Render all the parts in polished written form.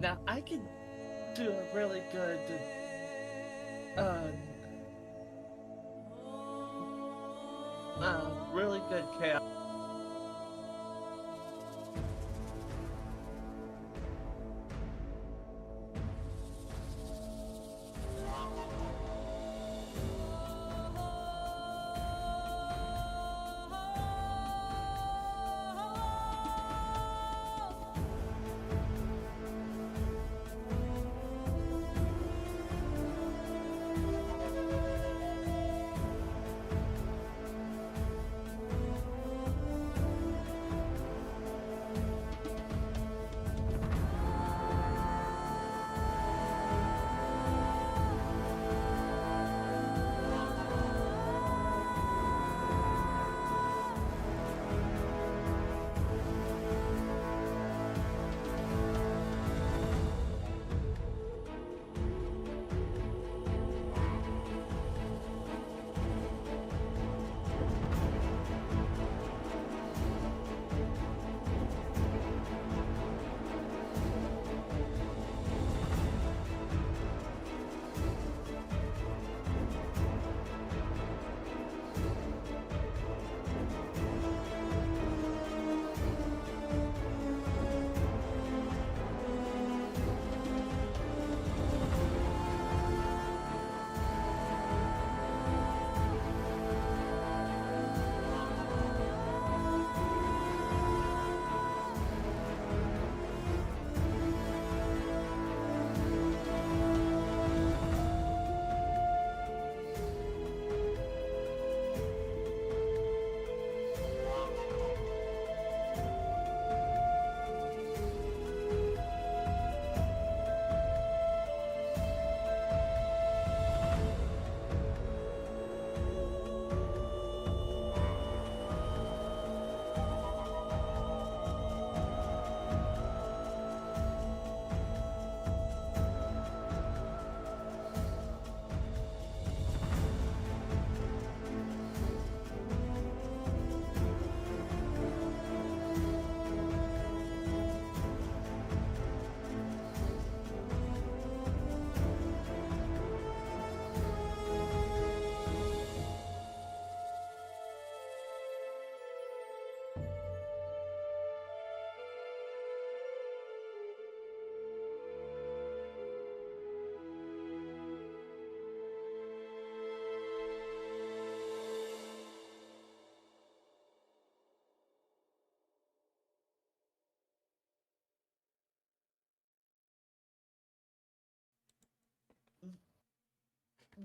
Now, I can do a really good, uh, really good chaos.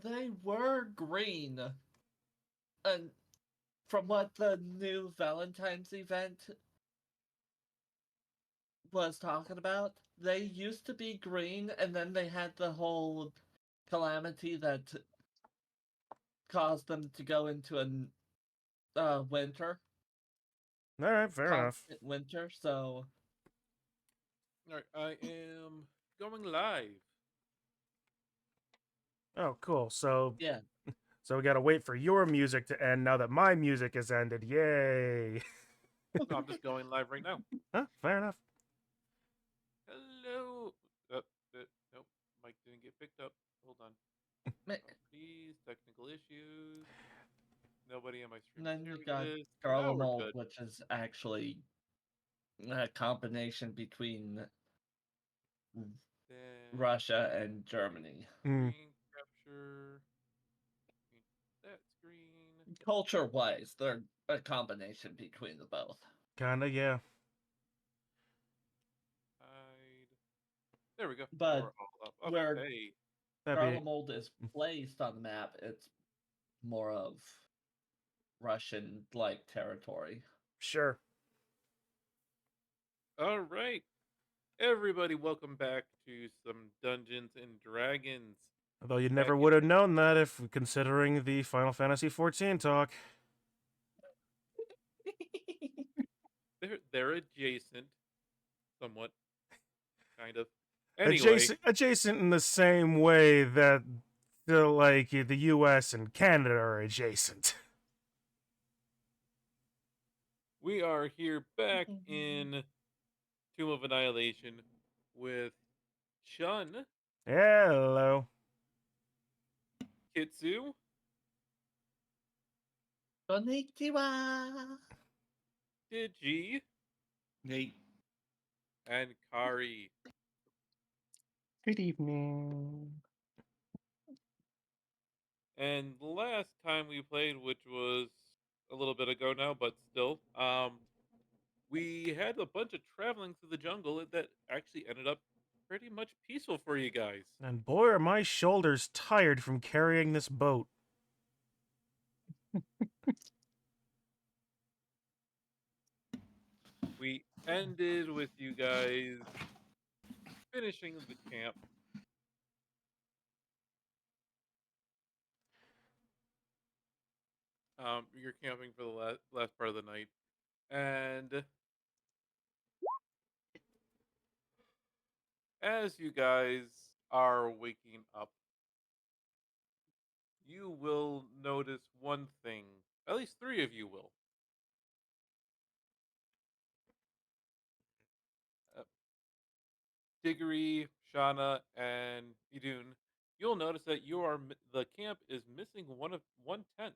They were green. And from what the new Valentine's event was talking about, they used to be green, and then they had the whole calamity that caused them to go into a winter, All right, fair enough. constant winter. So, All right, I am going live. Oh, cool. So yeah. we gotta wait for your music to end now that my music has ended. Yay! No, I'm just going live right now. Huh? Fair enough. Hello. Nope, mic didn't get picked up. Hold on. Properties, technical issues. Nobody on my stream And then is you hearing got this. Garla Now we're Mold, good. which is actually a combination between Then Russia and Germany. Mm, screen capture. That screen. Culture wise, they're a combination between the both. kinda, yeah. Hide. There we go. Now But we're all up. where Okay. That'd be Garlemald is placed on the map, it's more of Russian like territory. sure. All right. Everybody, welcome back to some Dungeons and Dragons. Although you Back never in would have known that if considering the Final Fantasy XIV talk. they're adjacent, somewhat, kind of. Anyway, Adjacent in the same way that the US and Canada are adjacent. we are here back in Tomb of Annihilation with Chun, Hello. Kitsu, Konnichiwa. Digi, Hey. and Kari. Good evening. And the last time we played, which was a little bit ago now, but still, we had a bunch of traveling through the jungle that actually ended up pretty much peaceful for you guys. And boy, are my shoulders tired from carrying this boat. We ended with you guys finishing the camp. You're camping for the last part of the night, and as you guys are waking up, you will notice one thing. At least three of you will. Diggory, Shauna, and Idun. You'll notice that the camp is missing one tent.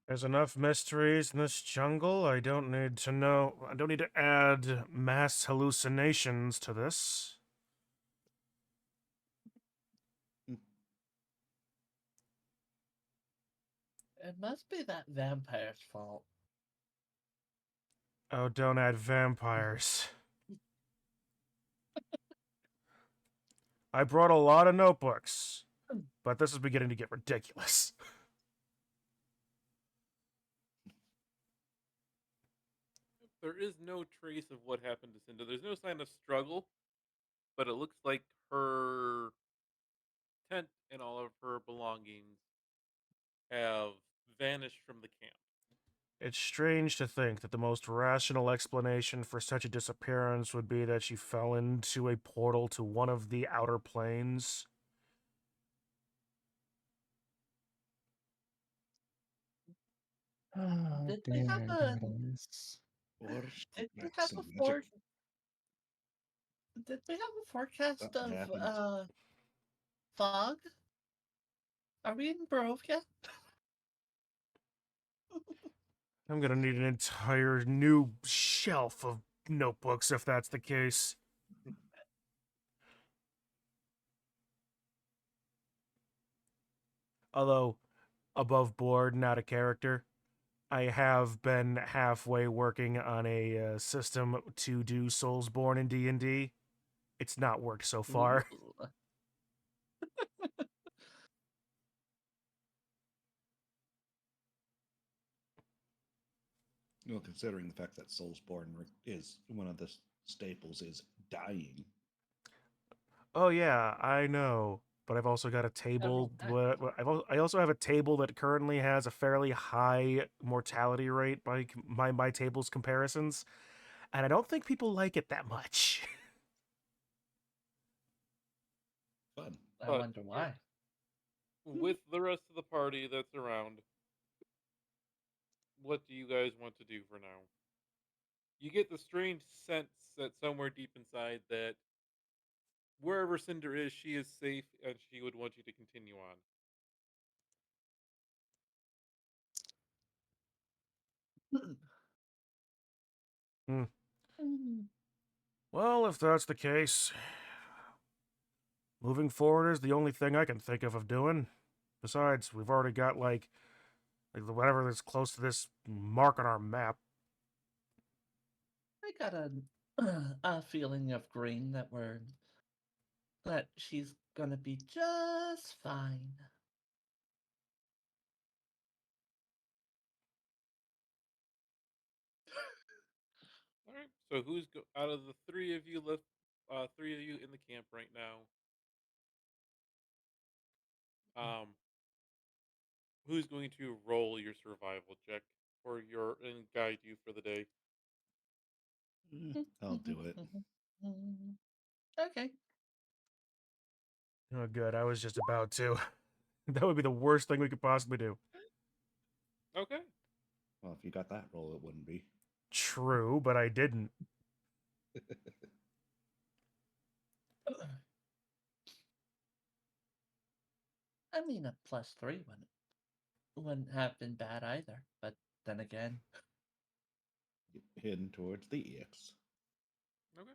There's enough mysteries in this jungle. I don't need to add mass hallucinations to this. It must be that vampire's fault. Oh, don't add vampires. I brought a lot of notebooks, but this is beginning to get ridiculous. There is no trace of what happened to Cinda. There's no sign of struggle, but it looks like her tent and all of her belongings have vanished from the camp. It's strange to think that the most rational explanation for such a disappearance would be that she fell into a portal to one of the outer planes. Oh, Did they have dear, a darlings. Or did they like have some a magic. did they have a forecast Something of happened. fog? Are we in Barovia? I'm gonna need an entire new shelf of notebooks if that's the case. Although, above board, not a character, I have been halfway working on a system to do Soulsborne in D&D. It's not worked so far. Ooh. Well, considering the fact that Soulsborne is one of the staples is dying. Oh yeah, I know. But I've also got a table. I also have a table that currently has a fairly high mortality rate by my table's comparisons, and I don't think people like it that much. Fun. I But wonder why. with the rest of the party that's around, what do you guys want to do for now? You get the strange sense that somewhere deep inside that wherever Cinder is, she is safe and she would want you to continue on. Hmm. Mm. Well, if that's the case, moving forward is the only thing I can think of doing. Besides, we've already got like whatever that's close to this mark on our map. I got a feeling of green that she's gonna be just fine. All right. So out of the three of you left? Three of you in the camp right now. Who's going to roll your survival check and guide you for the day? I'll do it. Okay. Oh, good. I was just about to. That would be the worst thing we could possibly do. Okay. Well, if you got that roll, it wouldn't be. True, but I didn't. I mean, a +3 wouldn't have been bad either. But then again, Heading towards the X. Okay.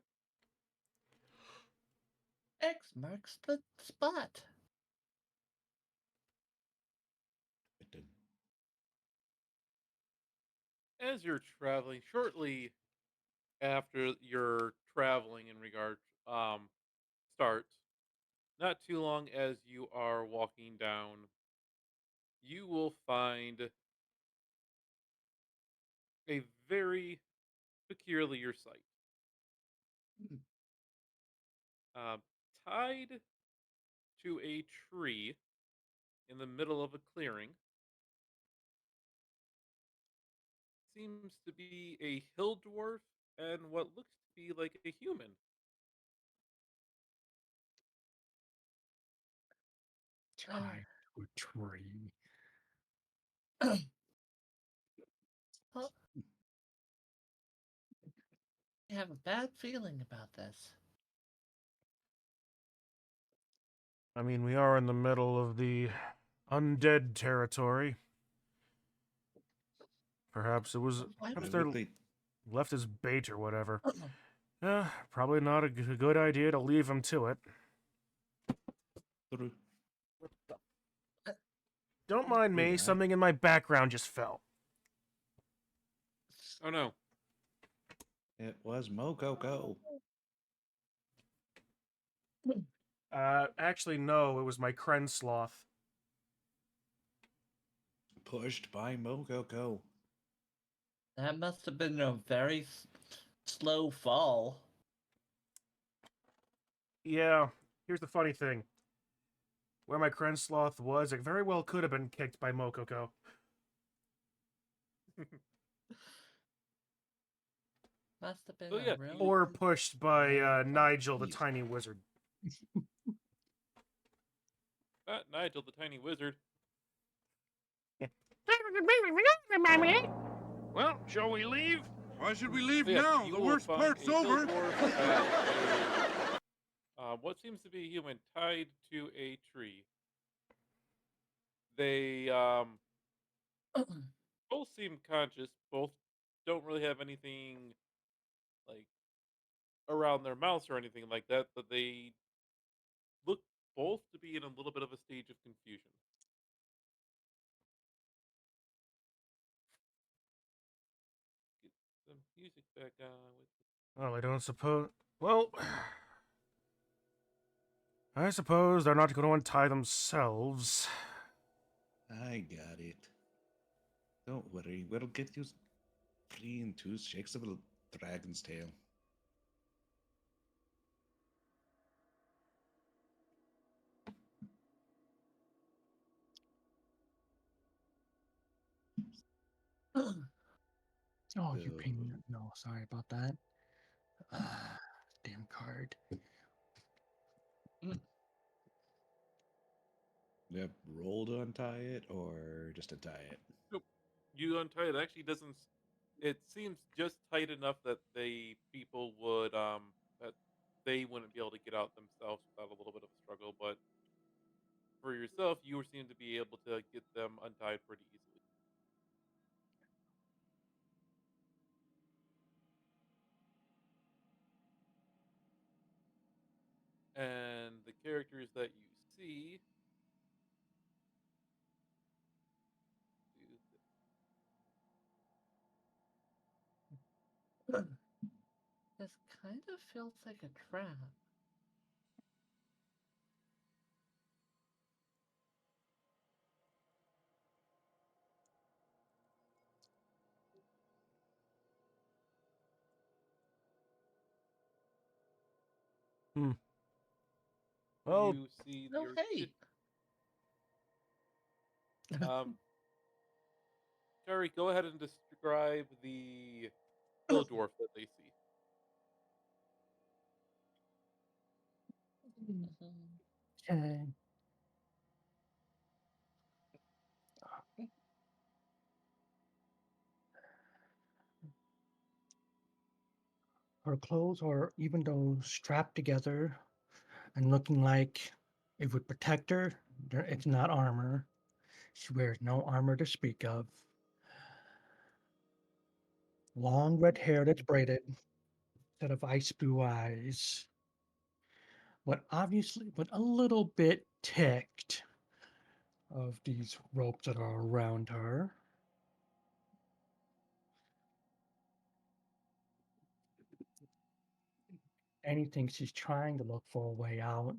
X marks the spot. It did. As you're traveling, shortly after your traveling in regard starts, not too long as you are walking down, you will find a very peculiar sight. Hmm. Uh, Tied to a tree in the middle of a clearing seems to be a hill dwarf and what looks to be like a human. Tied to a tree. Well, I have a bad feeling about this. I mean, we are in the middle of the undead territory. Perhaps it was. Why Perhaps would they're They left as bait or whatever. Probably not a good idea to leave him to it. through. Don't mind me, Yeah. something in my background just fell. Oh no. It was Mococo. Actually, no, it was my Kren sloth. Pushed by Mococo. That must have been a very slow fall. Yeah, here's the funny thing. Where my Kren sloth was, it very well could have been kicked by Mokoko. Must have been So yeah, a real. Or pushed by Nigel, the Jeez. tiny wizard. Nigel, the tiny wizard. Well, shall we leave? Why should we leave So yeah, now? you The will worst find part's a hill over. dwarf and what seems to be a human tied to a tree. They both seem conscious. Both don't really have anything like around their mouths or anything like that, but they look both to be in a little bit of a stage of confusion. Get some music back on with Well, I don't suppose. Well, I suppose they're not going to untie themselves. I got it. Don't worry, we'll get you 3 and 2 shakes of a dragon's tail. Oh, you So, pinged. No, sorry about that. Damn card. we have roll to untie it or just untie it? nope. You untie it. Actually, doesn't. It seems just tight enough that people would that they wouldn't be able to get out themselves without a little bit of a struggle. But for yourself, you seem to be able to get them untied pretty easily. And the characters that you see do This kind of feels like a trap. Well, you see Oh, hey. um Terry, go ahead and describe the hill dwarf that they see. Mhm. Okay. Her clothes are, even though strapped together and looking like it would protect her, it's not armor. She wears no armor to speak of. Long red hair that's braided, set of ice blue eyes, but a little bit ticked of these ropes that are around her. Anything she's trying to look for a way out.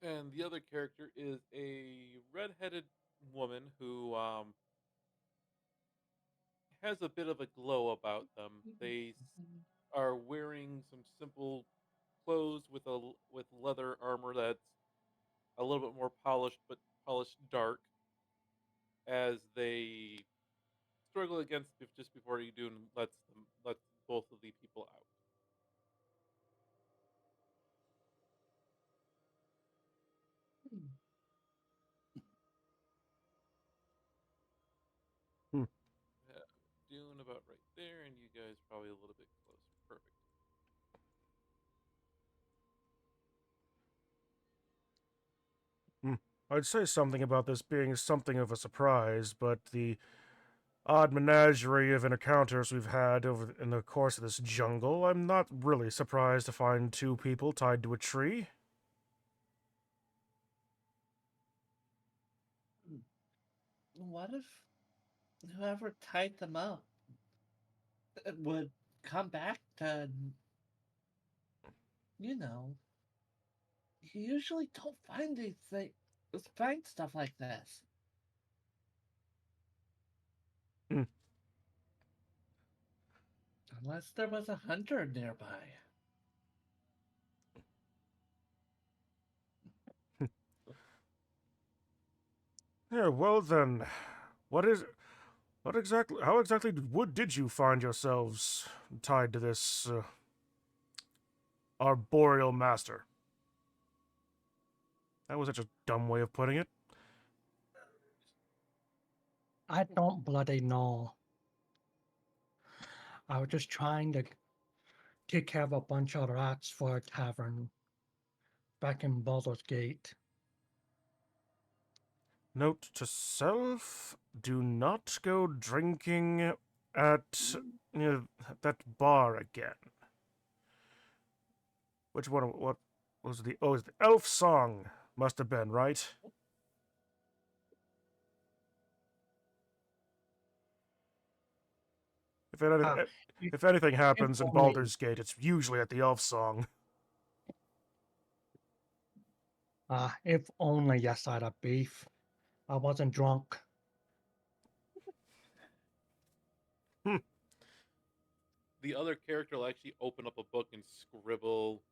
And the other character is a redheaded woman who has a bit of a glow about them. Are wearing some simple clothes with with leather armor that's a little bit more polished, but polished dark, as they struggle against just before you do and lets both of the people out. Hmm. Doing about right there, and you guys probably a little bit closer. Perfect. I'd say something about this being something of a surprise, but the odd menagerie of encounters we've had over in the course of this jungle, I'm not really surprised to find two people tied to a tree. What if whoever tied them up would come back to, you know, you usually don't find these things, find stuff like this. Hmm. Unless there was a hunter nearby. Yeah, well then, what is, how exactly did you find yourselves tied to this, arboreal master? That was such a dumb way of putting it. I don't bloody know. I was just trying to take care of a bunch of rats for a tavern back in Baldur's Gate. Note to self, do not go drinking at that bar again. Which one? What was the? Oh, it's the elf song. Must have been right. If anything, Ah, if, if anything if happens in only, Baldur's Gate, it's usually at the elf song. if only yes, I'd have beef. I wasn't drunk. The other character will actually open up a book and scribble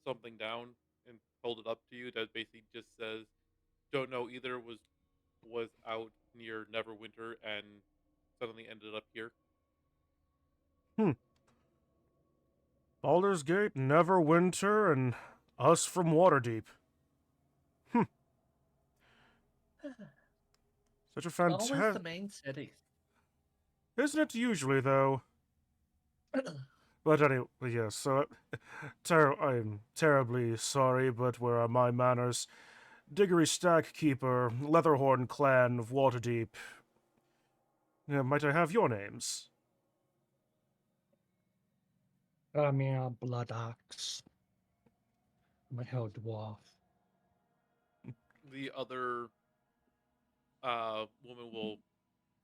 something down and hold it up to you that basically just says, "Don't know either was out near Neverwinter and suddenly ended up here." Hmm. Baldur's Gate, Neverwinter, and us from Waterdeep. Hmm. Such a Always the fantastic. main cities. Isn't it usually, though? But anyway, yes, so I'm terribly sorry, but where are my manners? Diggory Stack Keeper, Leatherhorn Clan of Waterdeep. Might I have your names? Ramir Blood Ox. I'm a hell dwarf. The other woman will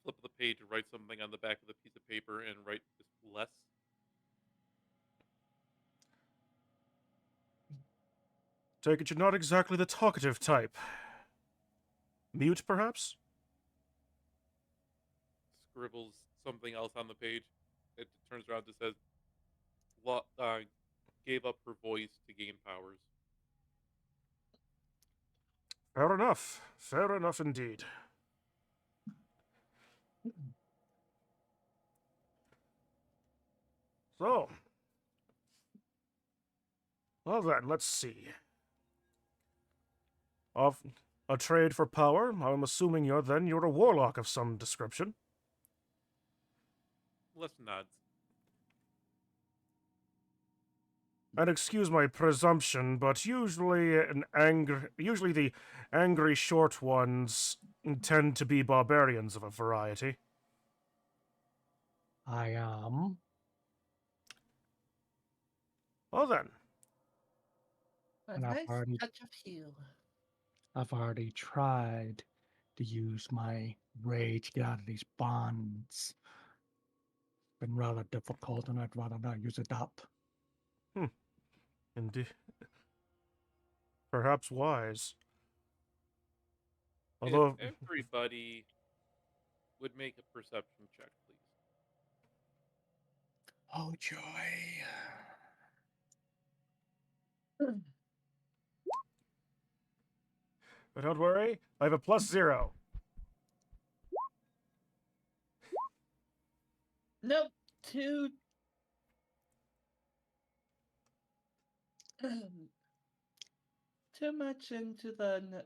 flip the page and write something on the back of the piece of paper and write just less. Take it you're not exactly the talkative type. Mute, perhaps? Scribbles something else on the page. It turns around and says, "Gave up her voice to gain powers." Fair enough. Fair enough indeed. So, well then, let's see. Of a trade for power. I'm assuming you're a warlock of some description. Les nods. And excuse my presumption, but usually the angry short ones tend to be barbarians of a variety. I am. Well then, A And I've nice already- touch of heal. I've already tried to use my rage to get out of these bonds. Been rather difficult, and I'd rather not use it up. indeed, perhaps wise. Although, If everybody would make a perception check, please. Oh, joy. but don't worry, I have a +0. Nope. Too. Too much into the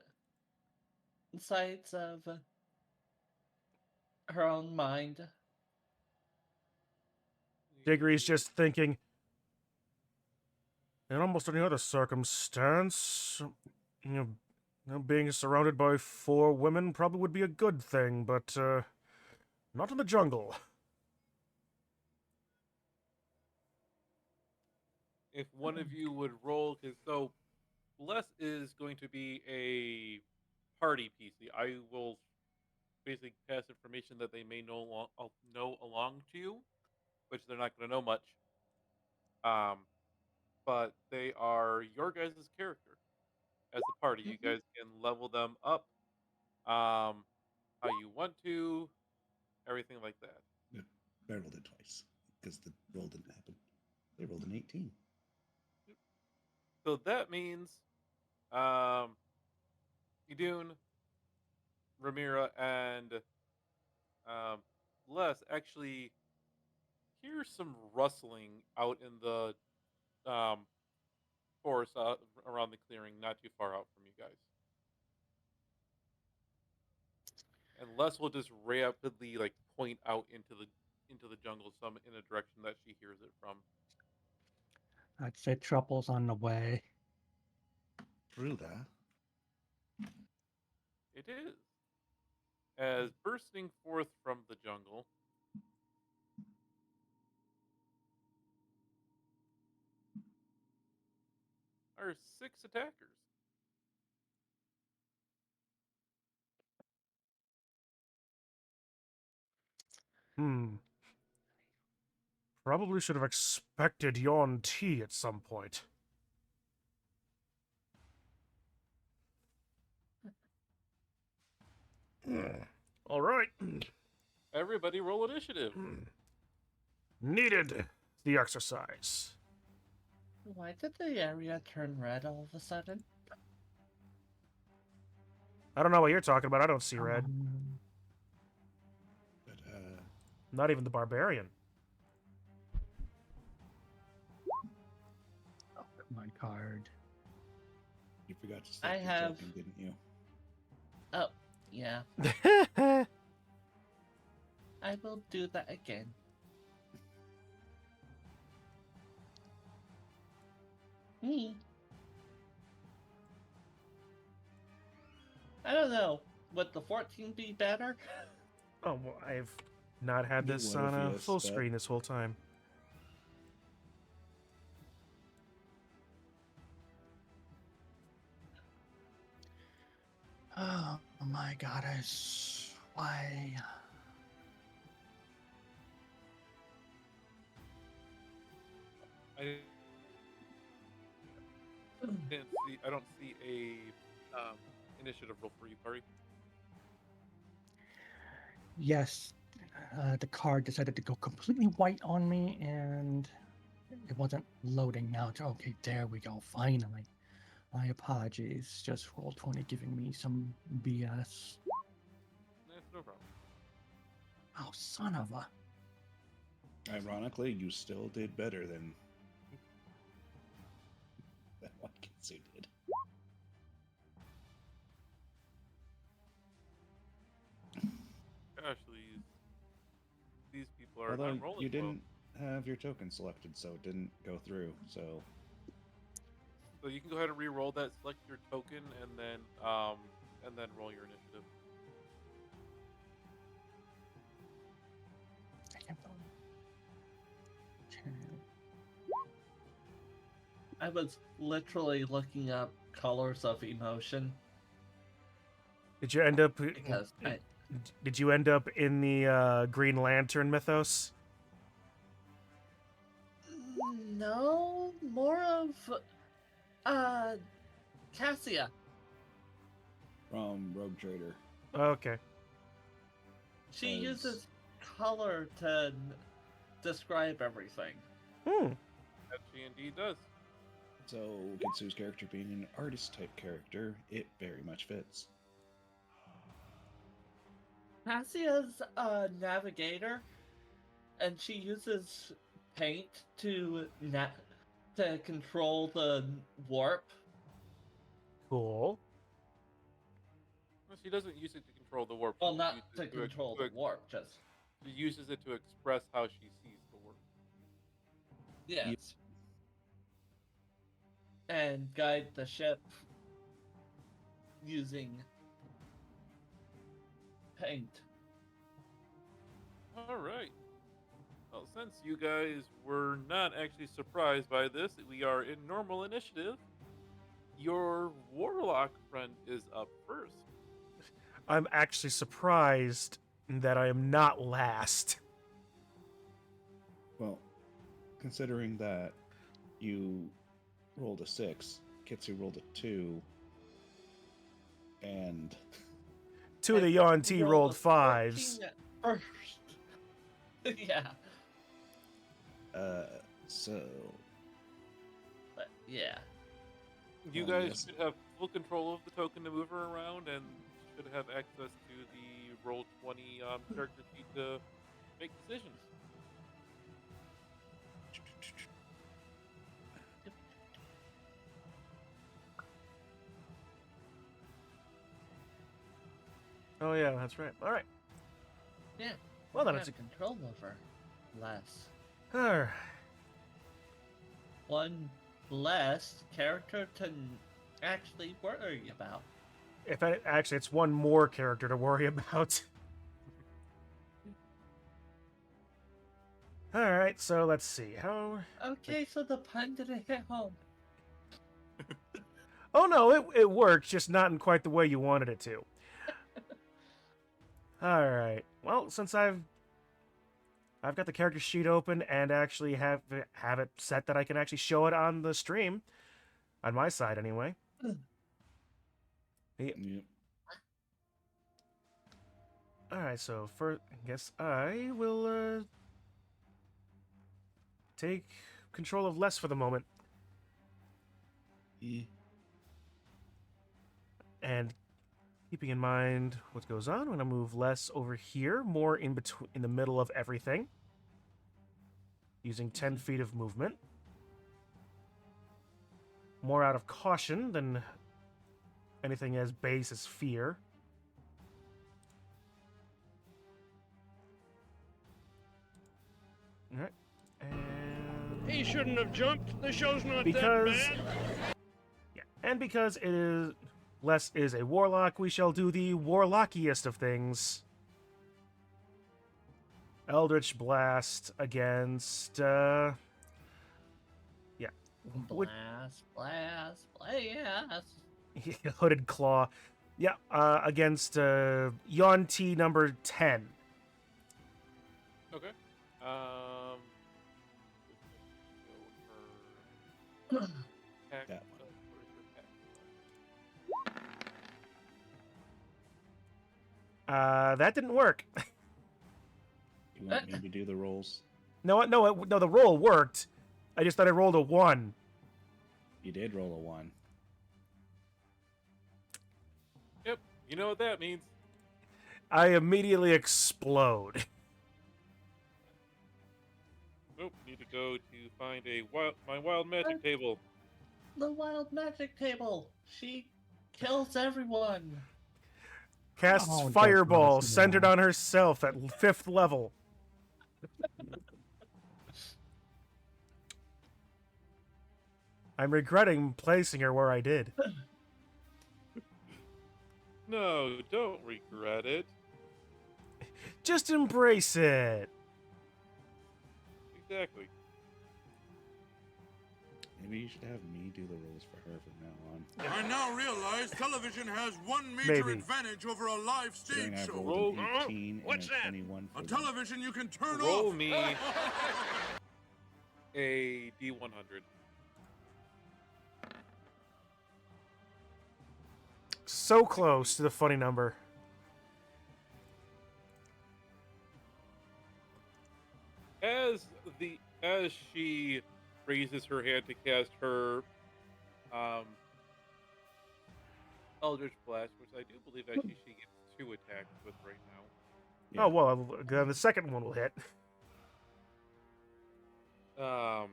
sides of her own mind. Diggory's just thinking, in almost any other circumstance, being surrounded by 4 women probably would be a good thing, but not in the jungle. If one of you would roll, because so Les is going to be a party PC. I will basically pass information that they may know along to you, which they're not going to know much. But they are your guys' character as a party. You guys can level them up how you want to, everything like that. Yeah, I rolled it twice because the roll didn't happen. They rolled an 18. So that means Idun, Ramira, and Les actually hear some rustling out in the forest around the clearing, not too far out from you guys. And Les will just rapidly point out into the jungle, some in a direction that she hears it from. I'd say trouble's on the way. True that. It is. As bursting forth from the jungle are 6 attackers. Probably should have expected Yon tea at some point. All right. Everybody roll initiative. Needed the exercise. Why did the area turn red all of a sudden? I don't know what you're talking about. I don't see red. But Not even the barbarian. My card. you forgot to I start the have- token, didn't you? Oh, yeah. I will do that again. Me. I don't know. Would the 14 be better? Oh, well, I've not had Get this one on of a you, full Steph. screen this whole time. Oh my goddess. Why? I don't see a initiative roll for you, Kari. Yes, the card decided to go completely white on me, and it wasn't loading now. Okay, there we go. Finally. My apologies. Just roll 20 giving me some BS. That's no problem. Oh, son of a. Ironically, you still did better than that one Kitsu did. Although I'm rolling you slow. didn't have your token selected, so it didn't go through. So So you can go ahead and re-roll that, select your token, and then roll your initiative. I can't believe. Okay. I was literally looking up colors of emotion Did you end up? because Did you end up in the Green Lantern mythos? no, more of Cassia. from Rogue Trader. Okay. She As- uses color to describe everything. That she indeed does. So Kitsu's character being an artist type character, it very much fits. Cassia's a navigator, and she uses paint to control the warp. Cool. Well, she doesn't use it to control the warp. Well, she not uses to it control to the warp, just She uses it to express how she sees the warp. yes. And guide the ship using paint. All right. Well, since you guys were not actually surprised by this, we are in normal initiative. Your warlock friend is up first. I'm actually surprised that I am not last. Well, considering that you rolled a 6, Kitsu rolled a 2, and Two of the Yuan-Ti rolled a 5s. 14 at first. Yeah, so but yeah. You Well, guys yes. should have full control of the token to move her around and should have access to the roll 20 character sheet to make decisions. Oh yeah, that's right. All right. Yeah. Well, then you it's have control over less. all right. One less character to actually worry about. Actually, it's one more character to worry about. All right, so let's see how. Okay, so the pun didn't hit home. Oh no, it worked, just not in quite the way you wanted it to. All right. Well, since I've got the character sheet open and actually have it set that I can actually show it on the stream, on my side anyway. yep. All right, so first, I guess I will take control of Les for the moment. Yeah. And keeping in mind what goes on, I'm going to move Les over here, more in between, in the middle of everything, using 10 feet of movement. More out of caution than anything as base as fear. All right. And He shouldn't have jumped. The show's not because that bad. yeah, and because it is Les is a warlock, we shall do the warlockiest of things. Eldritch Blast against Would- Blast, blast. Hooded Claw. Yeah, against Yuan-Ti number 10. Okay. Attack, That where's her attack? That didn't work. You want me to do the rolls? No, the roll worked. I just thought I rolled a 1. You did roll a 1. Yep, you know what that means. I immediately explode. Nope, need to go to find my wild magic table. The wild magic table. She kills everyone. Casts Oh, don't Fireball do this centered now. on herself at 5th level. I'm regretting placing her where I did. No, don't regret it. Just embrace it. Exactly. Maybe you should have me do the rolls for her from now on. I now realize television has one major Maybe. advantage over a live Considering stage I've show. rolled an Huh? 18 What's and a that? 21 for On them. television, you can turn Roll off. me a D100. So close to the funny number. As she raises her hand to cast her Eldritch Blast, which I do believe actually she gets 2 attacks with right now. Yeah. Oh, well, then the second one will hit. Well,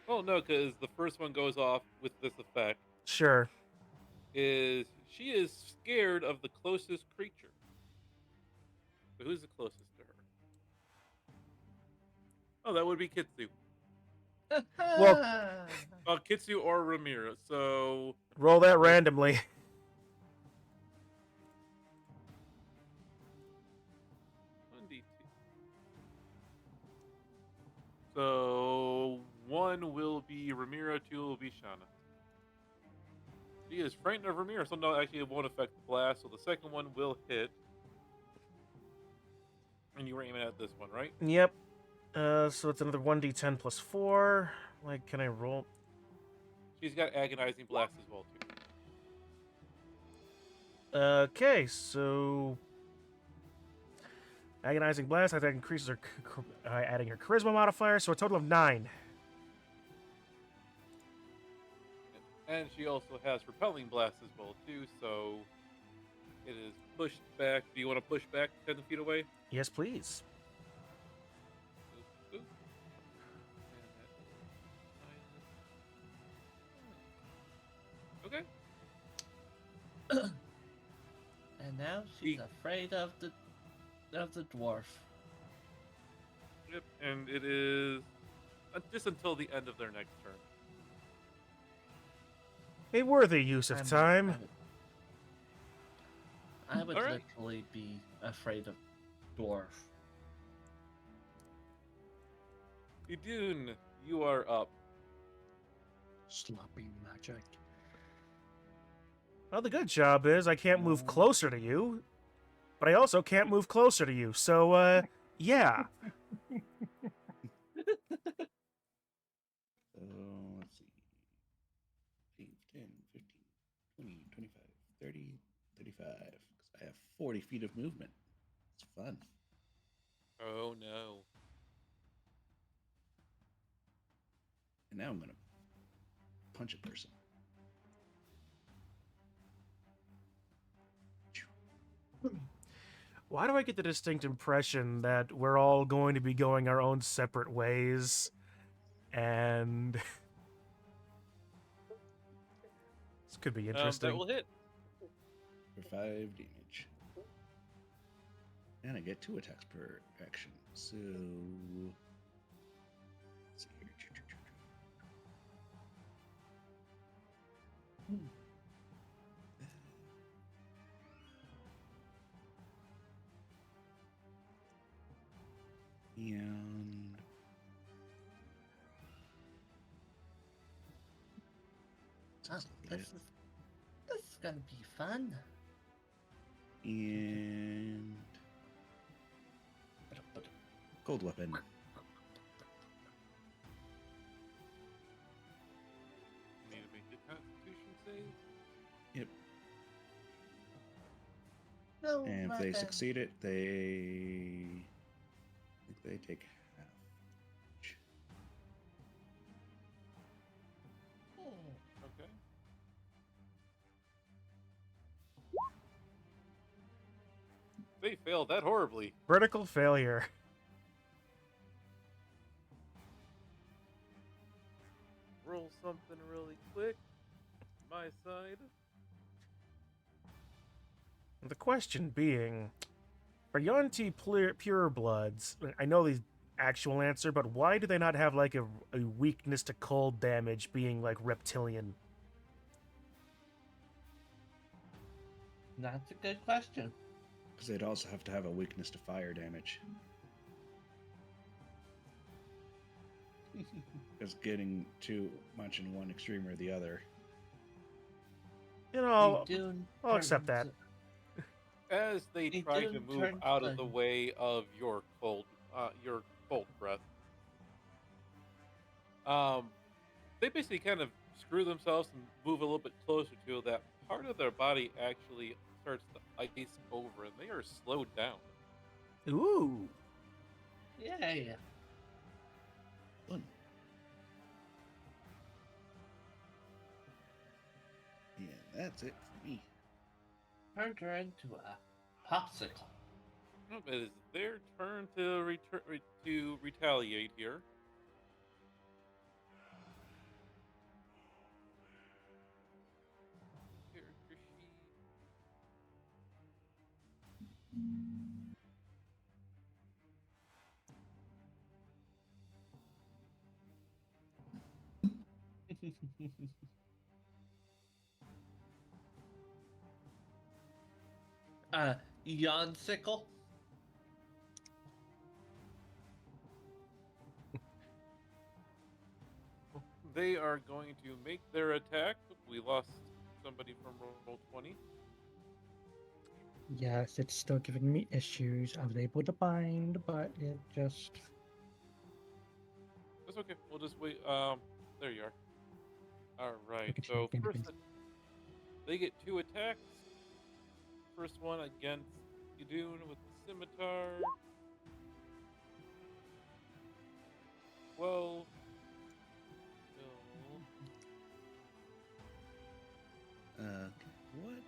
no, because the first one goes off with this effect. Sure. She is scared of the closest creature. So who's the closest to her? Oh, that would be Kitsu. Well- Kitsu or Ramira. So Roll that randomly. 1d2. So 1 will be Ramira, 2 will be Shauna. She is frightened of Ramira, so no, actually it won't affect the blast. So the second one will hit. And you were aiming at this one, right? Yep. So it's another 1d10 plus 4. Like, can I roll? She's got agonizing blast as well too. Okay, so agonizing blast. That increases her, adding her charisma modifier, so a total of 9. And she also has repelling blast as well too, so it is pushed back. Do you want to push back 10 feet away? Yes, please. Boop, boop. And that's okay. And now she's afraid of the dwarf. Yep, and it is just until the end of their next turn. A worthy use of time. I would All right. literally be afraid of dwarf. Idun, you are up. Sloppy magic. Well, the good job is I can't move closer to you, but I also can't move closer to you. So, yeah. So let's see. 8, 10, 15, 20, 25, 30, 35. Because I have 40 feet of movement. It's fun. Oh no. And now I'm going to punch a person. Why do I get the distinct impression that we're all going to be going our own separate ways? And this could be interesting. That will hit. For 5 damage. And I get 2 attacks per action. So let's see here. And Oh, this is gonna be fun. and cold weapon. You need to make a Constitution save. Yep. No, And if not they bad. succeed it, I think they take half. Okay. They failed that horribly. Critical failure. Roll something really quick. My side. The question being, for Yonti purebloods, I know these actual answer, but why do they not have like a weakness to cold damage being like reptilian? That's a good question. Because they'd also have to have a weakness to fire damage. Because getting too much in one extreme or the other. You know, The Dune I'll accept that. turns- As they They try to do move turn out of the fun. way of your cold breath, they basically kind of screw themselves and move a little bit closer to that part of their body actually starts to ice over, and they are slowed down. Ooh. Yeah. Fun. Yeah, that's it for me. Turned her into a popsicle. It is their turn to to retaliate here. Character sheet. Yawnsicle. They are going to make their attack. We lost somebody from roll 20. Yes, it's still giving me issues. I was able to bind, but it just. That's okay. We'll just wait. There you are. All right. Look at So you, first, they get 2 attacks. First one against Idun with the scimitar. 12. What?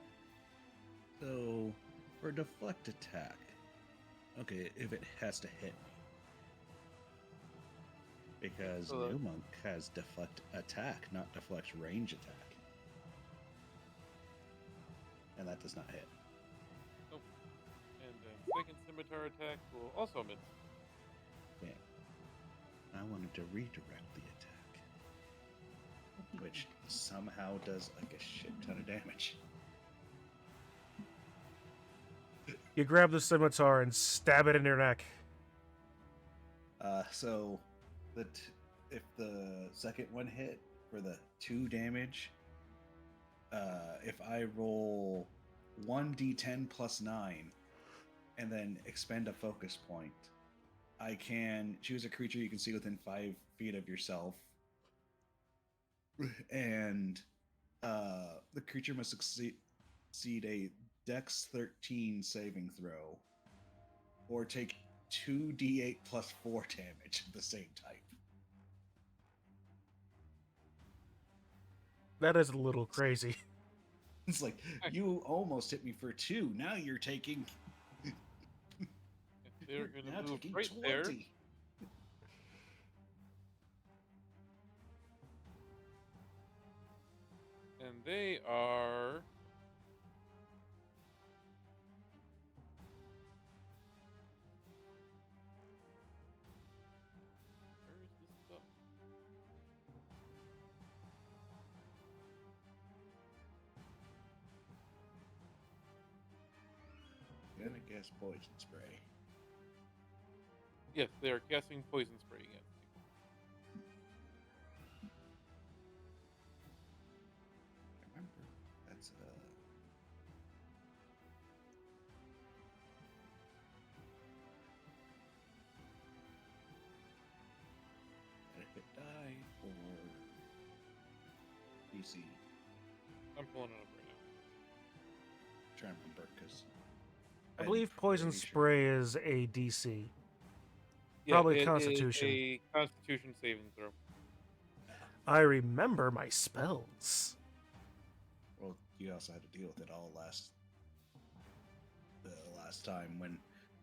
So, for deflect attack, okay, if it has to hit me. Because So New Monk has deflect attack, not deflect range attack. And that does not hit. Nope. And then second scimitar attack will also miss. Yeah. I wanted to redirect the attack. Which somehow does like a shit ton of damage. You grab the scimitar and stab it in your neck. So if the second one hit for the 2 damage, if I roll 1d10 plus 9 and then expend a focus point, I can choose a creature you can see within 5 feet of yourself, and the creature must succeed a Dex 13 saving throw, or take 2d8 plus 4 damage of the same type. That is a little crazy. It's like, you almost hit me for 2. Now you're taking. They're going now to move taking right 20. there. And they are. Where is this stuff? Gonna guess poison spray. Yes, they are casting poison spray against you. Remember, that's benefit die or DC. I'm pulling it up right now. Trying to remember because I believe poison spray is a DC. Yeah, Probably it is Constitution. a Constitution saving throw. I remember my spells. Well, you also had to deal with it all the last time when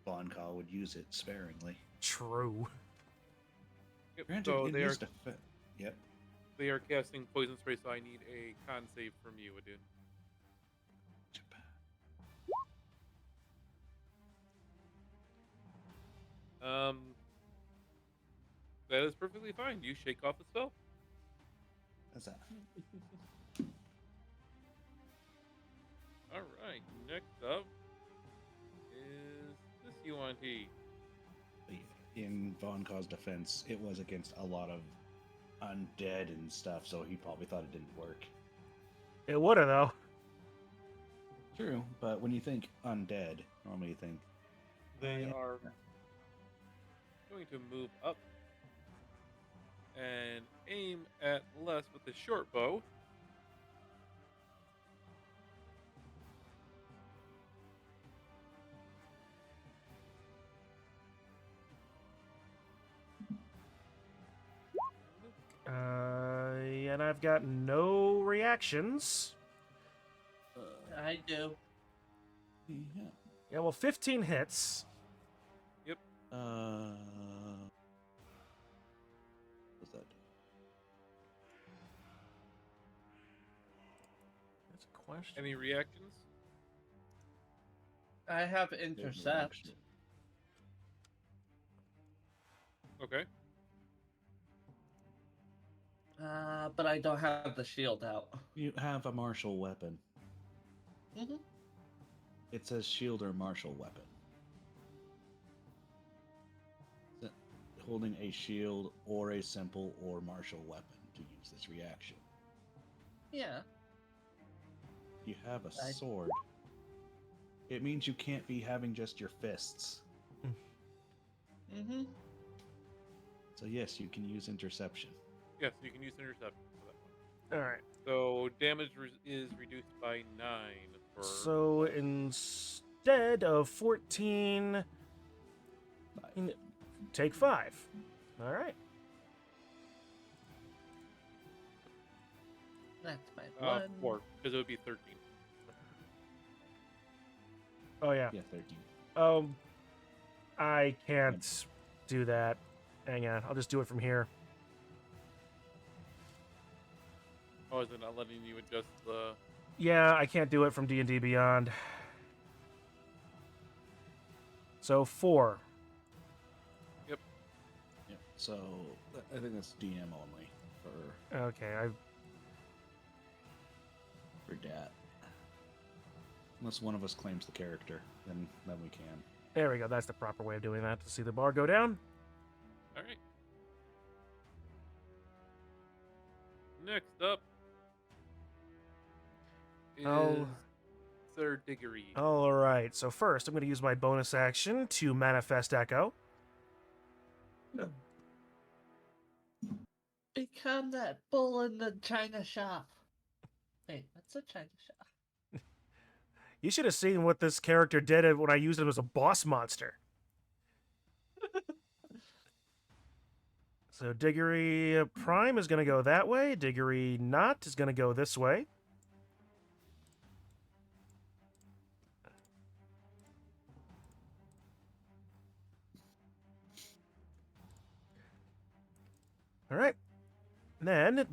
Boncal would use it sparingly. True. Yep, Granted, so in they his are defense, yep. they are casting poison spray, so I need a con save from you, Adun. That is perfectly fine. You shake off the spell. That's that. All right. Next up is this UNT. In Von Ka's defense, it was against a lot of undead and stuff, so he probably thought it didn't work. It would have, though. True, but when you think undead, normally you think They yeah. are going to move up and aim at Les with the short bow. And I've got no reactions. I do. Yeah. Yeah, well, 15 hits. What's that? That's a question. Any reactions? I have There's no intercept. reaction. Okay. But I don't have the shield out. You have a martial weapon. Mm-hmm. It says shield or martial weapon. Holding a shield or a simple or martial weapon to use this reaction. Yeah. You have a I- sword. It means you can't be having just your fists. Mm-hmm. So yes, you can use interception. Yes, you can use interception for that one. All right. So damage is reduced by 9 for. So instead of 14, take 5. All right. That's my one. 4, because it would be 13. Oh, yeah. Yeah, 13. I can't do that. Hang on. I'll just do it from here. Oh, is it not letting you adjust the? Yeah, I can't do it from D&D Beyond. So 4. Yep. So I think that's DM only for Okay, Dat. Unless one of us claims the character, then we can. there we go. That's the proper way of doing that. To see the bar go down. All right. Next up is Oh. Sir Diggory. All right. So first, I'm going to use my bonus action to manifest Echo. Become that bull in the china shop. Wait, what's a china shop? You should have seen what this character did when I used him as a boss monster. So Diggory Prime is going to go that way. Diggory Not is going to go this way. All right. Then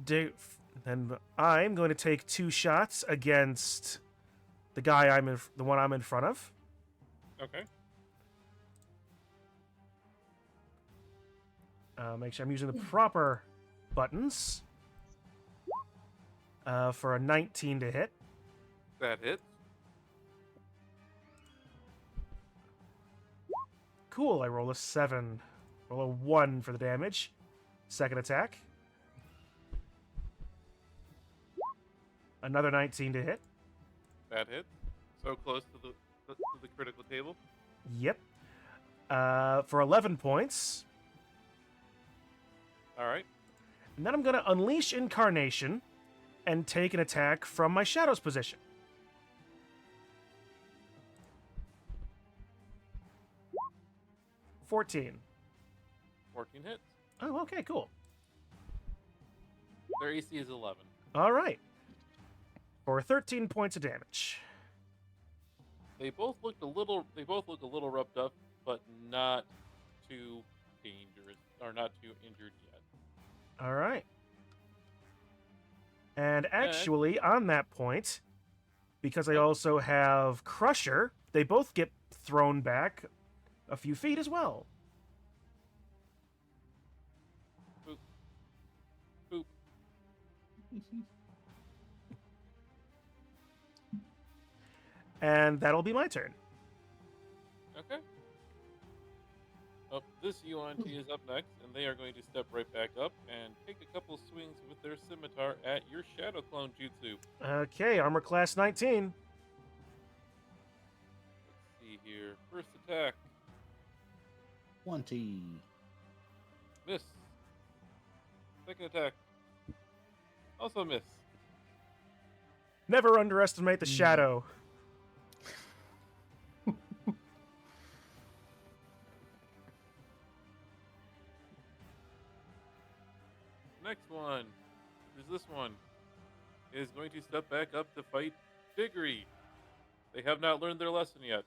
I'm going to take 2 shots against the guy the one I'm in front of. Okay. Make sure I'm using the proper buttons. For a 19 to hit. That hits. Cool, I roll a 7. Roll a 1 for the damage. Second attack. Another 19 to hit. That hits. So close to the critical table. Yep. For 11 points. All right. And then I'm going to Unleash Incarnation and take an attack from my Shadow's position. $14. 14 hits. Oh, okay, cool. Their AC is 11. All right. For 13 points of damage. They both look a little rubbed up, but not too dangerous or not too injured yet. All right. And actually, on that point, because I also have Crusher, they both get thrown back a few feet as well. And that'll be my turn. Okay. This UNT is up next, and they are going to step right back up and take a couple swings with their scimitar at your Shadow Clone Jutsu. Okay, armor class 19. Let's see here. First attack, 20. miss. Second attack, also miss. Never underestimate the shadow. Next one is this one. Is going to step back up to fight Diggory. They have not learned their lesson yet.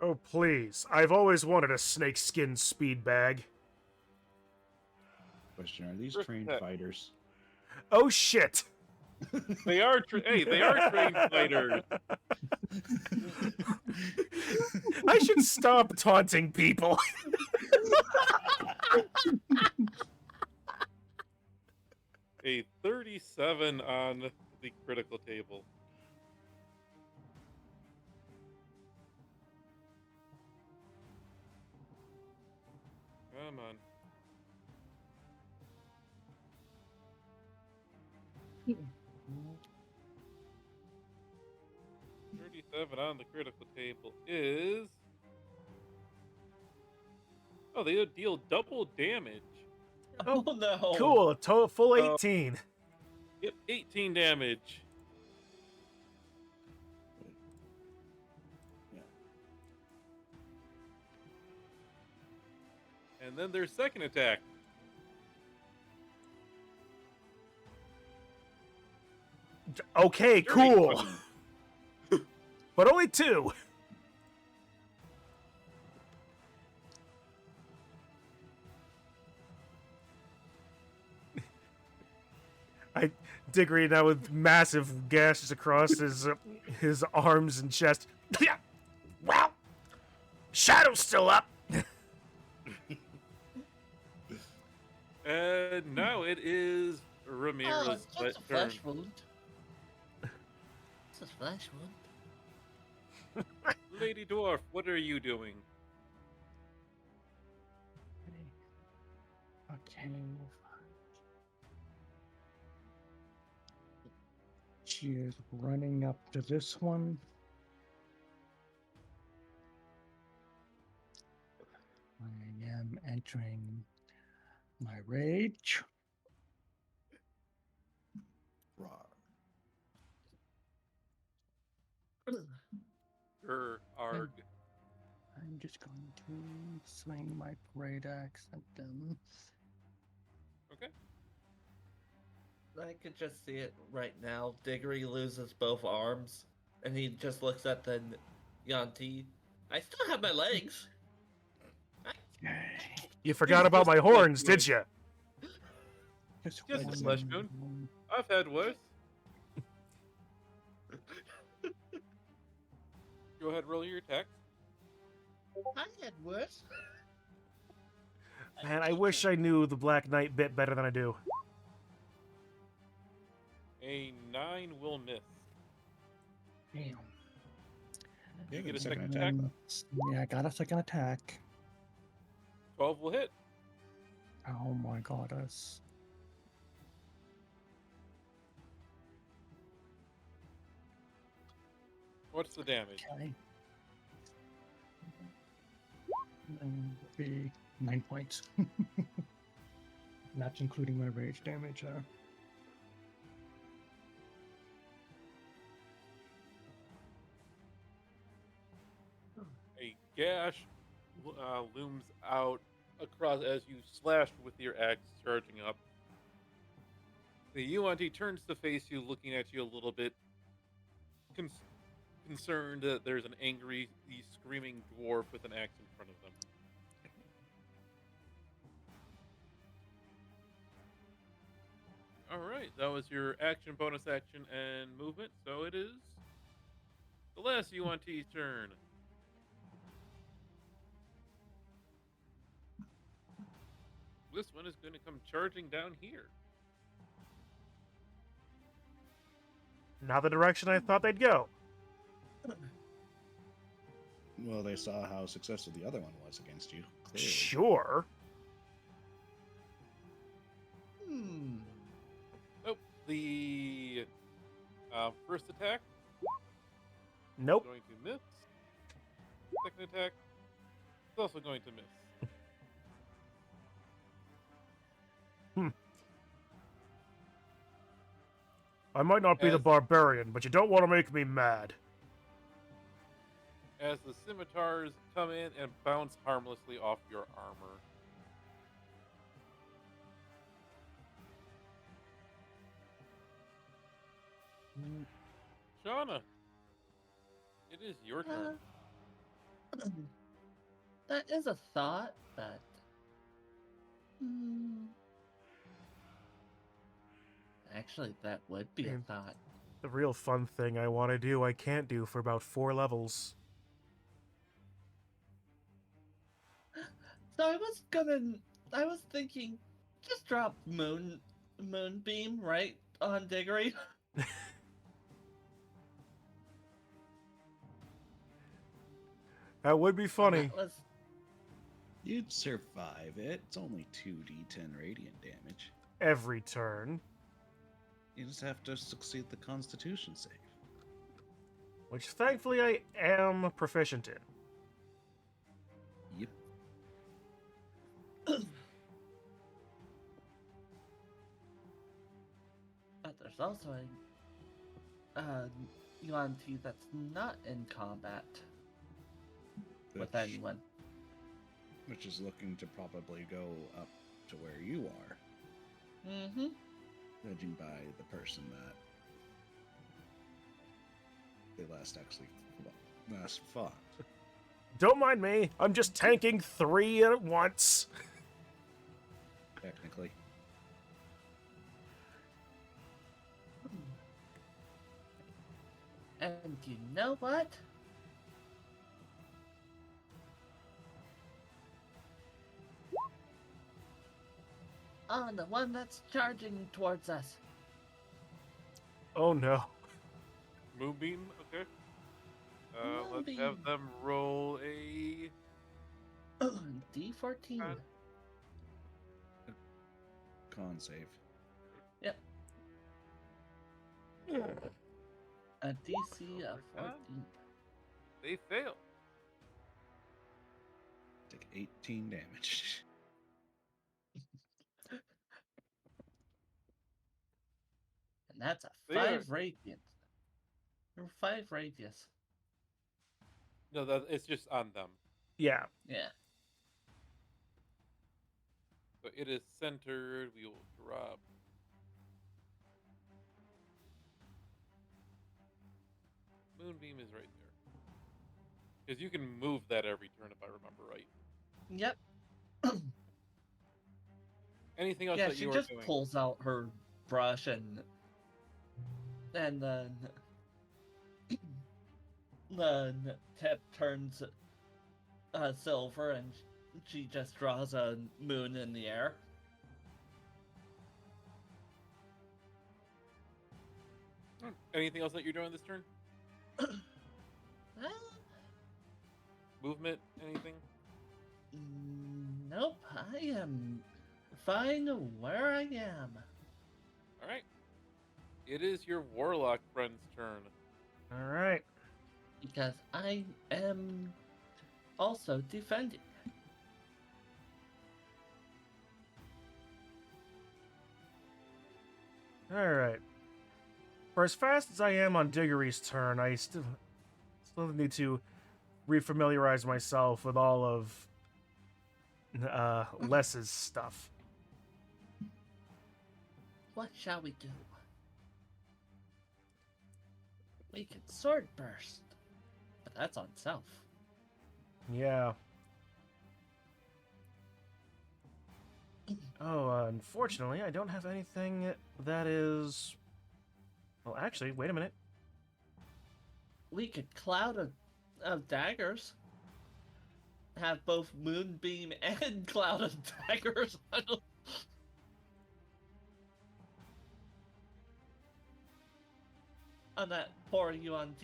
Oh, please. I've always wanted a snakeskin speed bag. Question: Are these First trained attack. fighters? Oh, shit. They are they are trained fighters. I should stop taunting people. A 37 on the critical table. Come on. Mm-hmm. 37 on the critical table is... Oh, they deal double damage. Oh no! Cool, a full 18. Yep, 18 damage. Yeah. And then their second attack. Okay, Dirty cool. one. But only 2. Diggory now with massive gashes across his arms and chest. Well, Shadow's still up. And now it is Oh, Ramirez's it's just a turn. flesh wound. It's a flesh wound. Lady Dwarf, what are you doing? Okay. She is running up to this one. I am entering my rage. Roar. Arg. I'm just going to swing my great axe at them. Okay. I could just see it right now. Diggory loses both arms, and he just looks at the Yanti. I still have my legs. You forgot about my horns, did you? Just a one flesh wound. I've had worse. Go ahead, roll your attack. I had worse. Man, I wish I knew the Black Knight bit better than I do. A 9 will miss. Damn. You get a second second attack. Yeah, I got a second attack. 12 will hit. Oh my goddess. What's the damage? Okay. Be 9 points. Not including my rage damage. A gash looms out across as you slash with your axe, charging up. The UNT turns to face you, looking at you a little bit concerned that there's an angry, screaming dwarf with an axe in front of them. All right, that was your action, bonus action, and movement. So it is the last UNT's turn. this one is going to come charging down here. Not the direction I thought they'd go. Well, they saw how successful the other one was against you. Clearly. Sure. Oh, the first attack Nope. going to miss. Second attack is also going to miss. I might not be the As- barbarian, but you don't want to make me mad. As the scimitars come in and bounce harmlessly off your armor. Shauna, it is your turn. That is a thought, but actually, that would be a Man. thought. The real fun thing I want to do, I can't do for about 4 levels. So I was thinking, just drop moonbeam right on Diggory. That would be funny. That was You'd survive it. It's only 2d10 radiant damage. Every turn. You just have to succeed the Constitution save. Which thankfully I am proficient in. Yep. But there's also a Yuan-Ti that's not in combat with anyone. Which is looking to probably go up to where you are, Mm-hmm. judging by the person that they last fought. Don't mind me. I'm just tanking 3 at once. Technically. And you know what? On the one that's charging towards us. Oh no. Moonbeam, okay. Let's Moonbeam. have them roll a. D14. Con save. Yep. A DC of 14. They fail. Take 18 damage. And that's a They 5 radiant. Or 5 radius. No, it's just on them. Yeah. Yeah. So it is centered. We will drop. Moonbeam is right there. Because you can move that every turn, if I remember right. Yep. Anything else Yeah, that she you are just doing? pulls out her brush and then the tip turns silver and she just draws a moon in the air. Anything else that you're doing this turn? Movement? Anything? Nope, I am fine where I am. All right. It is your warlock friend's turn. All right. Because I am also defending. All right. For as fast as I am on Diggory's turn, I still need to refamiliarize myself with all of Les's stuff. What shall we do? We can sword burst, but that's on self. Yeah. Oh, unfortunately, I don't have anything that is... Well, actually, wait a minute. We could cloud of daggers. have both Moonbeam and Cloud of Daggers on that poor UNT.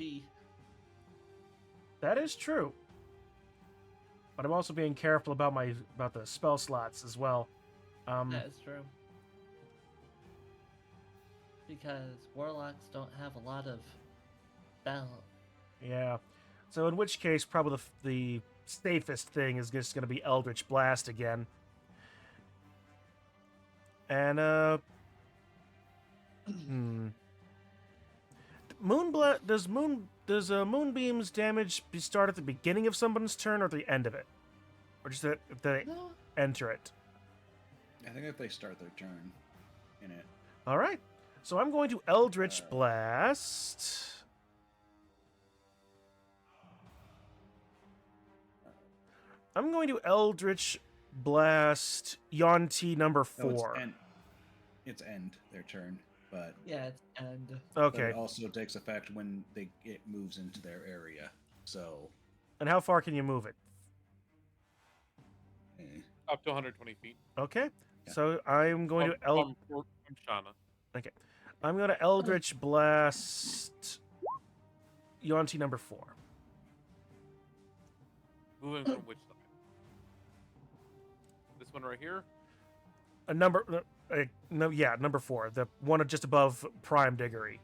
That is true. But I'm also being careful about the spell slots as well. That is true. Because Warlocks don't have a lot of balance. Yeah. So in which case, probably the safest thing is just going to be Eldritch Blast again. And does Moonbeam's damage start at the beginning of someone's turn or at the end of it, or just if they No. enter it? I think if they start their turn in it. All right. So I'm going to Eldritch Blast. I'm going to Eldritch Blast Yonti number 4. No, it's end their turn, but Yeah, it's end. but Okay. it also takes effect when it moves into their area. So And how far can you move it? Up to 120 feet. Okay. Yeah. So I'm going to From Shauna. Okay. I'm going to Eldritch Blast Yonti number 4. Moving from which side? This one right here? Number 4. The one just above Prime Diggory.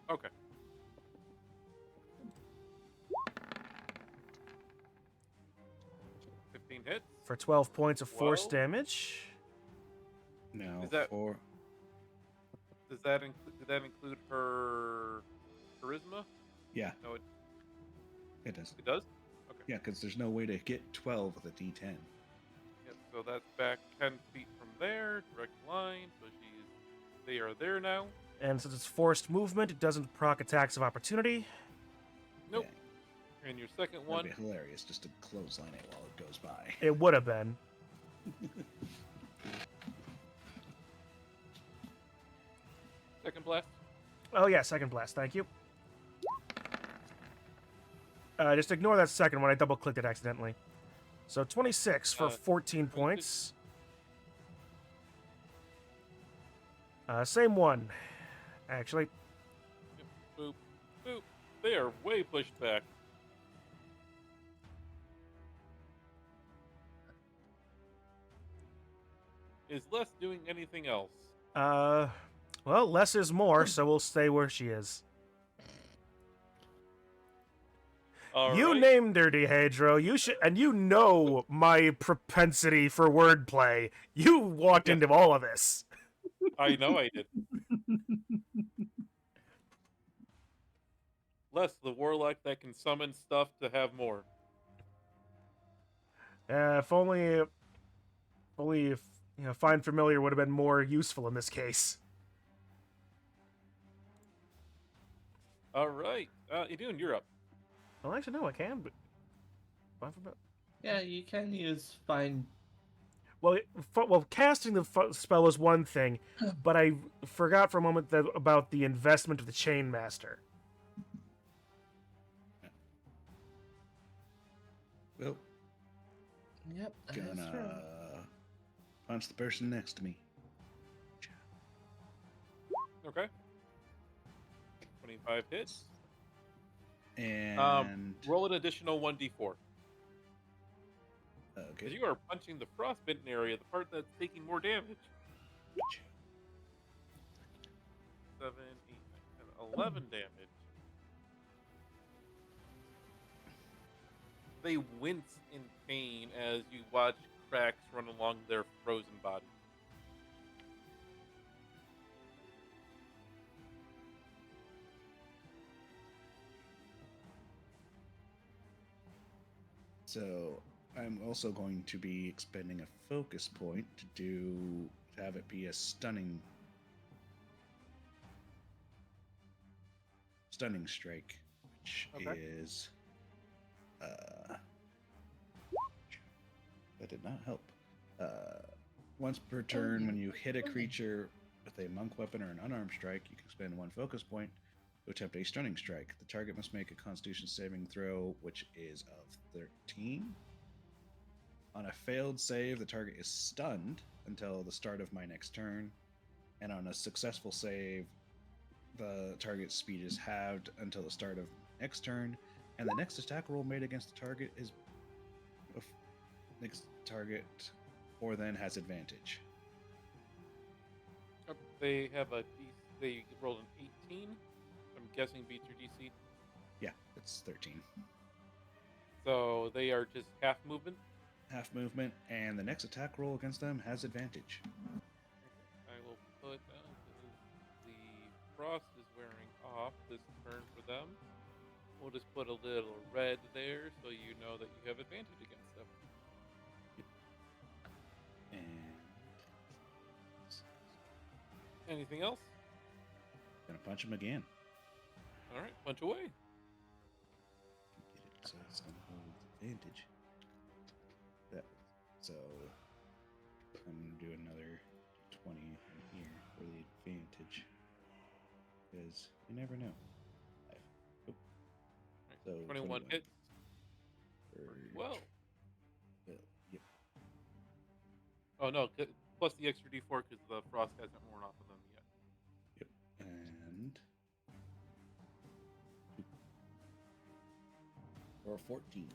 Okay. Hits for 12 points of force 12? damage. no, Is that- 4. Did that include her charisma? Yeah, No, it does. it does. Okay. Yeah, because there's no way to get 12 with a D10. Yep, so that's back 10 feet from there, direct line. So they are there now. And since it's forced movement, it doesn't proc attacks of opportunity. Nope. Yeah, And your second that'd one, be hilarious just to clothesline it while it goes by. It would have been. second blast. Oh yeah, second blast. Thank you. Just ignore that second one. I double-clicked it accidentally. So 26 for 14 points. Same one, actually. Yep, boop, boop. They are way pushed back. Is Les doing anything else? Well, less is more, so we'll stay where she is. You Alright. named her, Dehedro. You should, and you know my propensity for wordplay. You walked Yeah. into all of this. I know I did. Les, the warlock that can summon stuff to have more. If only if Find Familiar would have been more useful in this case. Alright. Idun, you're up. Well, actually, no, I can, but Yeah, you can use Find. well, casting the spell is one thing, but I forgot for a moment about the investment of the Chain Master. Well, Yep, that's true. gonna punch the person next to me. Okay. 25 hits. And Roll an additional 1d4. okay. Because you are punching the frostbitten area, the part that's taking more damage. 7, 8, 9, 10, 11 damage. They wince in pain as you watch cracks run along their frozen body. So I'm also going to be expending a focus point to have it be a stunning strike, which Okay. is that did not help. Once per turn, when you hit a creature with a monk weapon or an unarmed strike, you can spend 1 focus point to attempt a stunning strike. The target must make a Constitution saving throw, which is of 13. On a failed save, the target is stunned until the start of my next turn. And on a successful save, the target's speed is halved until the start of next turn. And the next attack roll made against the target is next target or then has advantage. They have a they rolled an 18. I'm guessing beats your DC. Yeah, it's 13. So they are just half movement. Half movement, and the next attack roll against them has advantage. I will put the frost is wearing off this turn for them. We'll just put a little red there so you know that you have advantage against them. And Anything else? gonna punch him again. All right, punch away. Get it, so it's gonna hold advantage. So I'm gonna do another 20 in here for the advantage. Because you never know. All right, So 21 hits. for- Well. Yep. Oh no, plus the extra D4 because the frost hasn't worn off of them yet. Yep. And or 14.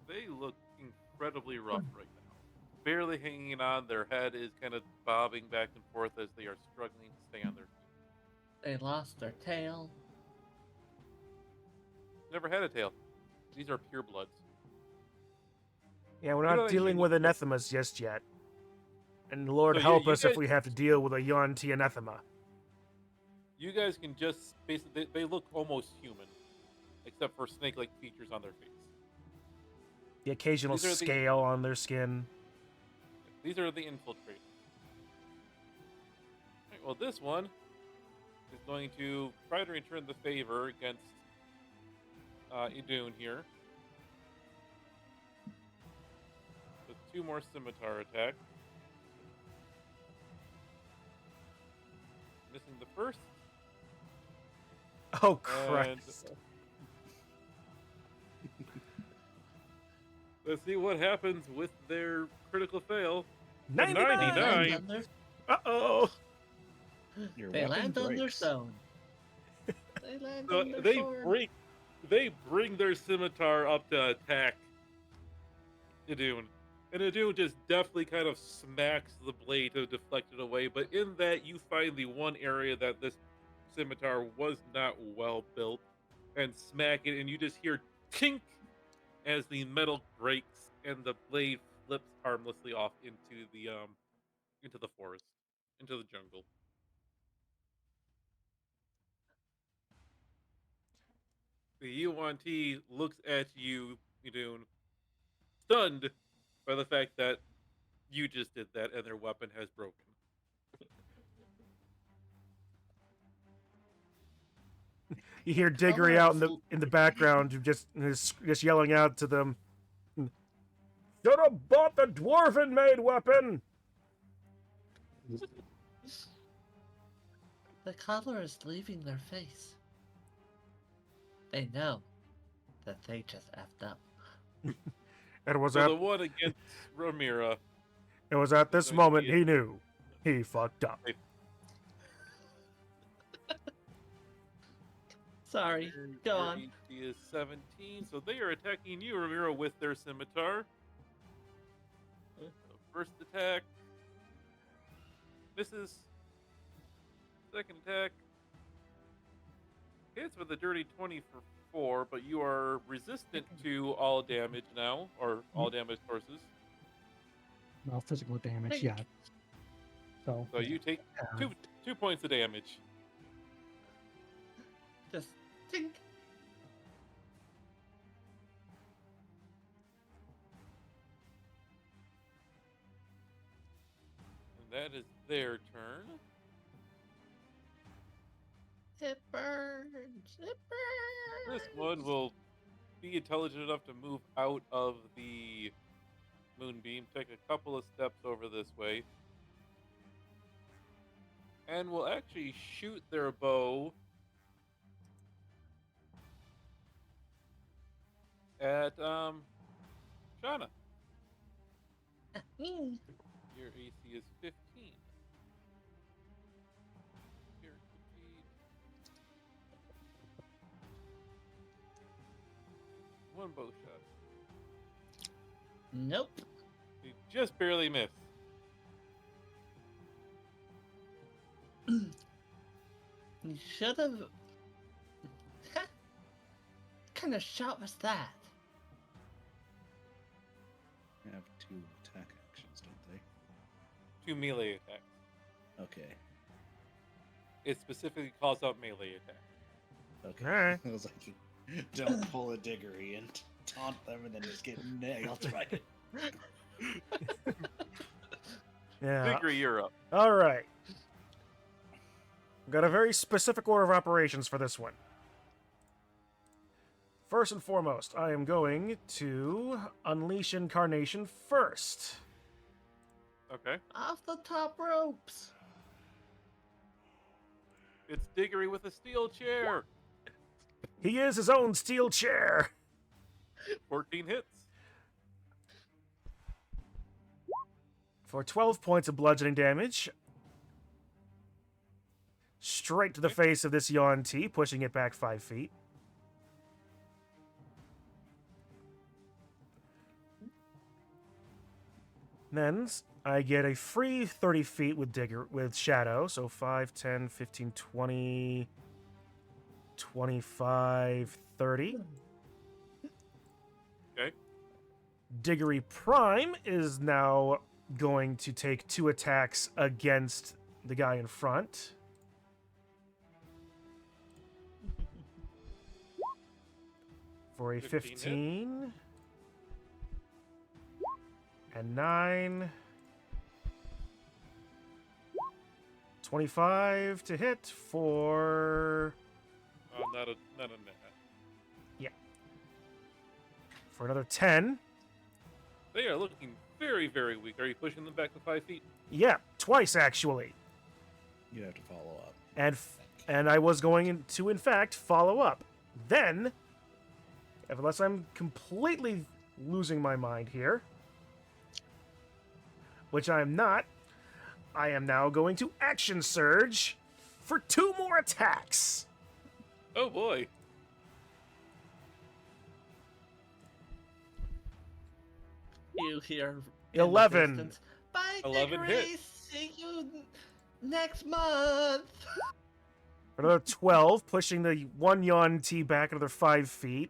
They look incredibly rough right now. Barely hanging on. Their head is kind of bobbing back and forth as they are struggling to stay on their feet. They lost their tail. Never had a tail. These are pure bloods. Yeah, we're You know not that dealing you- with anathemas just yet. And Lord So help you us if guys- we have to deal with a Yuan-Ti anathema. You guys can just basically, they look almost human, except for snake-like features on their face. The occasional These are the- scale on their skin. These are the infiltrators. Alright, well, this one is going to try to return the favor against Idun here. With 2 more scimitar attacks. Missing the first. Oh, Christ. Let's see what happens with their critical fail. 99! 99. Uh-oh! Your They weapon land on their breaks. stone. They land So on their they sword. bring their scimitar up to attack Idun. And Idun just deftly kind of smacks the blade to deflect it away, but in that you find the one area that this scimitar was not well built, and smack it, and you just hear tink as the metal breaks and the blade flips harmlessly off into the forest, into the jungle. The Yuan-Ti looks at you, Idun, stunned by the fact that you just did that and their weapon has broken. You hear Diggory out in the background, just yelling out to them. Should have bought the dwarven-made weapon! The color is leaving their face. They know that they just effed up. It was So at the one against Ramira. this going to moment be he knew. He fucked up. Sorry, go Your on. AC is 17, so they are attacking you, Ramiro, with their scimitar. So first attack misses. Second attack hits with a dirty 20 for 4, but you are resistant to all damage now, or all damage sources. No physical damage Thank- yet. So So you take yeah. two points of damage. Just tink. And that is their turn. It burns. It burns. This one will be intelligent enough to move out of the moonbeam, take a couple of steps over this way, and will actually shoot their bow at Shauna. Your AC is 15. Character sheet. One bow shot. Nope. You just barely miss. You should have. What kind of shot was that? They have 2 attack actions, don't they? 2 melee attacks. Okay. It specifically calls out melee attack. Okay. Alright. I was like, don't pull a diggery and taunt them and then just get nailed by it. Yeah. Victory, you're up. All right. Got a very specific order of operations for this one. First and foremost, I am going to unleash Incarnation first. Okay. Off the top ropes. It's Diggory with a steel chair. He is his own steel chair. 14 hits. For 12 points of bludgeoning damage. Straight to the face of this Yuan Ti, pushing it back 5 feet. Then I get a free 30 feet with Shadow, so 5, 10, 15, 20, 25, 30. Okay. Diggory Prime is now going to take 2 attacks against the guy in front. For a 15 hit. 15 and 9. 25 to hit for Not a net. for another 10. They are looking very, very weak. Are you pushing them back to 5 feet? Yeah, twice actually. You have to follow up. And I was going to in fact follow up. Then, unless I'm completely losing my mind here, which I am not, I am now going to action surge for 2 more attacks. Oh boy. You hear in the 11. distance, bye, 11 Diggory. hits. See you next month. For another 12, pushing the 1 Yuan Ti back another 5 feet.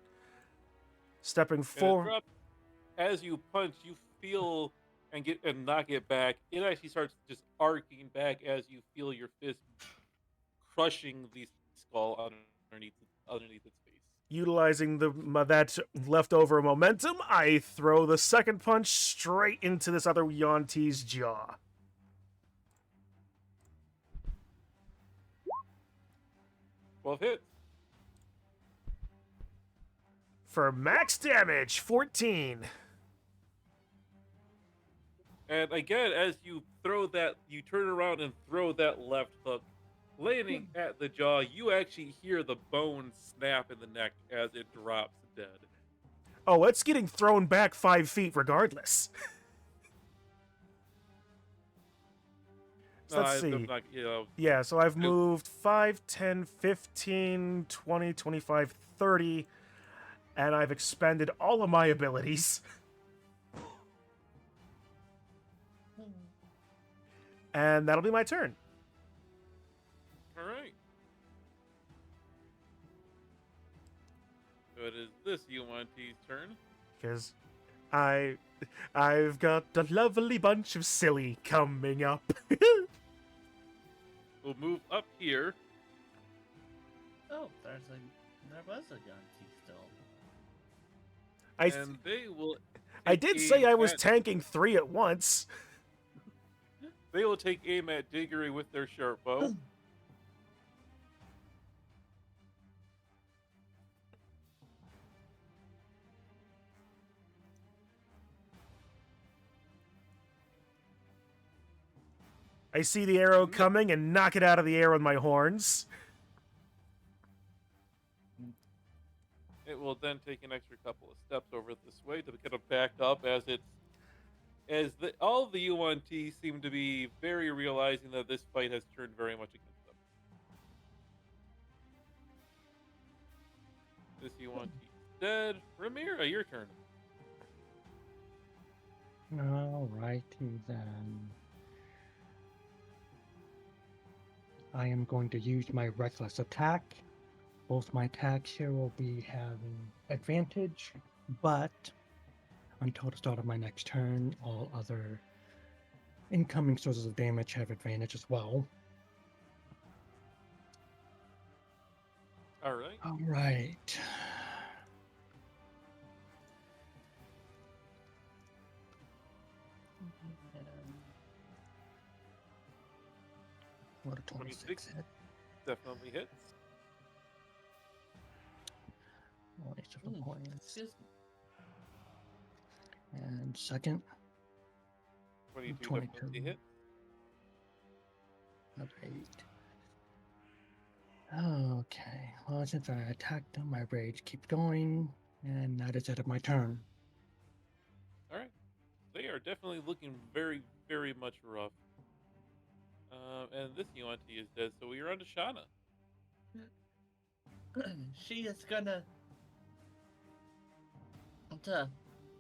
Stepping And it forward. drops. As you punch, you feel and knock it back. It actually starts just arcing back as you feel your fist crushing the skull underneath its face. Utilizing that leftover momentum, I throw the second punch straight into this other Yuan Ti's jaw. Twelve hits. For max damage, 14. And again, as you you turn around and throw that left hook, landing at the jaw, you actually hear the bone snap in the neck as it drops dead. Oh, it's getting thrown back 5 feet regardless. So let's see. I'm not, Yeah, so I've moved 5, 10, 15, 20, 25, 30, and I've expended all of my abilities. And that'll be my turn. all right. So it is this UNT's turn. Because I've got a lovely bunch of silly coming up. We'll move up here. Oh, there was a Yanti still. And they will. I take did say I aim was at- tanking 3 at once. They will take aim at Diggory with their sharp bow. I see the arrow coming and knock it out of the air with my horns. It will then take an extra couple of steps over this way to get it back up as as all of the UNT seem to be very realizing that this fight has turned very much against them. This UNT is dead. Ramira, your turn. Alrighty then. I am going to use my reckless attack. Both my attacks here will be having advantage, but until the start of my next turn, all other incoming sources of damage have advantage as well. All right. All right. What a 26 hit. Definitely hits. Only 7 points. Excuse me. And second, 22 22. definitely hits. Another 8. Okay. Well, since I attacked them, my rage keeps going, and that is it of my turn. All right. They are definitely looking very, very much rough. And this UNT is dead, so we are on to Shauna. She is gonna to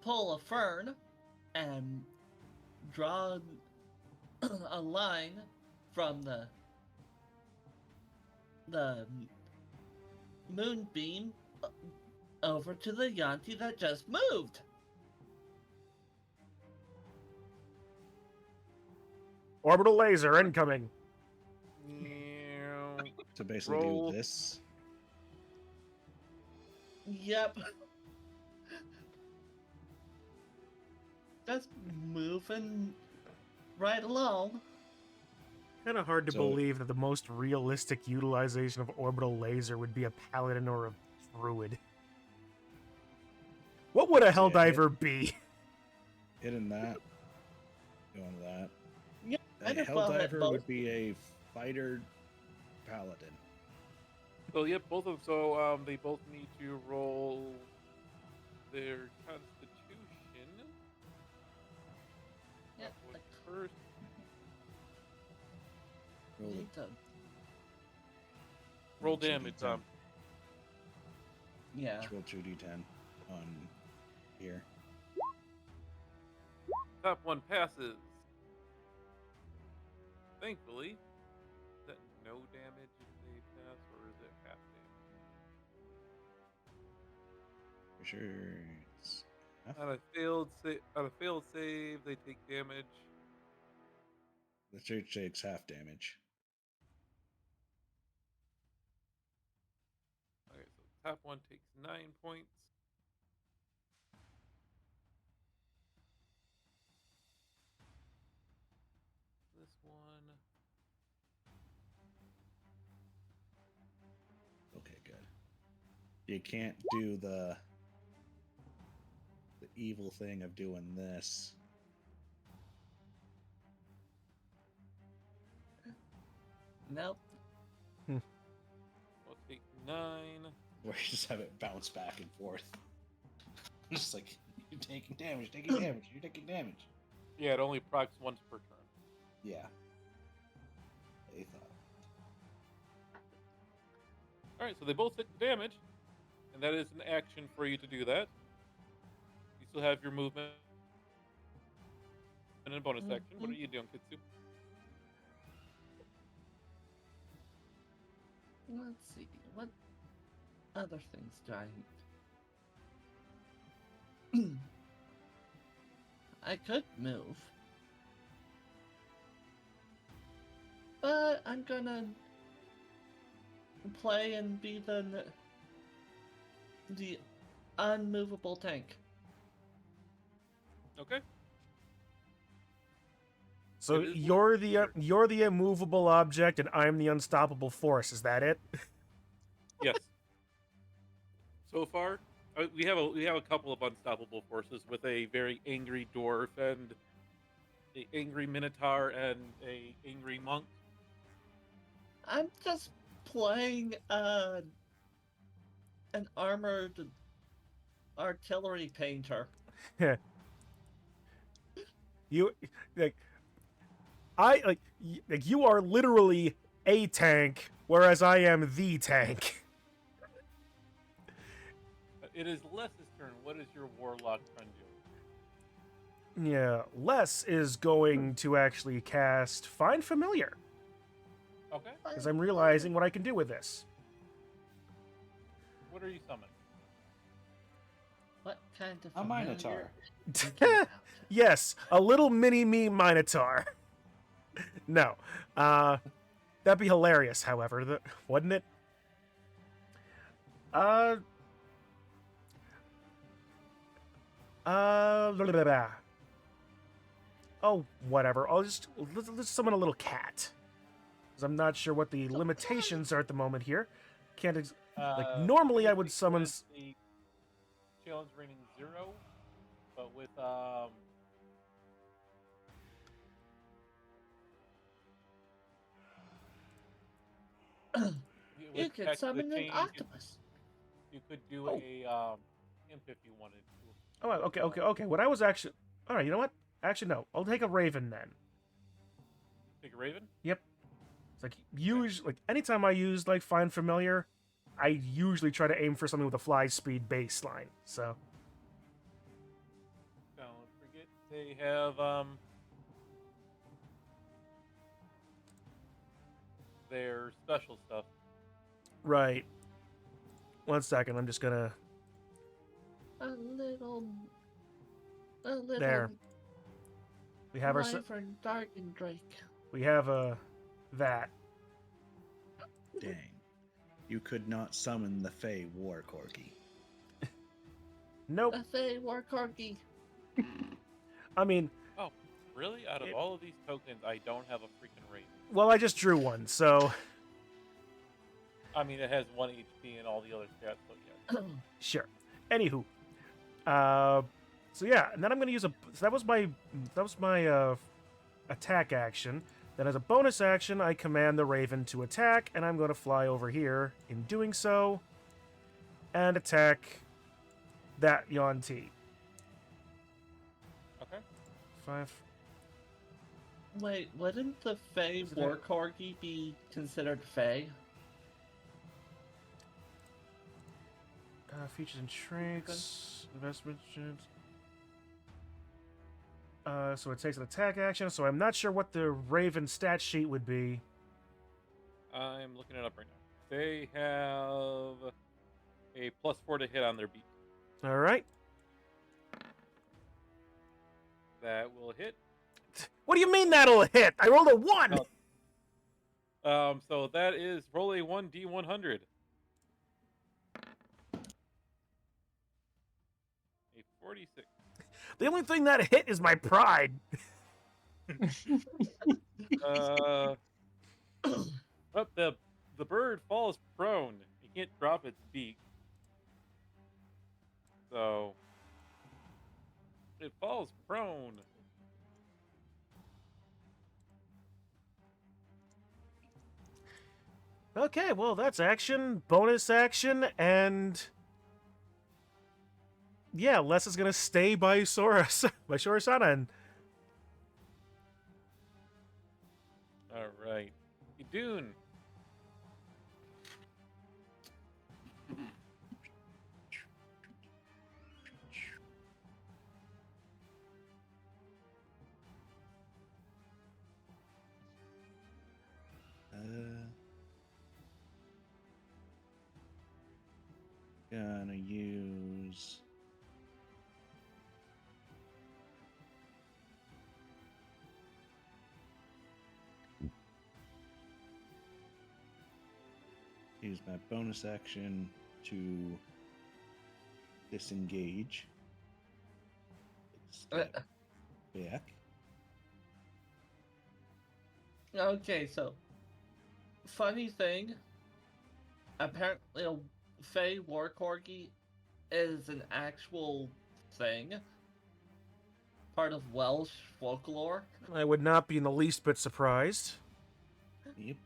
pull a fern and draw a line from the moonbeam over to the Yanti that just moved. Orbital laser incoming. To basically Roll. do this. Yep. Just moving right along. Kind of hard to So- believe that the most realistic utilization of orbital laser would be a paladin or a druid. What would a So yeah, helldiver be? Hitting that. Going to that. Yeah, A I'd have well hit Helldiver both. would be a fighter paladin. So yep, both of them. So they both need to roll their Constitution. Yep. What first? Roll Need to- Roll 2d10. damage. Yeah. Let's roll 2d10 on here. Top one passes. Thankfully, is that no damage if they pass, or is it half damage? For sure. It's half. On a failed save, they take damage. The church takes half damage. Okay, so top one takes 9 points. This one. Okay, good. You can't do the evil thing of doing this. Nope. I'll take 9. Where you just have it bounce back and forth. Just like, you're taking damage, taking damage, you're taking damage. Yeah, it only procs once per turn. Yeah. They thought. Alright, so they both take the damage, and that is an action for you to do that. You still have your movement and a bonus action. What are you doing, Kitsu? Let's see. What other things do I need? I could move. But I'm gonna play and be the unmovable tank. Okay. So It is you're the immovable object, and I'm the unstoppable force. Is that it? Yes. So far, we have a couple of unstoppable forces with a very angry dwarf and a angry minotaur and a angry monk. I'm just playing an armored artillery painter. You like you are literally a tank, whereas I am the tank. It is Les's turn. What is your warlock friend doing? Yeah, Les is going to actually cast Find Familiar Okay. because I'm realizing what I can do with this. What are you summoning? What kind of A familiar Minotaur. are you thinking about? Yes, a little mini me Minotaur. No, that'd be hilarious. However, wouldn't it? Blah, blah, blah. Oh, whatever. Let's summon a little cat. Because I'm not sure what the limitations are at the moment here. Can't normally I would summon. The challenge rating 0, but with You with could text summon an change, octopus. you could do Oh. a imp if you wanted to. Oh, okay. What I was actually. All right, you know what? Actually, no. I'll take a raven then. Take a raven. Yep. It's like anytime I use like Find Familiar, I usually try to aim for something with a fly speed baseline. So Don't forget they have their special stuff. right. 1 second. I'm just gonna. A little There. We have our. Wyvern Darken Drake. We have that. Dang. You could not summon the Fey War Corgi. Nope. A Fey War Corgi. I mean, Oh, really? Out of all of these tokens, I don't have a freaking raven. well, I just drew one, so I mean, it has 1 HP and all the other stats, but yeah. sure. Anywho, so yeah, and then I'm gonna use a. So that was my attack action. Then as a bonus action, I command the Raven to attack, and I'm going to fly over here in doing so, and attack that Yuan-Ti. Okay. 5. Wait, wouldn't the Fey Is it War Corgi be considered Fey? Features and traits, investment. So it takes an attack action, so I'm not sure what the Raven stat sheet would be. I'm looking it up right now. They have a +4 to hit on their beat. All right. That will hit. What do you mean that'll hit? I rolled a 1! Oh. So that is roll a 1d100. A 46. The only thing that hit is my pride. Oh, the bird falls prone. It can't drop its beak. So it falls prone. Okay, well, that's action, bonus action, and yeah, Les is gonna stay by by Shorasana, and All right. Dune. Gonna use my bonus action to disengage. Step back. Okay, so funny thing. Apparently, a Fey War Corgi is an actual thing. Part of Welsh folklore. I would not be in the least bit surprised. Yep.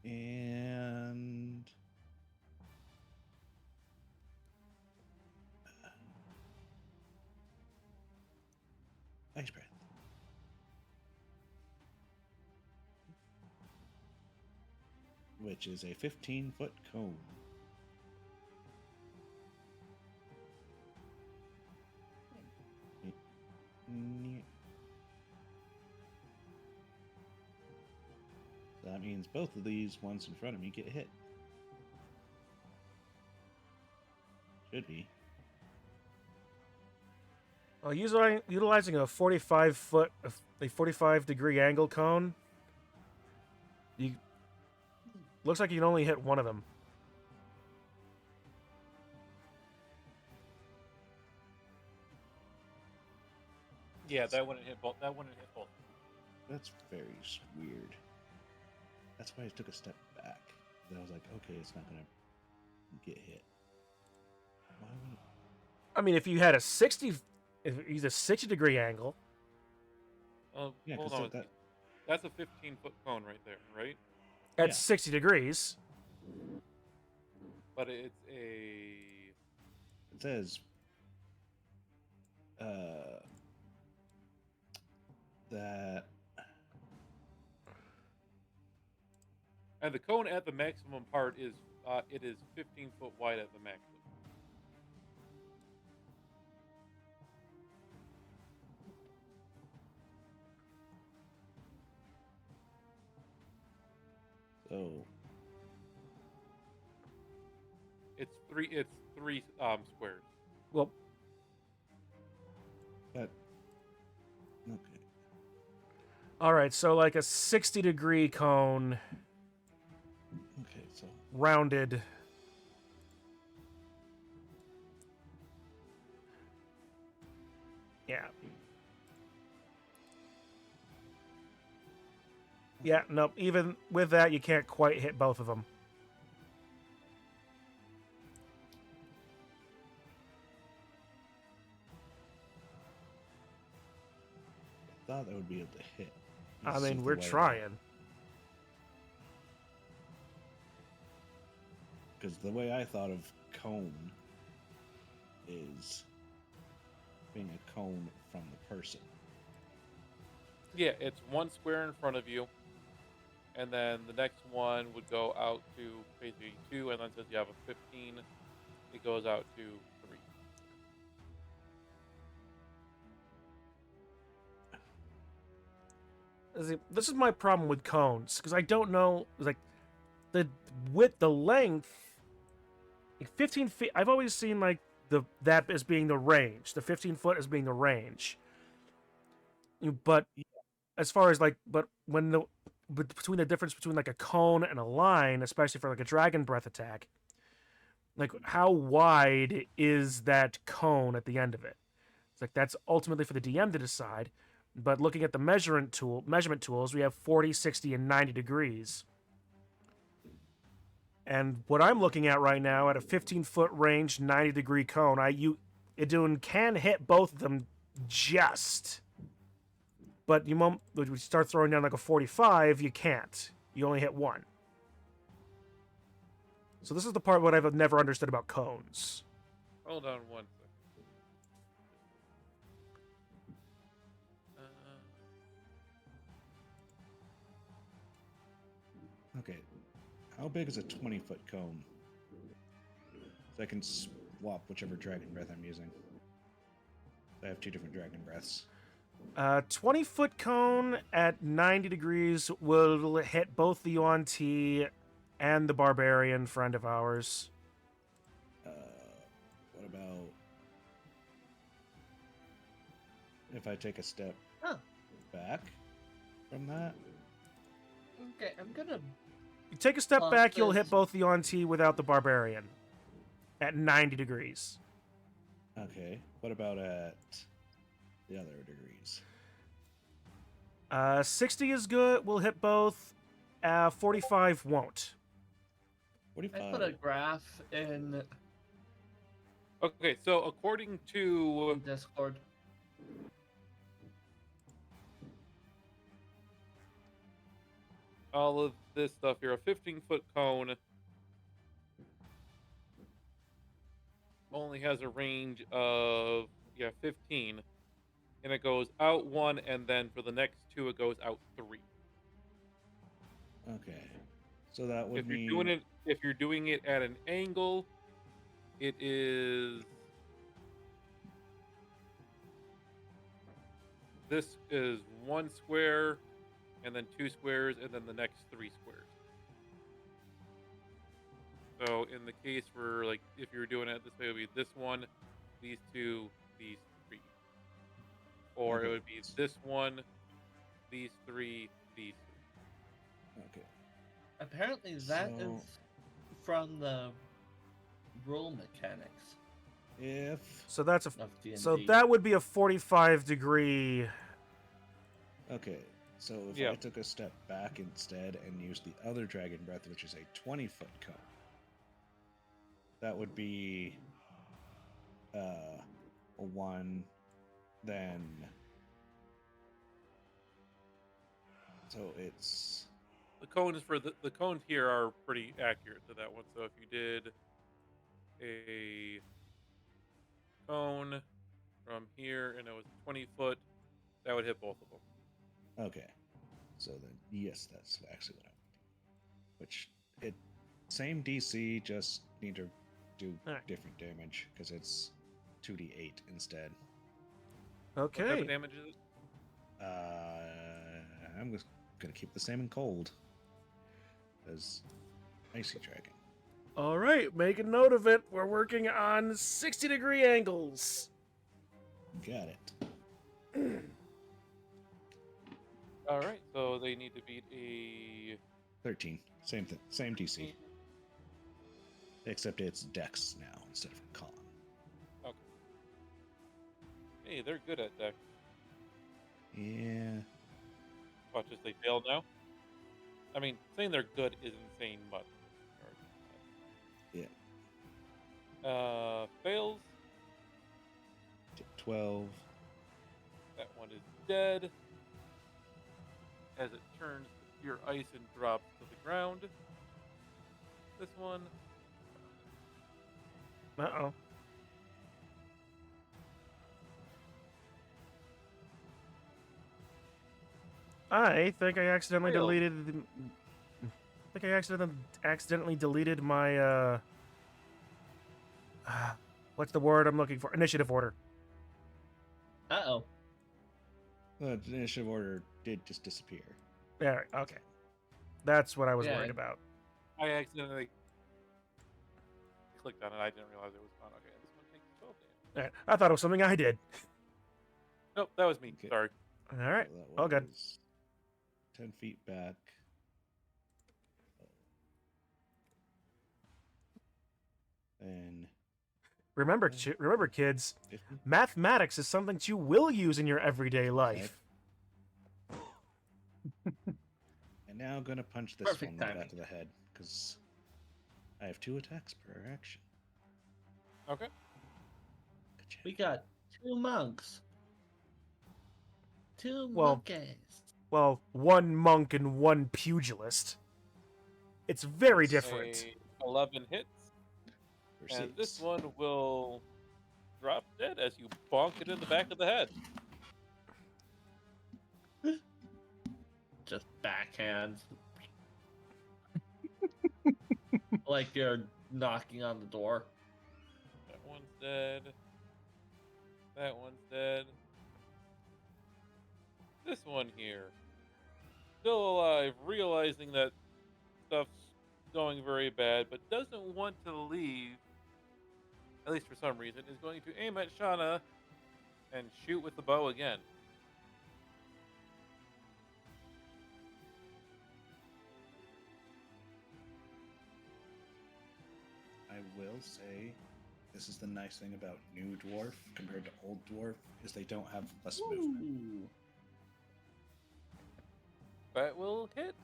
And which is a 15-foot cone. So that means both of these ones in front of me get hit. Should be. Well, utilizing a 45-degree angle cone, looks like you can only hit one of them. Yeah, that wouldn't hit both. That wouldn't hit both. That's very weird. That's why I took a step back. Then I was like, okay, it's not gonna get hit. Why would? I mean, if you had if you use a 60-degree angle, Yeah, Hold 'cause on. that- That's a 15-foot cone right there, right? at Yeah. 60 degrees, But it's a. It says that And the cone at the maximum part is it is 15 foot wide at the maximum. so. It's three squares. well, But okay. all right, so like a 60-degree cone, Okay, so rounded. Yeah. Yeah, nope. Even with that, you can't quite hit both of them. I thought I would be able to hit. I mean, we're trying. Because the way I thought of cone is being a cone from the person. Yeah, it's one square in front of you, and then the next one would go out to basically 2, and then since you have a 15, it goes out to 3. See, this is my problem with cones, because I don't know, like, the width, the length, like 15 feet, I've always seen, like, that as being the range, the 15 foot as being the range. But as far as, like, but between the difference between, like, a cone and a line, especially for, like, a dragon breath attack, like, how wide is that cone at the end of it? It's like, that's ultimately for the DM to decide. But looking at the measurement tools, we have 40, 60, and 90 degrees. And what I'm looking at right now, at a 15-foot range, 90-degree cone, Idun can hit both of them just. But when you start throwing down like a 45, you can't. You only hit one. So this is the part what I've never understood about cones. Hold on one second. Okay. How big is a 20-foot cone? So I can swap whichever dragon breath I'm using. I have 2 different dragon breaths. 20-foot cone at 90 degrees will hit both the Yuan-Ti and the barbarian friend of ours. What about if I take a step back from that? Okay, I'm gonna. You take a step back, you'll hit this. both the Yuan-Ti without the barbarian at 90 degrees. Okay. What about at the other degrees? 60 is good. We'll hit both. 45 won't. 45. I put a graph in Okay, so according to Discord. all of this stuff, you're a 15-foot cone. Only has a range of 15, and it goes out 1, and then for the next 2 it goes out 3. Okay. So that would If you're mean doing it at an angle, it is this is 1 square, and then 2 squares, and then the next 3 squares. So in the case for like if you were doing it this way, it would be this one, these 2, these 3, or it Okay. would be this one, these 3, these 3. Okay. Apparently, that is So- from the rule mechanics If So that's a of D&D. so that would be a 45-degree. okay, so if Yeah. I took a step back instead and used the other dragon breath, which is a 20-foot cone, that would be a 1. Then so it's The cones for the cones here are pretty accurate to that one. So if you did a cone from here and it was 20 foot, that would hit both of them. okay. So then yes, that's actually what I would do. Which it same DC, just need to do Alright. different damage because it's 2d8 instead. What type Okay. of damage is it? I'm just gonna keep the same in cold as icy dragon. All right, make a note of it. We're working on 60-degree angles. Got it. All right, so they need to beat a 13. Same thing. Same DC. Except it's Dex now instead of Con. Okay. Hey, they're good at deck. Yeah. Watch as they fail now. I mean, saying they're good is insane, but Yeah. fails. 12. That one is dead. As it turns to pure ice and drops to the ground. This one. Uh-oh. I think I accidentally Failed. deleted. I think I accidentally deleted my. What's the word I'm looking for? Initiative order. Uh-oh. The initiative order did just disappear. Yeah. Okay. That's what I was Yeah. worried about. I accidentally clicked on it. I didn't realize it was on. Okay, this one takes 12 damage. All right. I thought it was something I did. Nope, that was me. Okay. Sorry. All right. So that All good. was 10 feet back. And Remember, kids. 50. Mathematics is something that you will use in your everyday life. And now I'm gonna punch this Perfect one in the timing. back of the head because I have 2 attacks per action. Okay. Ka-chow. We got 2 monks. 2 Well, monkeys. Well, one monk and one pugilist. It's very That's different. A 11 hits. For And this 6. one will drop dead as you bonk it in the back of the head. Just backhand. Like you're knocking on the door. That one's dead. That one's dead. This one here. Still alive, realizing that stuff's going very bad, but doesn't want to leave, at least for some reason, is going to aim at Shauna and shoot with the bow again. I will say, this is the nice thing about new dwarf compared to old dwarf is they don't have less movement. Ooh. That will hit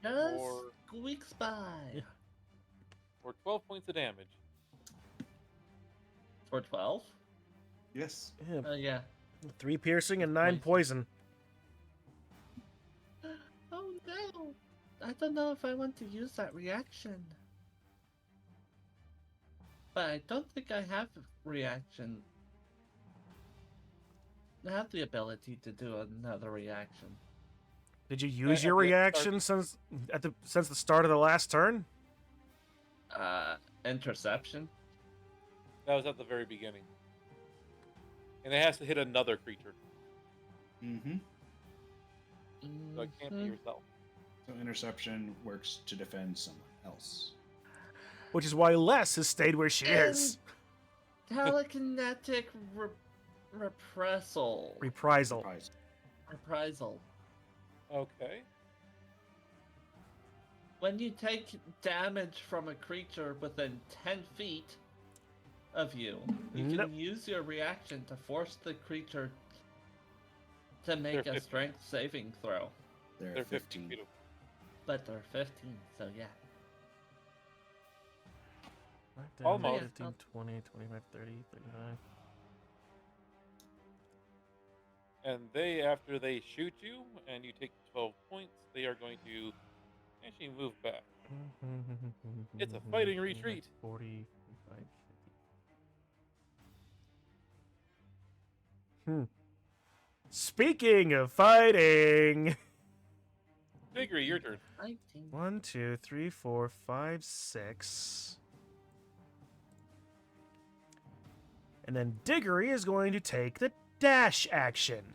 Just Or- squeaks by. for 12 points of damage. For 12? Yes. Yeah, Yeah. 3 piercing and 9 poison. Oh no! I don't know if I want to use that reaction. But I don't think I have a reaction. I have the ability to do another reaction. Did you use at your the reaction since the start of the last turn? Interception. That was at the very beginning. And it has to hit another creature. Mm-hmm. So it can't be yourself. So interception works to defend someone else. Which is why Les has stayed where she is. Telekinetic repressal. Reprisal. Reprisal. Okay. When you take damage from a creature within 10 feet of you, you Nope. can use your reaction to force the creature to make They're a 15. strength saving throw. They're 15 feet. But they're 15, so yeah. Almost. 15, 20, 25, 30, 39. And they, after they shoot you and you take 12 points, they are going to actually move back. It's a fighting retreat. 40, 45, 50. Speaking of fighting. Diggory, your turn. 19. 1, 2, 3, 4, 5, 6. And then Diggory is going to take the dash action.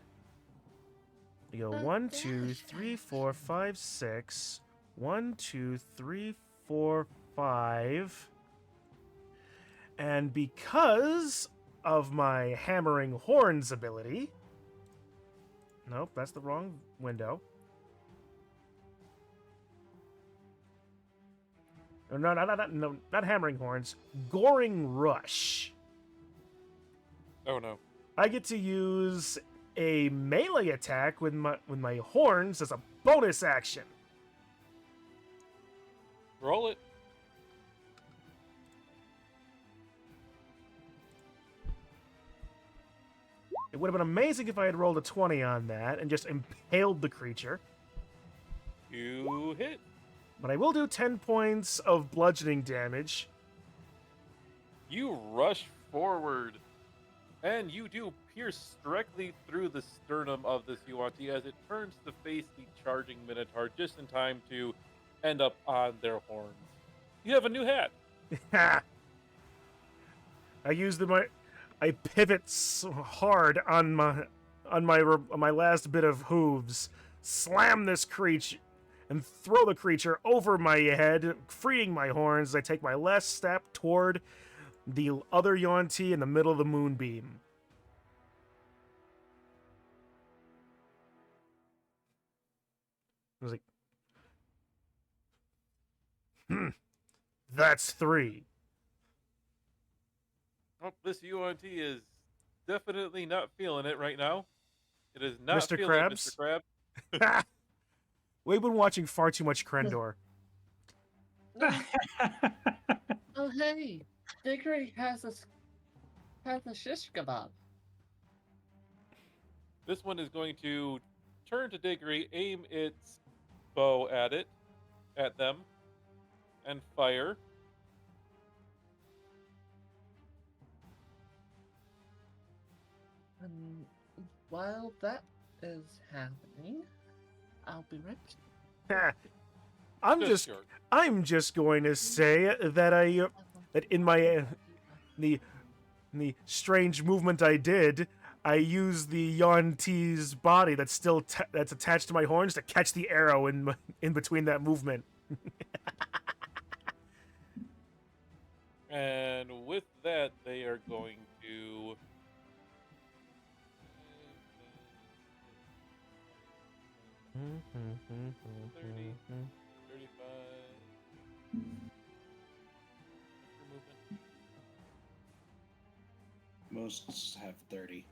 You go The 1, 2, dash 3, 4, 5, 6. 1, 2, 3, 4, 5. And because of my Hammering Horns ability. Nope, that's the wrong window. No, not Hammering Horns. Goring Rush. Oh no. I get to use a melee attack with my horns as a bonus action. Roll it. It would have been amazing if I had rolled a 20 on that and just impaled the creature. You hit. But I will do 10 points of bludgeoning damage. You rush forward. And you do pierce directly through the sternum of this Yuan-Ti as it turns to face the charging Minotaur just in time to end up on their horns. You have a new hat. I pivot hard on my last bit of hooves, slam this creature, and throw the creature over my head, freeing my horns. I take my last step toward the other Yuan-Ti in the middle of the moonbeam. I was like, that's 3. Oh, this Yuan-Ti is definitely not feeling it right now. It is not Mr. feeling it, Krabs? Mr. Crab. We've been watching far too much Krendor. Oh hey, Diggory has a shish kebab. This one is going to turn to Diggory, aim its bow at them, and fire. While that is happening, I'll be right back. I'm just going to say that that in my the strange movement I did, I used the Yuan-Ti's body that's still that's attached to my horns to catch the arrow in between that movement. And with that, they are going to 30, 35. Most have 30.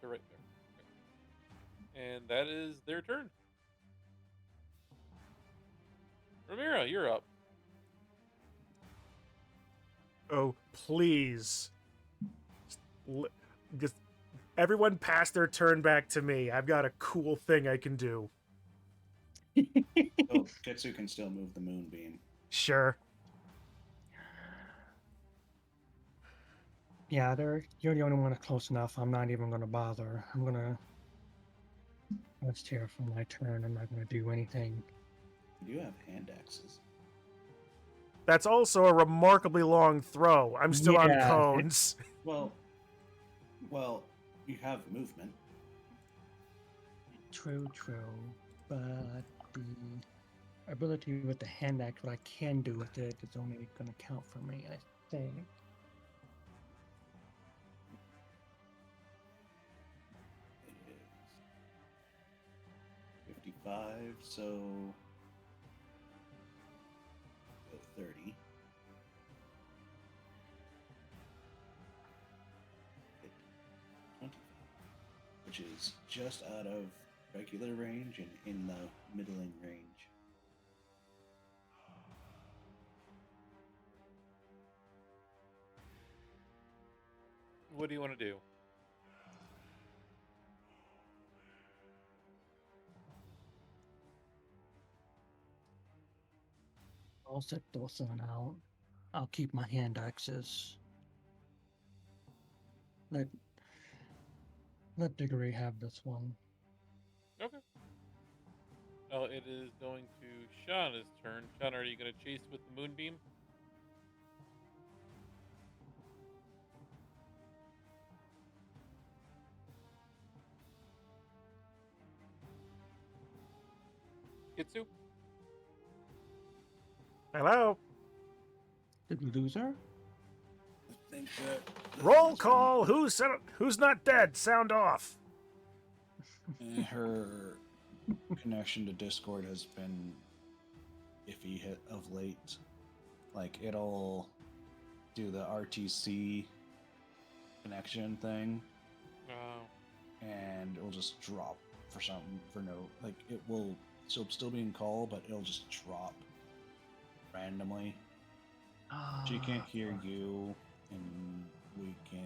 They're right there. Okay. And that is their turn. Ramira, you're up. Oh, please. Just everyone pass their turn back to me. I've got a cool thing I can do. Oh, Kitsu can still move the moonbeam. Sure. Yeah, you're the only one that's close enough. I'm not even gonna bother. I'm gonna rest here for my turn. I'm not gonna do anything. You do have hand axes. That's also a remarkably long throw. I'm still on Yeah, cones. Well, you have movement. True, but the ability with the hand axe, what I can do with it, is only gonna count for me, I think. It is 55, so 30. Hit 25, which is just out of regular range and in the middling range. What do you want to do? I'll set those on out. I'll keep my hand axes. Let Diggory have this one. Okay. Oh, it is going to Shauna's turn. Shauna, are you going to chase with the moonbeam? Kitsu? Hello? Did we lose her? I think that Roll call. Who's not dead? Sound off. her connection to Discord has been iffy of late. Like, it'll do the RTC connection thing, Oh. and it'll just drop for no, like, it will still be in call, but it'll just drop randomly. She can't hear you, and we can't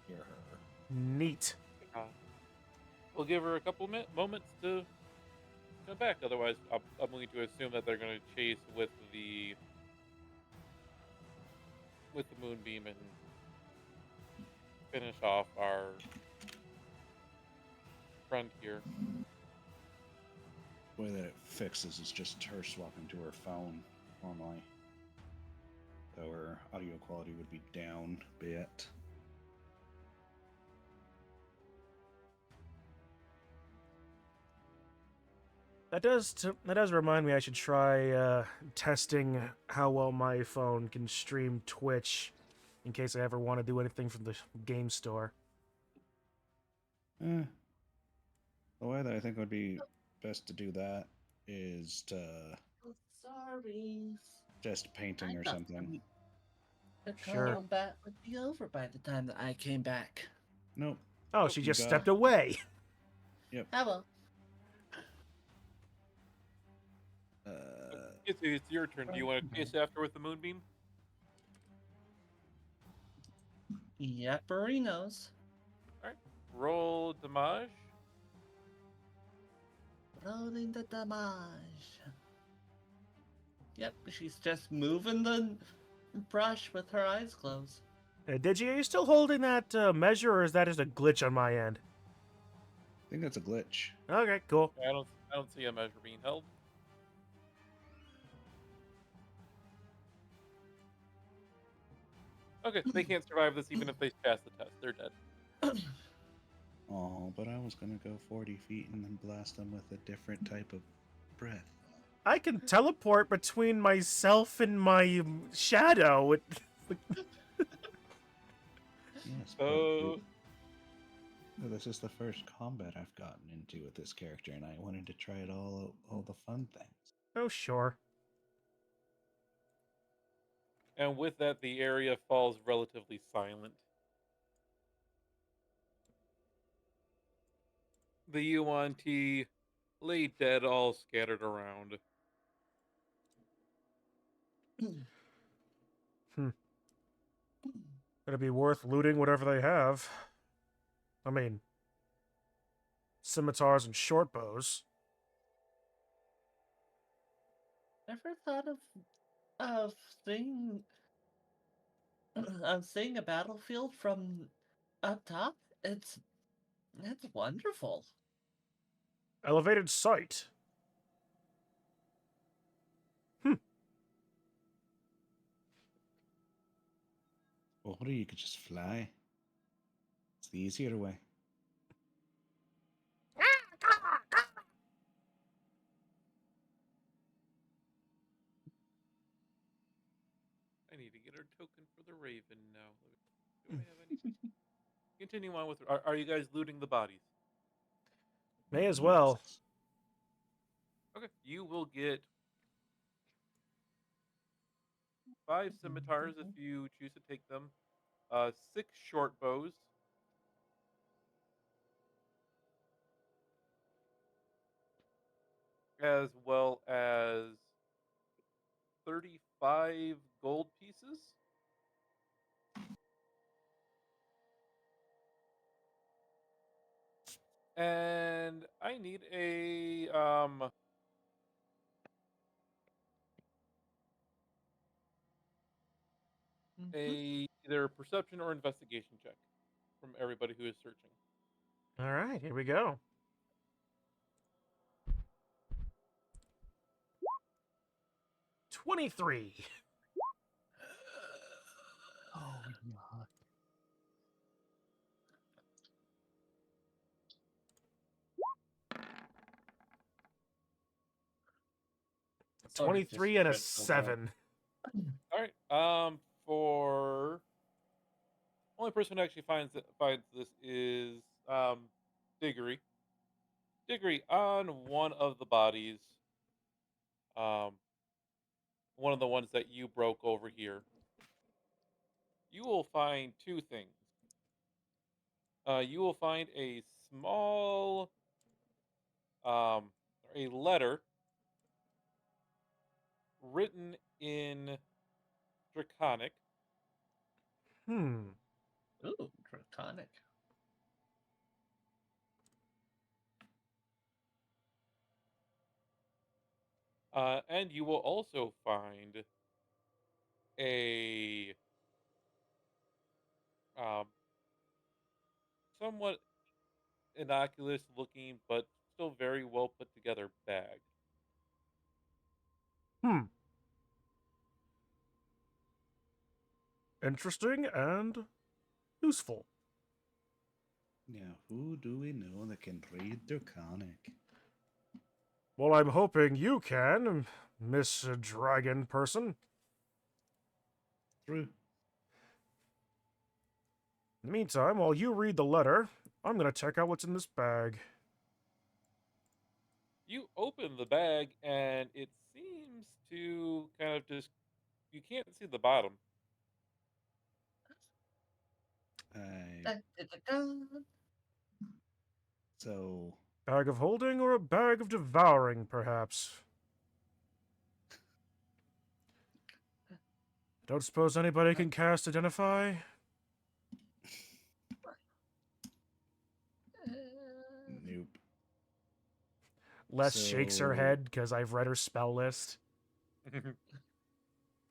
hear her. Neat. We'll give her a couple moments to come back. Otherwise, I'm going to assume that they're going to chase with the moonbeam and finish off our friend here. The way that it fixes is just her swapping to her phone normally. So her audio quality would be down a bit. That does remind me I should try testing how well my phone can stream Twitch in case I ever want to do anything from the game store. The way that I think would be best to do that is to Sorry. just painting or something. The Sure. combat would be over by the time that I came back. Nope. Oh, she you just got- stepped away. Hello. It's your turn. Do you want to chase after with the moonbeam? Yep, Burrinos. Roll damage. Rolling the damage. Yep, she's just moving the brush with her eyes closed. Digi, are you still holding that measure, or is that just a glitch on my end? I think that's a glitch. Okay, cool. I don't see a measure being held. Okay, they can't survive this even if they pass the test. They're dead. Oh, but I was gonna go 40 feet and then blast them with a different type of breath. I can teleport between myself and my shadow. Yes. So but this is the first combat I've gotten into with this character, and I wanted to try it all the fun things. Oh, sure. and with that, the area falls relatively silent. The UNT lay dead, all scattered around. It'd be worth looting whatever they have. I mean, scimitars and short bows. Ever thought of seeing I'm seeing a battlefield from up top. It's wonderful. Elevated sight. Or you could just fly. It's the easier way. I need to get our token for the Raven now. Do I have any? Continue on with. Are you guys looting the bodies? May as well. Yes. Okay. You will get 5 scimitars if you choose to take them. 6 short bows. As well as 35 gold pieces. And I need a either perception or investigation check from everybody who is searching. All right, here we go. $23. Oh, yeah. Or just 23 and a critical roll. 7. All right. For only person who actually finds this is Diggory. Diggory, on one of the bodies, one of the ones that you broke over here, you will find 2 things. You will find a small, a letter written in Draconic. Hmm. Ooh, draconic. And you will also find a somewhat innocuous looking, but still very well put together bag. Hmm. Interesting and useful. Now, who do we know that can read Draconic? Well, I'm hoping you can, Miss Dragon Person. True. In the meantime, while you read the letter, I'm going to check out what's in this bag. You open the bag, and it seems to kind of just, you can't see the bottom. I Da-da-da-da. so Bag of holding or a bag of devouring, perhaps? Don't suppose anybody can cast Identify? nope. Les shakes her So- head because I've read her spell list.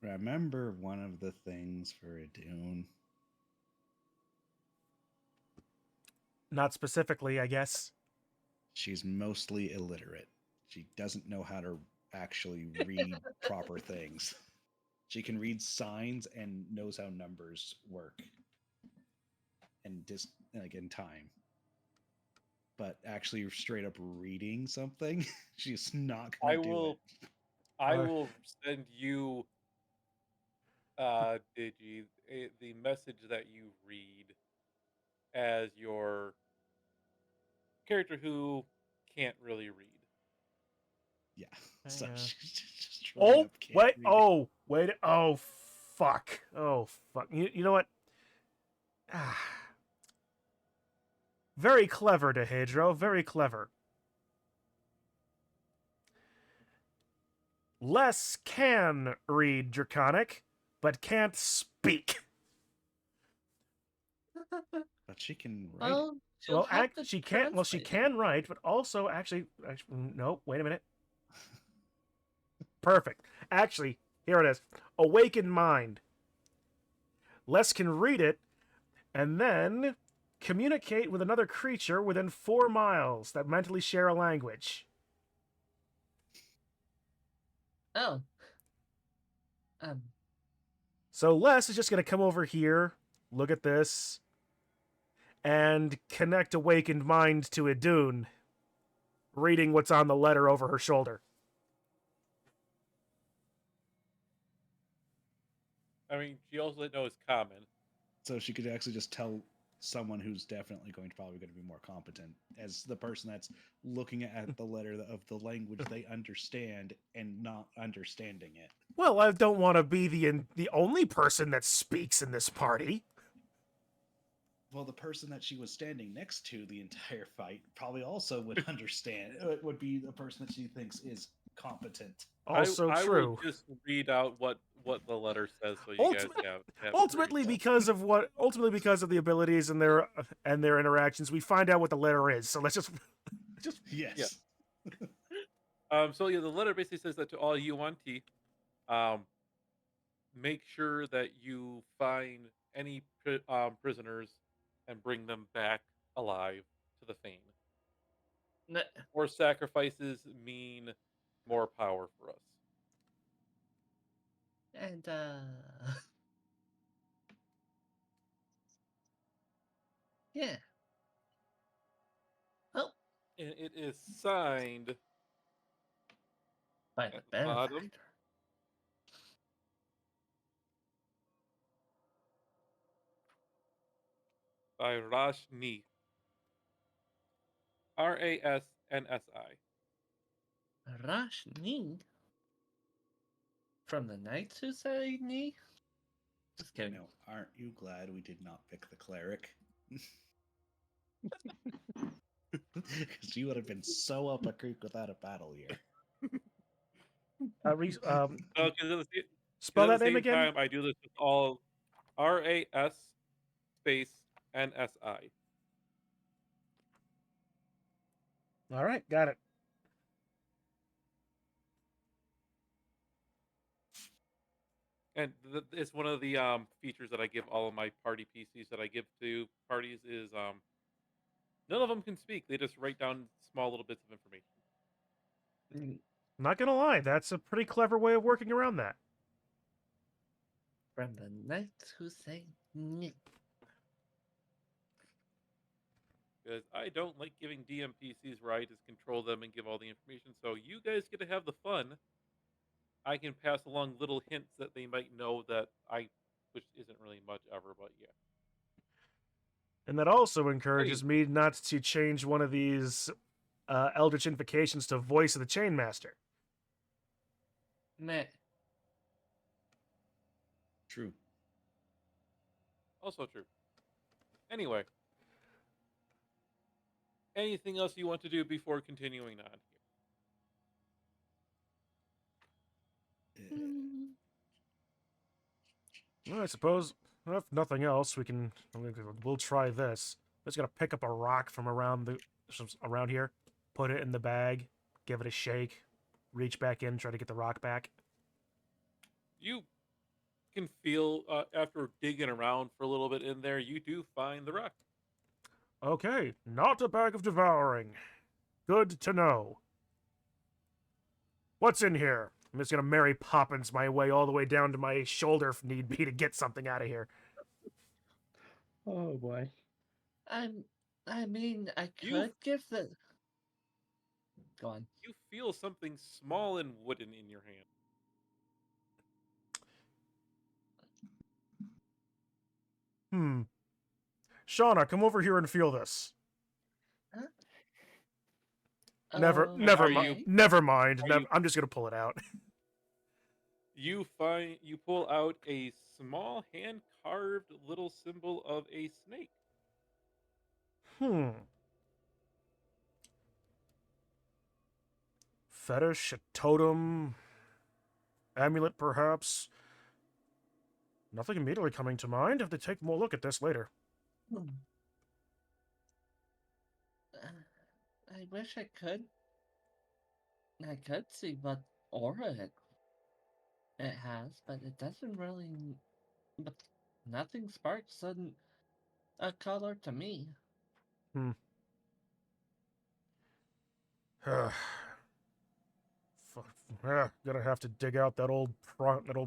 Remember one of the things for a Dune? Not specifically, I guess. She's mostly illiterate. She doesn't know how to actually read proper things. She can read signs and knows how numbers work. And just like in time. But actually straight up reading something, she's not gonna do it. I will send you, Digi, the message that you read as your character who can't really read. Yeah. So Hang on. she's just straight Oh, up can't wait. read it. Oh, wait. Oh, fuck. Oh, fuck. You know what? Very clever, Dehedro. Very clever. Les can read Draconic, but can't speak. But she can write it. Well, she'll Well, have to she can't. Well, she translate. can write, but also actually, no. Wait a minute. Perfect. Actually, here it is. Awakened mind. Les can read it and then communicate with another creature within 4 miles that mentally share a language. Oh. Um. So Les is just going to come over here, look at this, and connect Awakened Mind to Idun, reading what's on the letter over her shoulder. I mean, she also didn't know it's common. So she could actually just tell someone who's definitely probably going to be more competent as the person that's looking at the letter of the language they understand and not understanding it. Well, I don't want to be the only person that speaks in this party. Well, the person that she was standing next to the entire fight probably also would understand. It would be the person that she thinks is competent. Also I true. will just read out what the letter says, so you guys have it Ultimately, for because of the abilities and their interactions, we find out what the letter is. So let's just Yes. So yeah, the letter basically says that to all UNT, make sure that you find any prisoners and bring them back alive to the Fane. n- More sacrifices mean more power for us. And yeah. Well, And it is signed by at the the bottom benefactor. by Rashni. Rasnsi. Rashni. From the Knights who say knee? Just kidding. Now, aren't you glad we did not pick the cleric? Because you would have been so up a creek without a battle here. Because spell at that the name same again. time, I do this with all RAS space NSI. All right, got it. And it's one of the features that I give all of my party PCs that I give to parties is none of them can speak. They just write down small little bits of information. Not gonna lie, that's a pretty clever way of working around that. From the Knights who say knee. Because I don't like giving DM PCs where I just control them and give all the information. So you guys get to have the fun. I can pass along little hints that they might know that which isn't really much ever, but yeah. And that also encourages me not to change one of these Eldritch Invocations to Voice of the Chainmaster. Meh. True. Also true. Anyway. Anything else you want to do before continuing on here? Well, I suppose, if nothing else, we'll try this. Just gotta pick up a rock from around here, put it in the bag, give it a shake, reach back in, try to get the rock back. You can feel after digging around for a little bit in there, you do find the rock. Okay, not a bag of devouring. Good to know. What's in here? I'm just gonna Mary Poppins my way all the way down to my shoulder if need be to get something out of here. Oh boy. I mean, I could You- give the. Go on. You feel something small and wooden in your hand. Shauna, come over here and feel this. Huh? Never Okay. mind. I'm just gonna pull it out. You pull out a small hand carved little symbol of a snake. Fetish, a totem, amulet, perhaps. Nothing immediately coming to mind. Have to take more look at this later. I wish I could. I could see what aura it has, but it doesn't really. But nothing sparks a color to me. Gonna have to dig out that old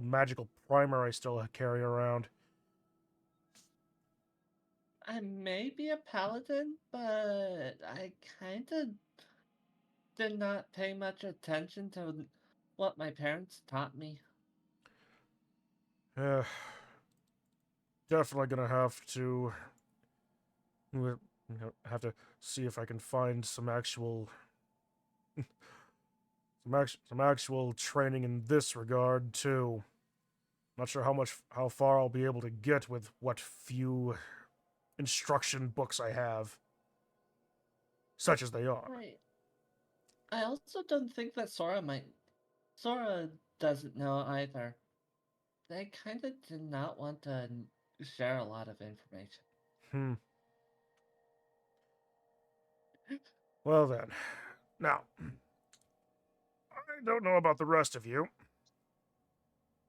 magical primer I still carry around. I may be a paladin, but I kinda did not pay much attention to what my parents taught me. Definitely gonna have to see if I can find some actual some actual training in this regard too. Not sure how far I'll be able to get with what few instruction books I have, such as they are. Right. I also don't think that Sora doesn't know either. They kinda did not want to share a lot of information. Well then. Now, I don't know about the rest of you,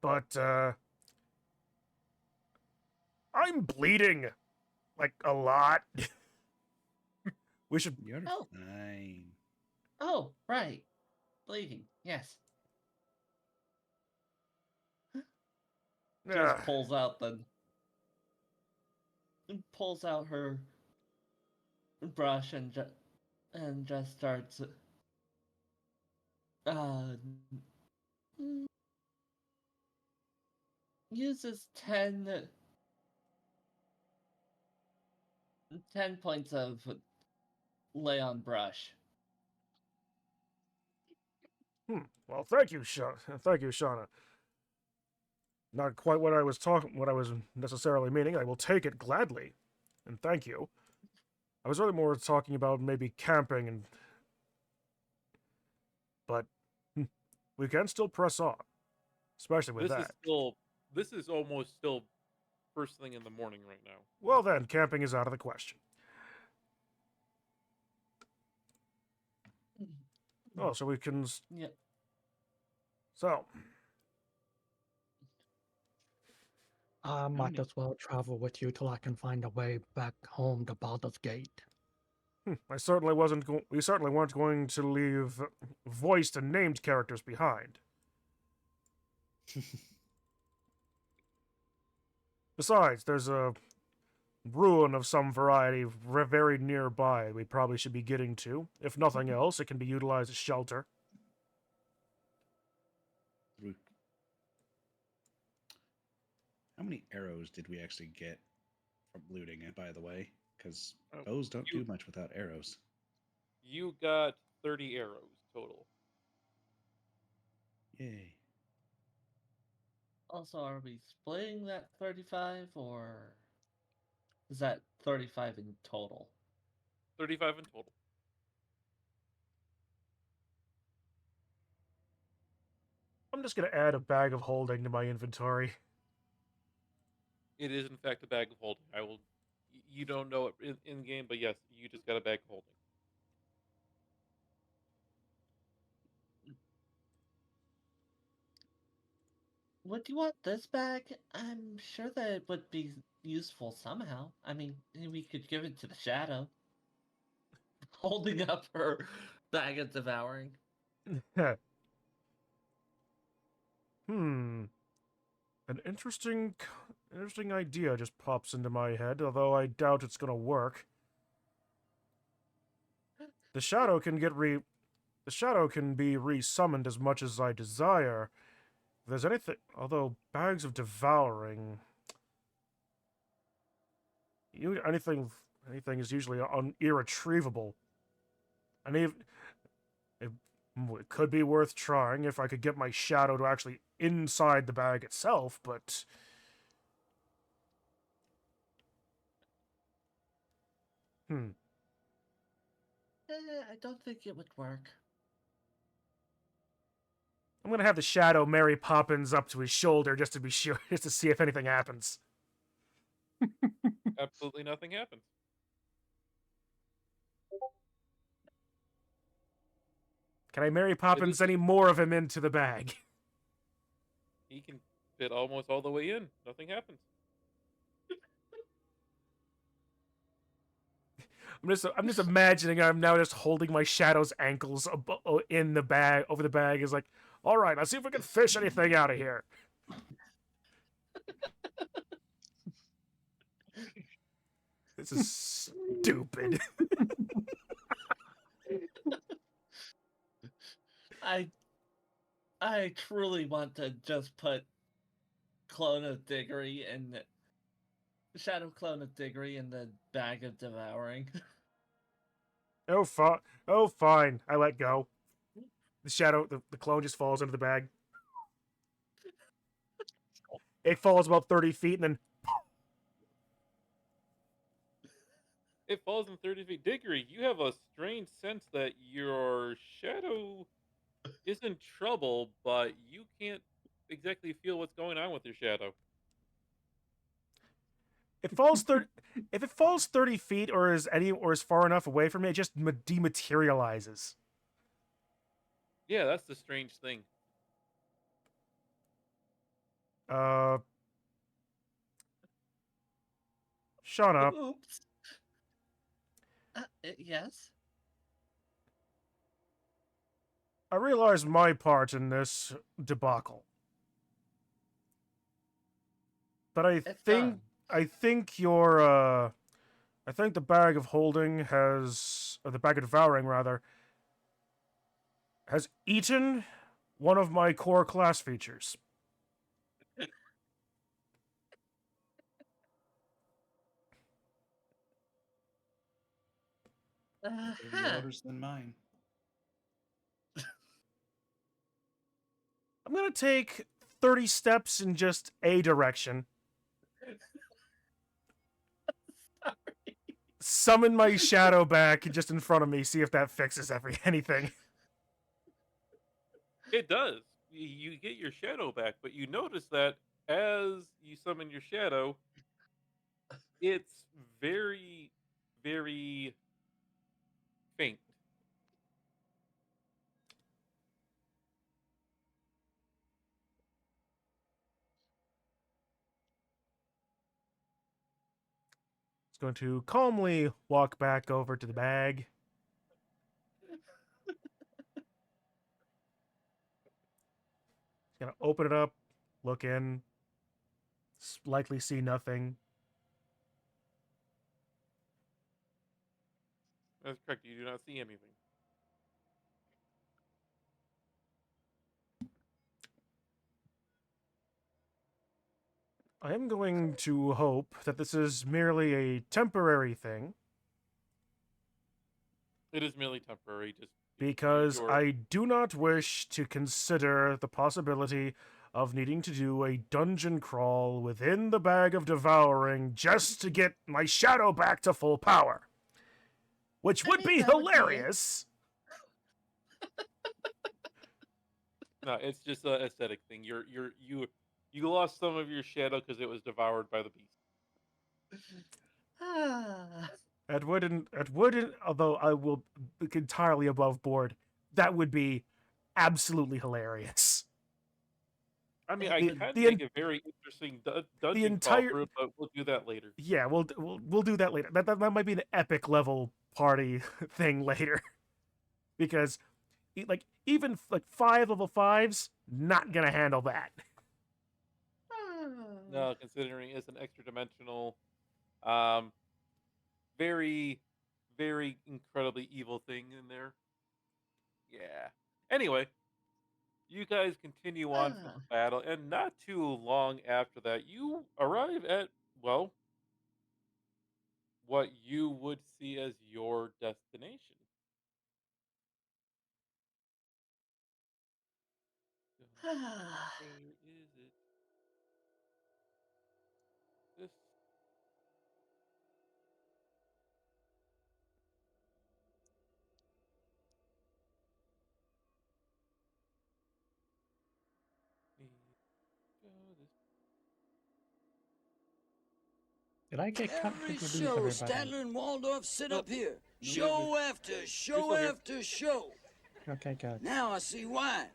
but I'm bleeding like a lot. We should You're Oh. fine. Oh, right. Bleeding, yes. Just pulls out her brush and just starts uh uses 10 points of lay on brush. Well, thank you, Thank you, Shauna. Not quite what I was necessarily meaning. I will take it gladly, and thank you. I was really more talking about maybe camping but we can still press on, especially with that. This is almost still first thing in the morning right now. Well then, camping is out of the question. Oh, so we can. Yep. So. I might as well travel with you till I can find a way back home to Baldur's Gate. We certainly weren't going to leave voiced and named characters behind. Besides, there's a ruin of some variety very nearby we probably should be getting to. If nothing else, it can be utilized as shelter. How many arrows did we actually get from looting it, by the way? Because bows don't do much without arrows. You got 30 arrows total. Yay. Also, are we splitting that 35, or is that 35 in total? 35 in total. I'm just going to add a bag of holding to my inventory. It is, in fact, a bag of holding. You don't know it in game, but yes, you just got a bag of holding. Would you want this bag? I'm sure that it would be useful somehow. I mean, we could give it to the Shadow. Holding up her bag of devouring. An interesting idea just pops into my head, although I doubt it's gonna work. The shadow can be resummoned as much as I desire. If there's anything, although bags of devouring, anything is usually irretrievable. And it could be worth trying if I could get my shadow to actually inside the bag itself, but I don't think it would work. I'm gonna have the shadow Mary Poppins up to his shoulder just to be sure, just to see if anything happens. Absolutely nothing happens. Can I Mary Poppins any more of him into the bag? He can fit almost all the way in. Nothing happens. I'm just imagining I'm now just holding my shadow's ankles in the bag over the bag. Is like, all right, let's see if we can fish anything out of here. This is stupid. I truly want to just put clone of Diggory and Shadow clone of Diggory in the bag of devouring. Oh, fine. I let go. The shadow, the clone just falls into the bag. It falls about 30 feet and then It falls in 30 feet. Diggory, you have a strange sense that your shadow is in trouble, but you can't exactly feel what's going on with your shadow. it falls 30. If it falls 30 feet or is far enough away from me, it just dematerializes. Yeah, that's the strange thing. Shut up. Oops. Yes? I realize my part in this debacle. But It's done. I think your I think the bag of holding has, or the bag of devouring rather, has eaten one of my core class features. Better be orders than mine. I'm gonna take 30 steps in just a direction. Sorry. Summon my shadow back just in front of me, see if that fixes anything. It does. You get your shadow back, but you notice that as you summon your shadow, it's very, very faint. It's going to calmly walk back over to the bag. Gonna open it up, look in, likely see nothing. That's correct. You do not see anything. I am going to hope that this is merely a temporary thing, It is merely temporary. Just because your I do not wish to consider the possibility of needing to do a dungeon crawl within the bag of devouring just to get my shadow back to full power. Which would be that would be it. hilarious. no. It's just an aesthetic thing. You lost some of your shadow because it was devoured by the beast. It wouldn't, although I will be entirely above board, that would be absolutely hilarious. I mean, It I The- can the make en- a very interesting dungeon entire- crawl route, but we'll do that later. Yeah, we'll do that later. That might be an epic level party thing later, because like even like 5 level 5s not gonna handle that. No, considering it's an extra dimensional, um, very, very incredibly evil thing in there. Yeah. Anyway, you guys continue on from the battle, and not too long after that, you arrive at, well, what you would see as your destination. Where is it? This. Go this. Did I get cut? Every Did we lose show, everybody? Statler and Waldorf sit Nope. up here. No, Show you're after still show here. after show. Okay, good. Now I see why.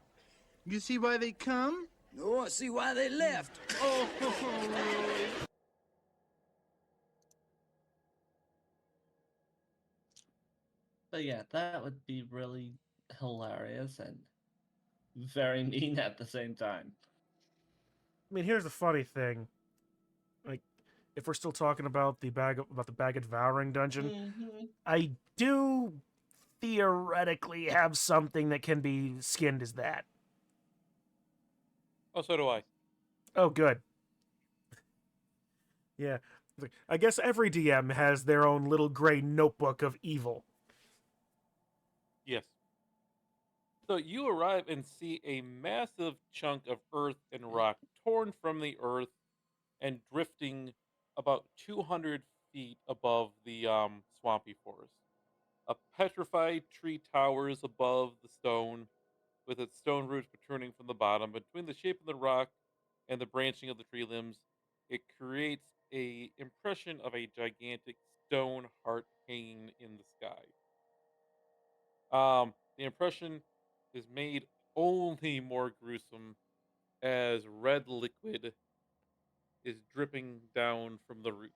You see why they come? No, I see why they left. Oh, But yeah, that would be really hilarious and very mean at the same time. I mean, here's the funny thing. Like, if we're still talking about the bag of devouring dungeon, Mm-hmm. I do theoretically have something that can be skinned as that. Oh, so do I. Oh, good. Yeah. I guess every DM has their own little gray notebook of evil. Yes. So you arrive and see a massive chunk of earth and rock torn from the earth and drifting about 200 feet above the swampy forest. A petrified tree towers above the stone, with its stone roots protruding from the bottom. Between the shape of the rock and the branching of the tree limbs, it creates a impression of a gigantic stone heart hanging in the sky. The impression is made only more gruesome as red liquid is dripping down from the roots.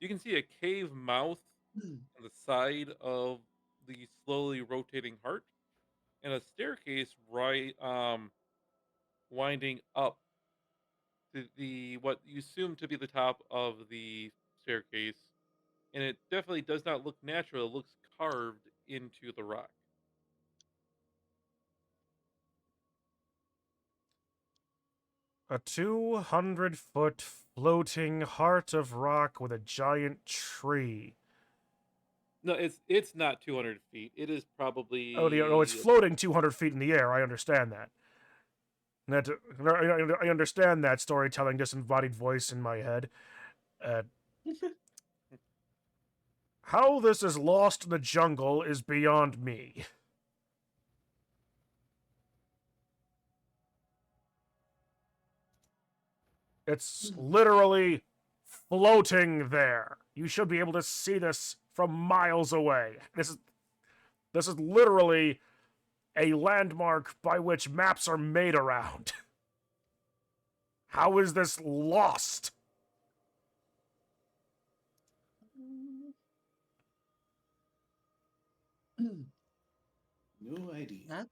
You can see a cave mouth on the side of the slowly rotating heart, and a staircase winding up to the what you assume to be the top of the staircase, and it definitely does not look natural. It looks carved into the rock. A 200-foot floating heart of rock with a giant tree. No, it's not 200 feet. It is Oh, it's probably floating 200 feet in the air. I understand that. I understand that storytelling disembodied voice in my head. Uh, how this is lost in the jungle is beyond me. It's literally floating there. You should be able to see this from miles away. This is literally a landmark by which maps are made around. How is this lost? No idea.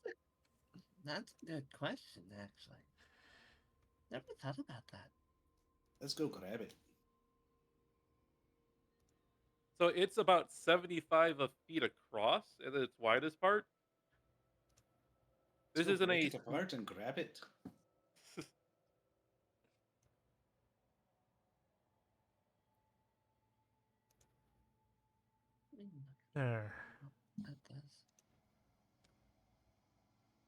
That's a good question, actually. Never thought about that. Let's go grab it. so it's about 75 feet across at its widest part. This Let's go isn't break a it apart and grab it. There. At this.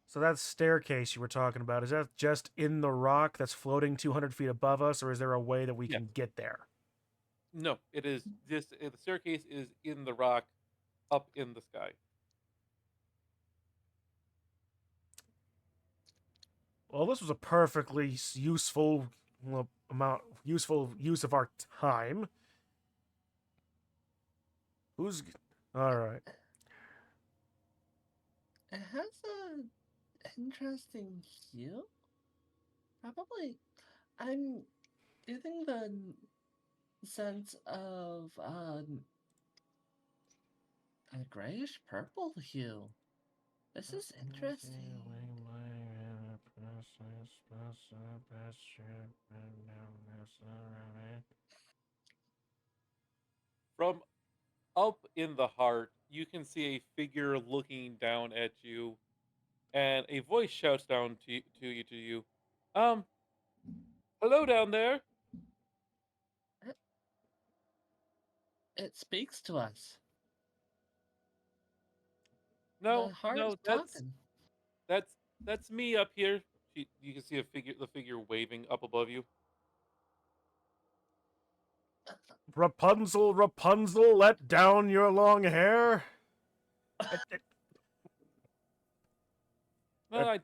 So that staircase you were talking about, is that just in the rock that's floating 200 feet above us, or is there a way that we Yeah. can get there? No, it is just the staircase is in the rock, up in the sky. Well, this was a perfectly useful useful use of our time. Who's all right? It has an interesting hue. Probably, I'm getting the sense of a grayish purple hue. This is interesting. From up in the heart, you can see a figure looking down at you, and a voice shouts down to you. Um, hello down there. It speaks to us. The No, heart is no, talking. that's that's me up here. You can see the figure waving up above you. Rapunzel, Rapunzel, let down your long hair. Well, I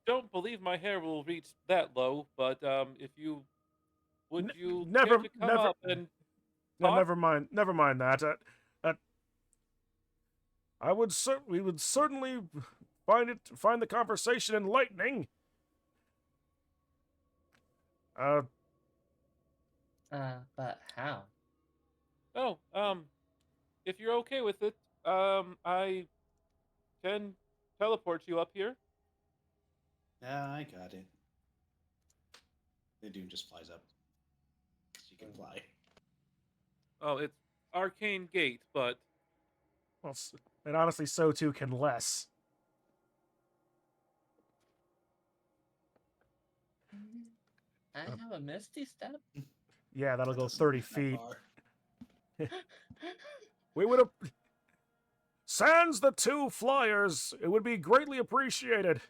don't believe my hair will reach that low, but if you would you care to come up and talk? Never mind. Never mind that. Uh, we would certainly find the conversation enlightening. But how? Oh, if you're okay with it, I can teleport you up here. Yeah, I got it. The Dune just flies up. She can fly. Oh, it's arcane gate, but Well, and honestly, so too can less. I have a misty step. Yeah, that'll That go doesn't 30 get that feet. far. We would have. Sans the 2 flyers. It would be greatly appreciated.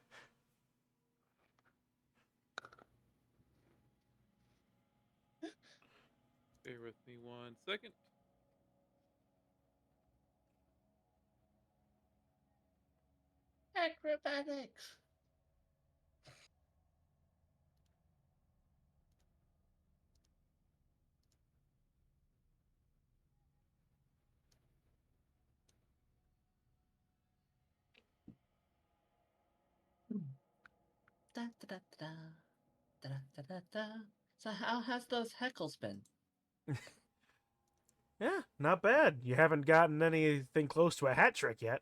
bear with me 1 second. Acrobatics. Da, da, da, da, da, da, da, da. So how has those heckles been? Yeah, not bad. You haven't gotten anything close to a hat trick yet.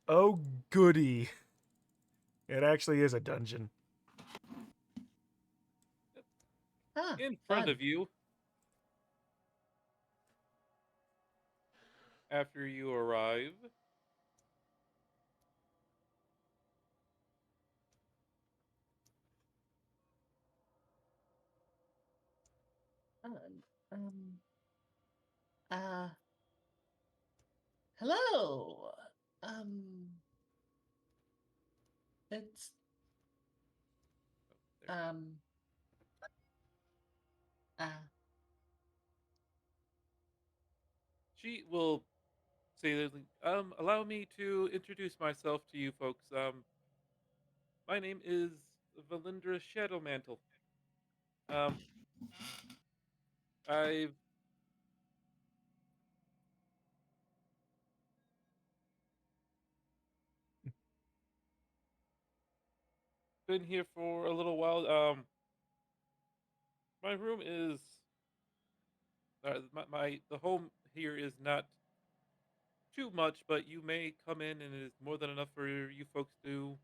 Oh, goody. It actually is a dungeon. Ah, In front fun. of you, after you arrive, Fun. Um. Uh. Hello. Um. It's. there. Um. Uh. She will say, allow me to introduce myself to you folks. My name is Valindra Shadowmantle. Um, I've been here for a little while. My room is the home here is not too much, but you may come in, and it is more than enough for you folks to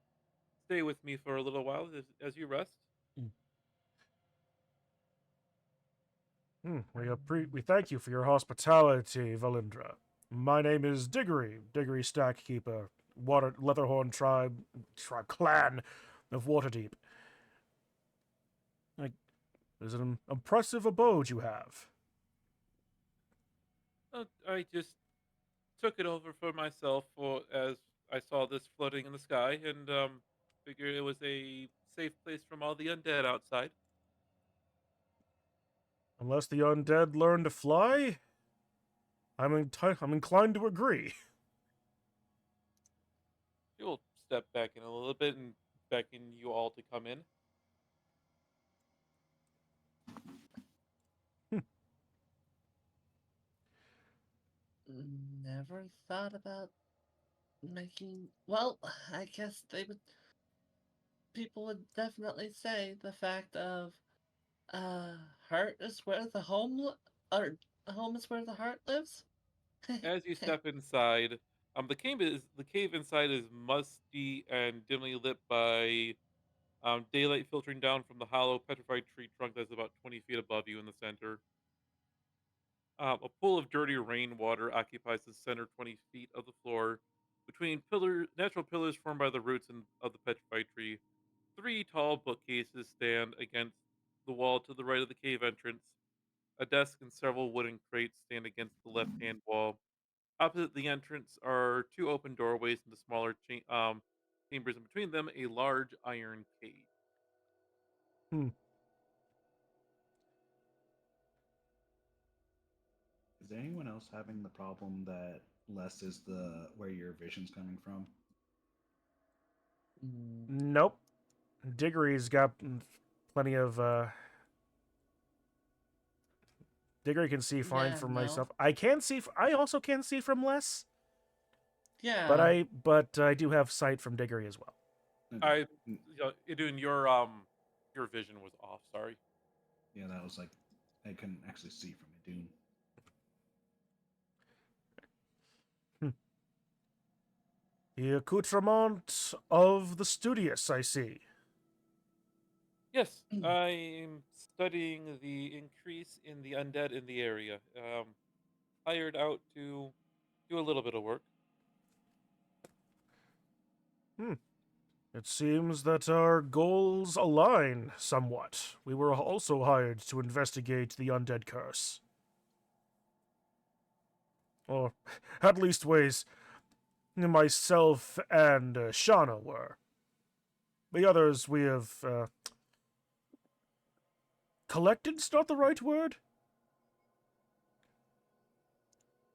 stay with me for a little while as you rest. We thank you for your hospitality, Valindra. My name is Diggory, Diggory Stackkeeper, Leatherhorn tribe clan of Waterdeep. Like, there's an impressive abode you have. I just took it over for myself for as I saw this floating in the sky, and figured it was a safe place from all the undead outside. Unless the undead learn to fly, I'm inclined to agree. You'll step back in a little bit and beckon you all to come in. Never thought about making. Well, I guess they would. People would definitely say the fact of, uh, heart is where the or home is where the heart lives. As you step inside, the cave inside is musty and dimly lit by daylight filtering down from the hollow petrified tree trunk that's about 20 feet above you in the center. A pool of dirty rainwater occupies the center 20 feet of the floor between natural pillars formed by the roots of the petrified tree. Three tall bookcases stand against the wall to the right of the cave entrance. A desk and several wooden crates stand against the left hand wall. Opposite the entrance are two open doorways into smaller chambers, and between them, a large iron cage. Hmm. Is there anyone else having the problem that less is the where your vision's coming from? Mm, Nope. Diggory's got plenty of. Diggory can see fine yeah, from no. myself. I also can see from less, Yeah. but I do have sight from Diggory as well. Okay. Idun, your vision was off. Sorry. Yeah, that was like I couldn't actually see from a dune. The accoutrement of the studious, I see. Yes, I'm studying the increase in the undead in the area. Hired out to do a little bit of work. It seems that our goals align somewhat. We were also hired to investigate the undead curse. Or, at least ways myself and Shauna were. The others we have, collected's not the right word?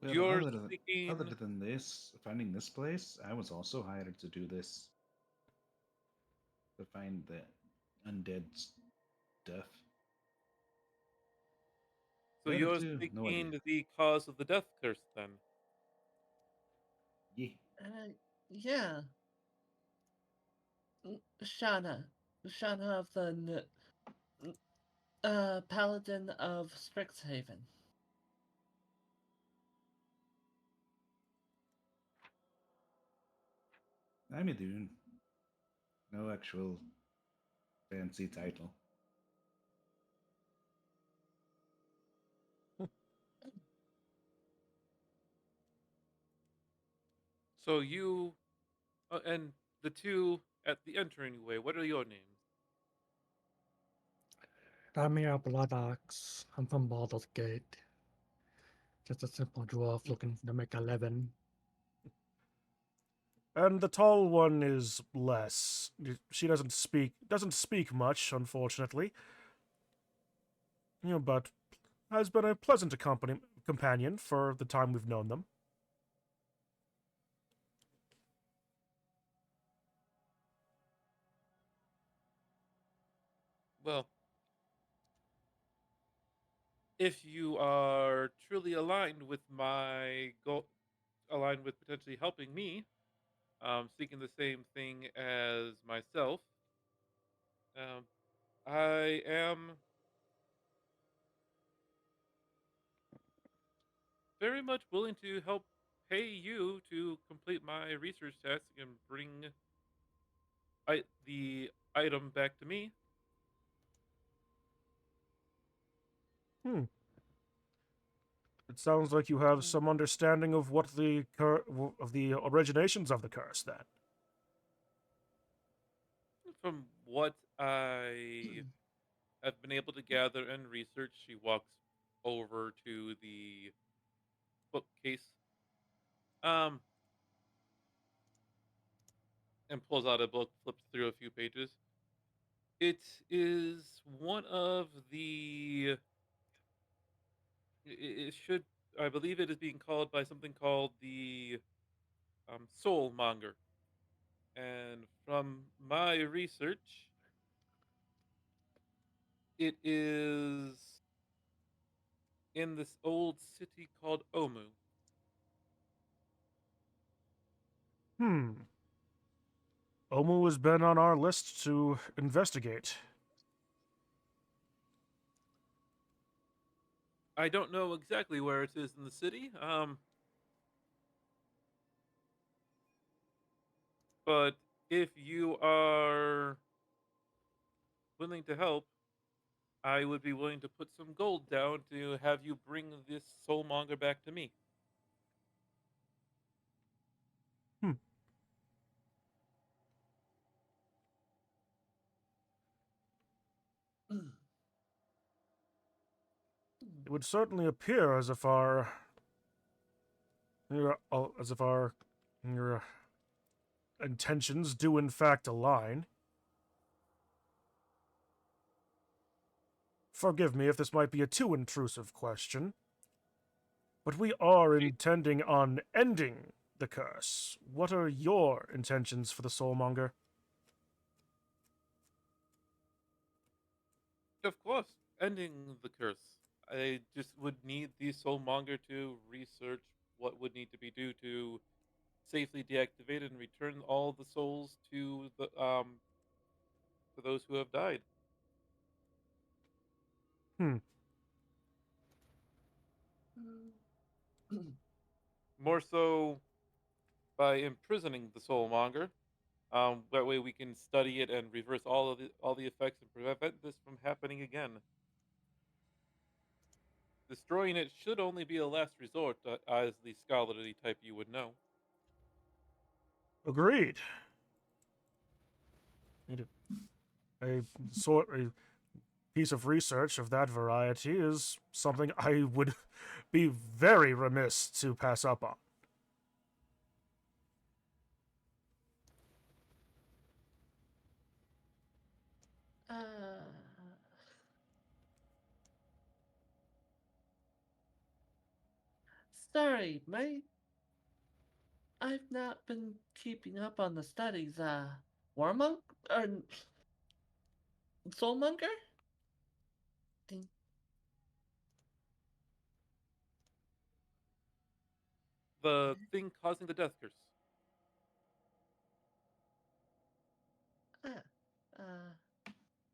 Well, You're other than, speaking. other than this, finding this place, I was also hired to do this. To find the undead stuff. So The other you're two, no idea. seeking the cause of the death curse, then? Yeah. Yeah. Shauna. Shauna of the Paladin of Strixhaven. I'm a Dune. No actual fancy title. So you and the two at the entryway. What are your names? Damir Bloodox. I'm from Baldur's Gate. Just a simple dwarf looking to make a living. And the tall one is less. She doesn't speak much, unfortunately. But has been a pleasant companion for the time we've known them. Well, if you are truly aligned with my goal, aligned with potentially helping me, seeking the same thing as myself, um, I am very much willing to help pay you to complete my research task and bring the item back to me. Hmm. It sounds like you have some understanding of what of the originations of the curse. Then, From what I have been able to gather and research, she walks over to the bookcase, um, and pulls out a book, flips through a few pages. It is one of the. It should. I believe it is being called by something called the Soul Monger. And from my research, it is in this old city called Omu. hmm. Omu has been on our list to investigate. I don't know exactly where it is in the city, but if you are willing to help, I would be willing to put some gold down to have you bring this soulmonger back to me. Hmm. It would certainly appear as if your intentions do in fact align. Forgive me if this might be a too intrusive question, but we are intending on ending the curse. What are your intentions for the Soulmonger? Of course, ending the curse. I just would need the soulmonger to research what would need to be due to safely deactivate and return all the souls to those who have died. Hmm. More so, by imprisoning the soulmonger. That way we can study it and reverse all the effects and prevent this from happening again. Destroying it should only be a last resort, as the scholarly type you would know. Agreed. A piece of research of that variety is something I would be very remiss to pass up on. Uh, sorry, mate. I've not been keeping up on the studies. Warmonk or Soulmonger? Ding. The thing causing the death curse. Ah, uh,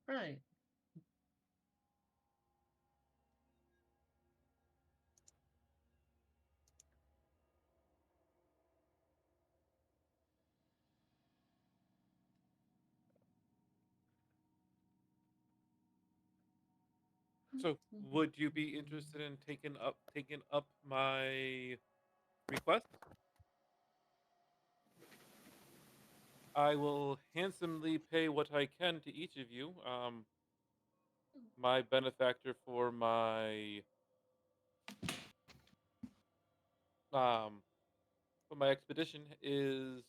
right. So, would you be interested in taking up my request? I will handsomely pay what I can to each of you. My benefactor um for my expedition is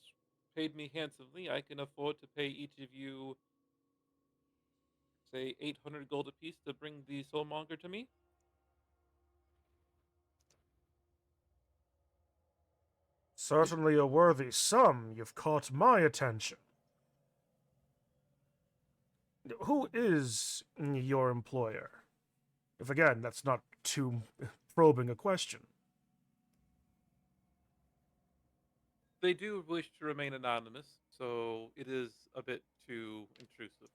paid me handsomely. I can afford to pay each of you, say, 800 gold apiece to bring the soulmonger to me. Certainly a worthy sum. You've caught my attention. Who is your employer? If again, that's not too probing a question. They do wish to remain anonymous, so it is a bit too intrusive.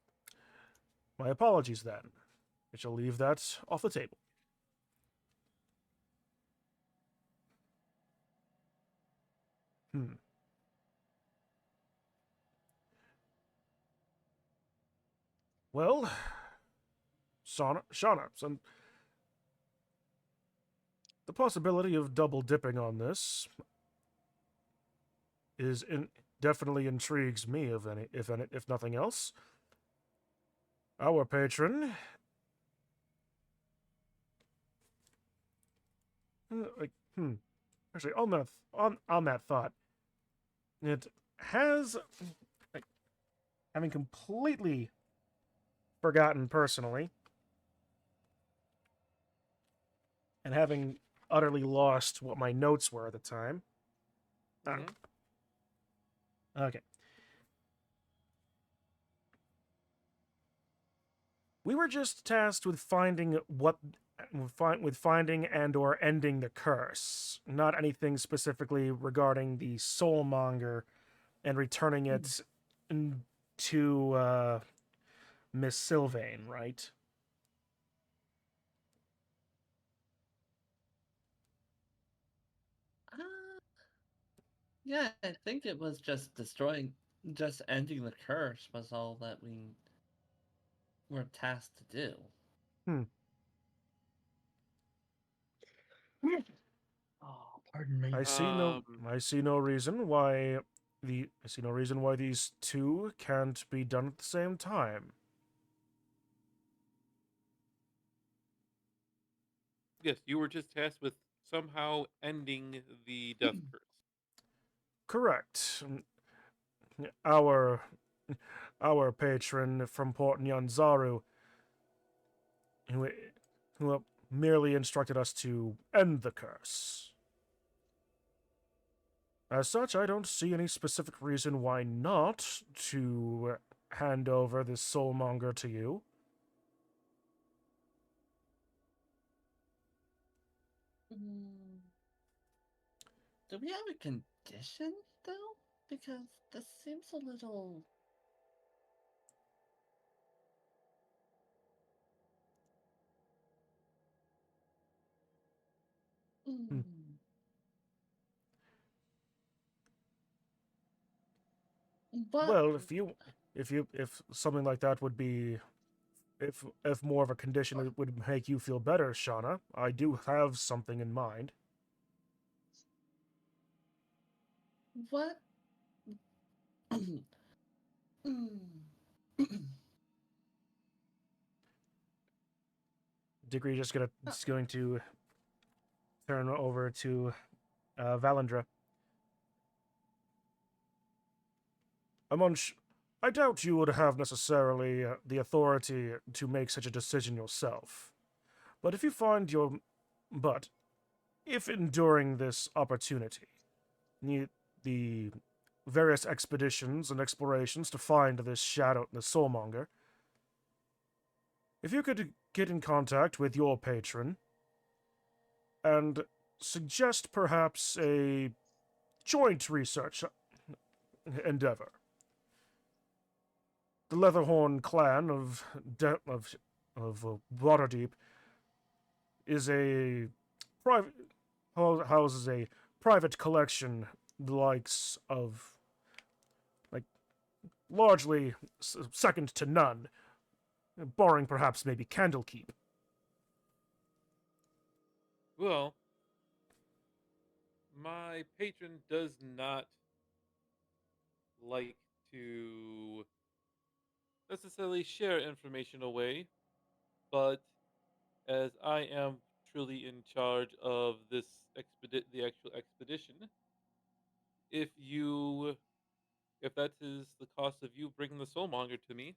My apologies then. I shall leave that off the table. Hmm. Well, Shauna, the possibility of double dipping on this definitely intrigues me. If nothing else, our patron, like, actually, on that thought, it has, like, having completely forgotten personally, and having utterly lost what my notes were at the time. Mhm. Okay. We were just tasked with finding and or ending the curse, not anything specifically regarding the soulmonger and returning it to Miss Sylvain, right? Uh, yeah, I think it was just ending the curse was all that we were tasked to do. Hmm. Oh, pardon me. I see no Um, I see no reason why these two can't be done at the same time. yes, you were just tasked with somehow ending the death curse. Correct. Our our patron from Port Nyanzaru, who who merely instructed us to end the curse. As such, I don't see any specific reason why not to hand over this soulmonger to you. Mm, do we have a condition, though? Because this seems a little... Hmm. Mm. What? Well, if something like that would be, if more of a condition that would make you feel better, Shauna, I do have something in mind. What? Degree just going to turn over to Valandra. I doubt you would have necessarily the authority to make such a decision yourself. But if you find your, but if enduring this opportunity, the various expeditions and explorations to find this shadow, the soulmonger, if you could get in contact with your patron and suggest perhaps a joint research endeavor. The Leatherhorn clan of Waterdeep is a private houses a private collection the likes of like largely second to none, barring perhaps maybe Candlekeep. Well, my patron does not like to necessarily share information away, but as I am truly in charge of the actual expedition, if you, if that is the cost of you bringing the soulmonger to me,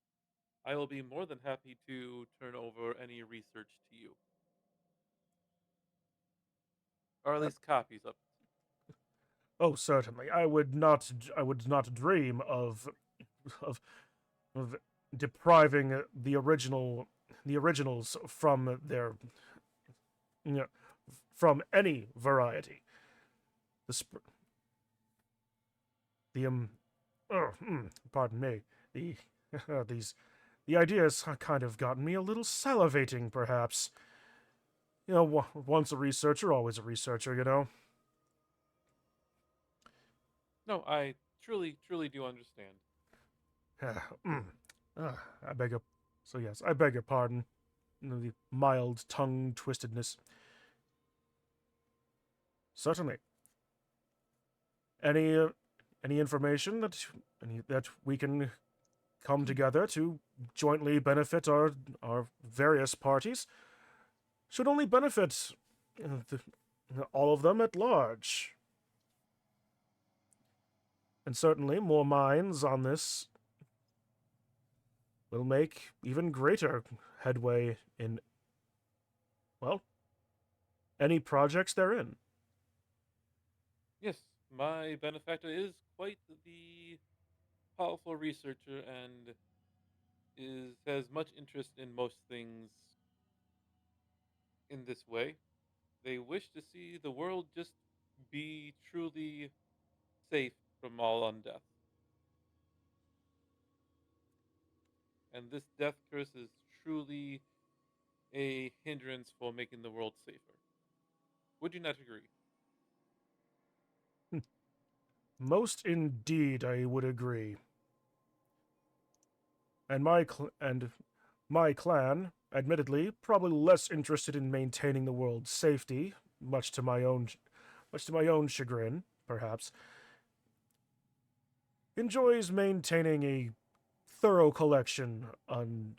I will be more than happy to turn over any research to you, or at Uh, least copies of it. oh, certainly. I would not dream of of depriving the originals from their you know, from any variety. The the pardon me, the these the ideas kind of gotten me a little salivating, perhaps. You know, once a researcher, always a researcher. You know. No, I truly, truly do understand. I beg your. So yes, I beg your pardon. The mild tongue twistedness. Certainly. Any any information that we can come together to jointly benefit our various parties should only benefit the, all of them at large. And certainly more minds on this will make even greater headway in, well, any projects they're in. Yes, my benefactor is quite the powerful researcher and has much interest in most things in this way. They wish to see the world just be truly safe from all undeath. And this death curse is truly a hindrance for making the world safer. Would you not agree? Most indeed, I would agree. And my clan, admittedly, probably less interested in maintaining the world's safety, much to my own chagrin, perhaps, enjoys maintaining a thorough collection on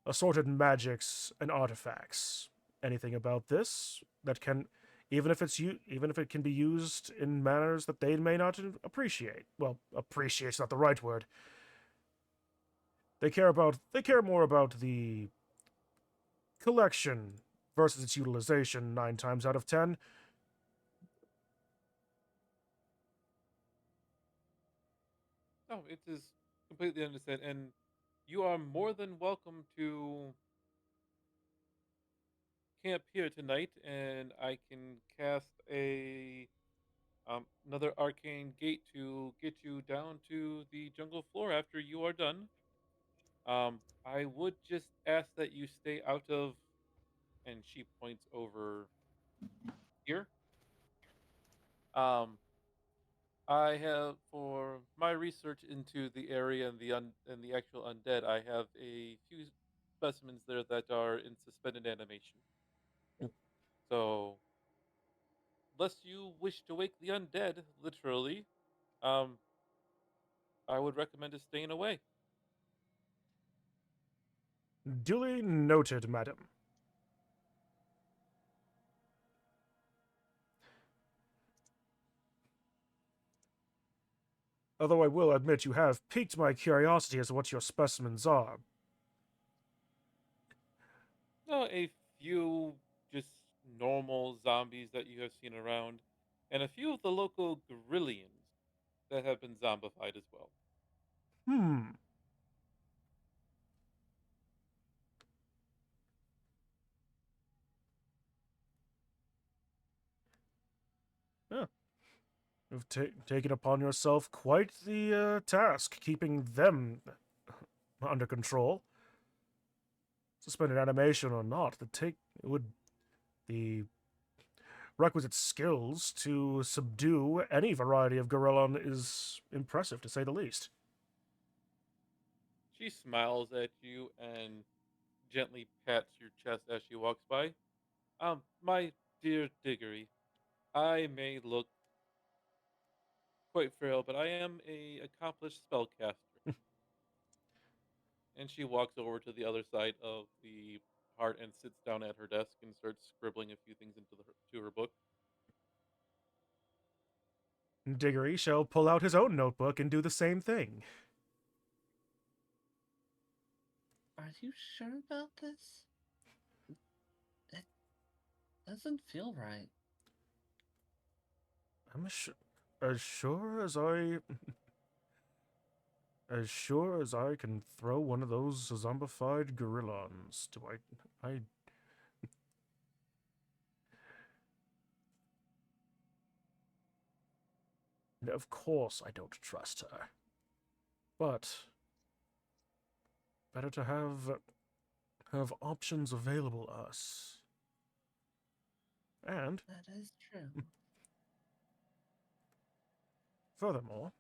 assorted magics and artifacts. Anything about this that can, even if it can be used in manners that they may not appreciate. Well, appreciate's not the right word. They care more about the collection versus its utilization 9 times out of 10. No, it is completely understand. And you are more than welcome to camp here tonight, and I can cast another arcane gate to get you down to the jungle floor after you are done. I would just ask that you stay out of, and she points over here. Um, I have, for my research into the area and and the actual undead, I have a few specimens there that are in suspended animation. So, unless you wish to wake the undead, literally, um, I would recommend just staying away. Duly noted, madam. Although I will admit you have piqued my curiosity as to what your specimens are. A few just normal zombies that you have seen around, and a few of the local Gorillians that have been zombified as well. Hmm. Yeah. You've taken upon yourself quite the task, keeping them under control. Suspended animation or not, the requisite skills to subdue any variety of gorillon is impressive, to say the least. She smiles at you and gently pats your chest as she walks by. My dear Diggory, I may look quite frail, but I am a accomplished spellcaster. And she walks over to the other side of the heart and sits down at her desk and starts scribbling a few things into to her book. Diggory shall pull out his own notebook and do the same thing. Are you sure about this? It doesn't feel right. I'm as sure as I as sure as I can throw one of those zombified gorillons. Do I of course I don't trust her. But better to have options available us. And That is true. furthermore,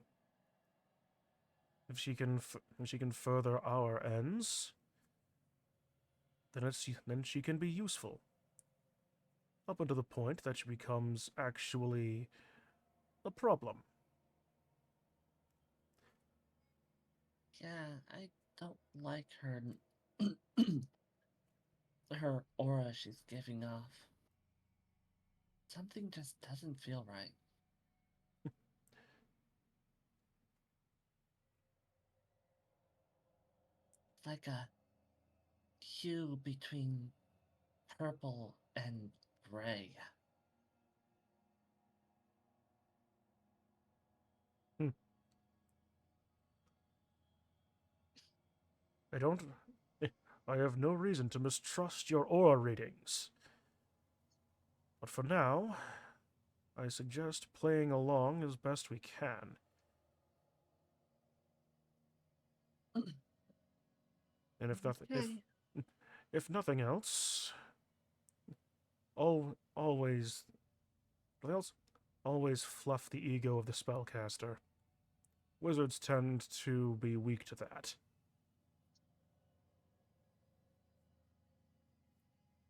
if she can further our ends, then she can be useful. Up until the point that she becomes actually a problem. Yeah, I don't like her. Her aura she's giving off. Something just doesn't feel right. It's like a hue between purple and gray. Hmm. I don't. I have no reason to mistrust your aura readings. But for now, I suggest playing along as best we can. And Okay. if nothing else, always always fluff the ego of the spellcaster. Wizards tend to be weak to that.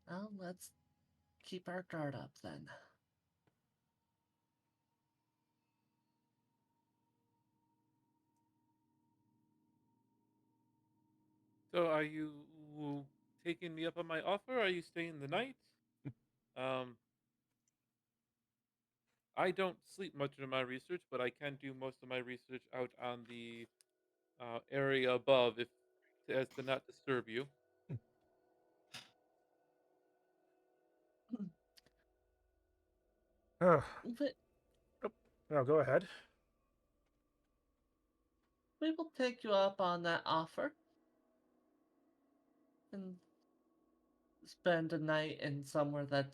Well, let's keep our guard up then. So, are you taking me up on my offer? Are you staying the night? Um, I don't sleep much in my research, but I can do most of my research out on the area above, if as to not disturb you. Uh, But now go ahead. we will take you up on that offer and spend a night in somewhere that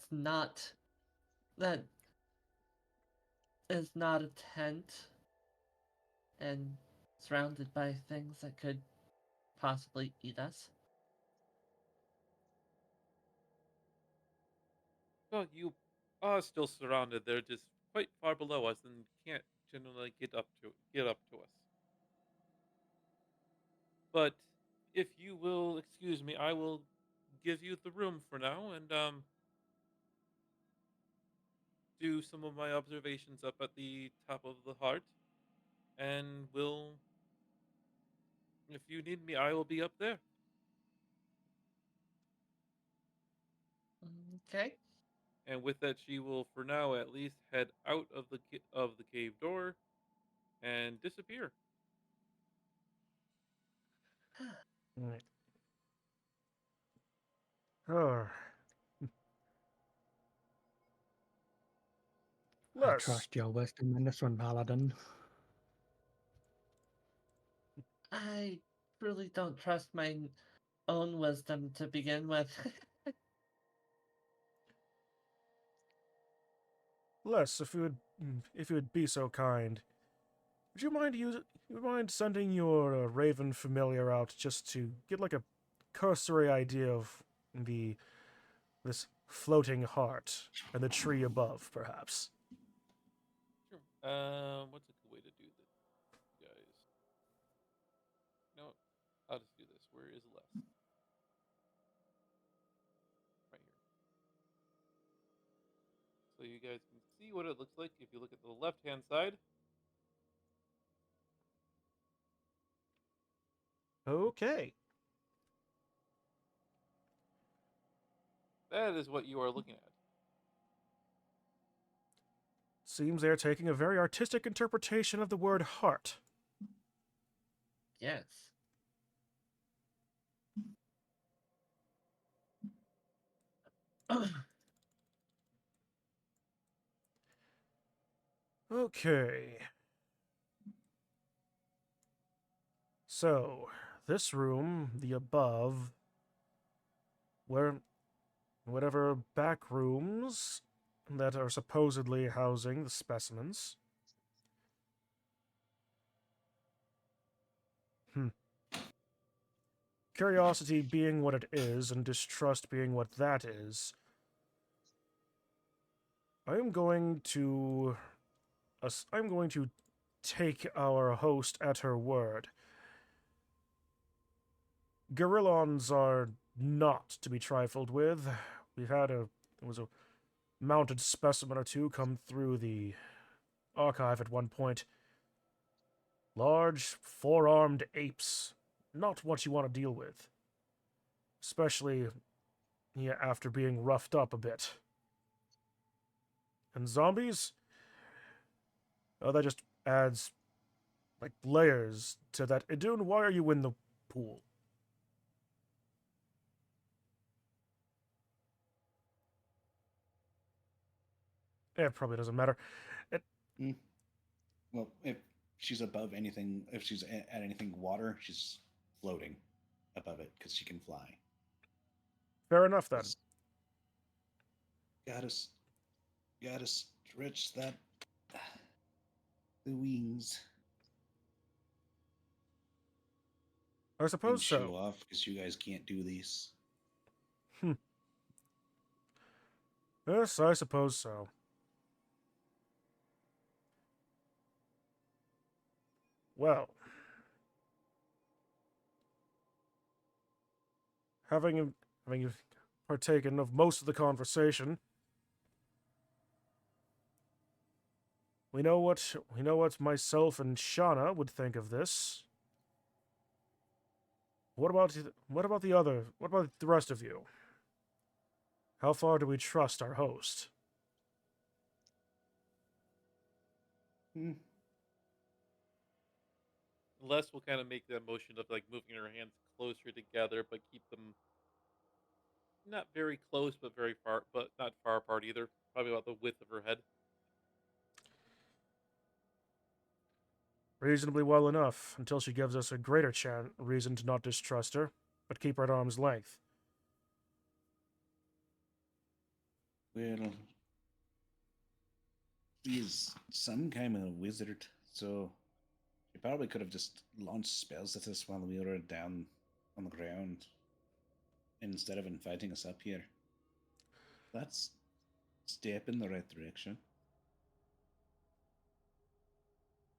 is not a tent and surrounded by things that could possibly eat us. Well, you are still surrounded. They're just quite far below us and can't generally get up to us. But if you will excuse me, I will give you the room for now and do some of my observations up at the top of the heart, and will if you need me, I will be up there. Okay. And with that, she will, for now at least, head out of the cave door and disappear. Right. Oh, I Les. trust your wisdom in this one, Paladin. I really don't trust my own wisdom to begin with. Les, if you would be so kind, would you mind sending your raven familiar out just to get like a cursory idea of this floating heart and the tree above, perhaps? Sure. What's a good way to do this, guys? No, I'll just do this. Where is Les? Right here. So you guys can see what it looks like if you look at the left-hand side. Okay. That is what you are looking at. Seems they're taking a very artistic interpretation of the word heart. Yes. Okay. So, this room, the above, whatever back rooms that are supposedly housing the specimens. Curiosity being what it is, and distrust being what that is, I'm going to take our host at her word. Gorillons are not to be trifled with. There was a mounted specimen or two come through the archive at one point. Large, four-armed apes. Not what you want to deal with. Especially after being roughed up a bit. And zombies? Oh, that just adds, like, layers to that. Idun, why are you in the pool? It probably doesn't matter. Well, if she's above anything, if she's at anything water, she's floating above it because she can fly. Fair enough, then. Gotta stretch that the wings. I And suppose show so. off because you guys can't do these. Yes, I suppose so. Well, having partaken of most of the conversation, we know what myself and Shauna would think of this. What about the rest of you? How far do we trust our host? Les will kind of make that motion of like moving her hands closer together, but keep them not very close, but very far, but not far apart either. Probably about the width of her head. Reasonably well enough, until she gives us a greater reason to not distrust her, but keep her at arm's length. Well, he's some kind of wizard, so he probably could have just launched spells at us while we were down on the ground instead of inviting us up here. That's a step in the right direction.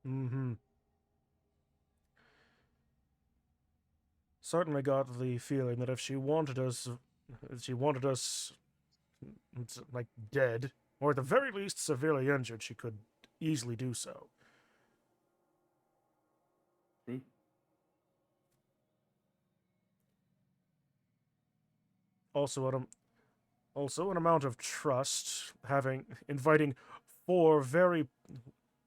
Mm-hmm. Certainly got the feeling that if she wanted us, like dead, or at the very least severely injured, she could easily do so. True. Also, an amount of trust, inviting four very,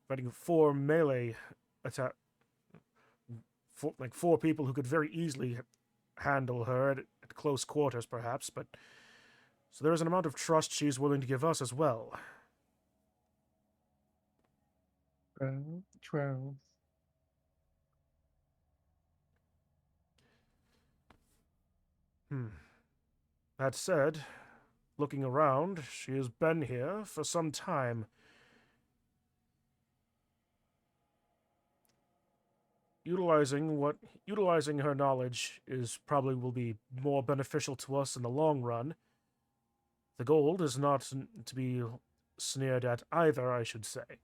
inviting four melee attack, four people who could very easily handle her at close quarters, perhaps. But so there is an amount of trust she's willing to give us as well. True, true. That said, looking around, she has been here for some time. Utilizing her knowledge is probably will be more beneficial to us in the long run. The gold is not to be sneered at either, I should say.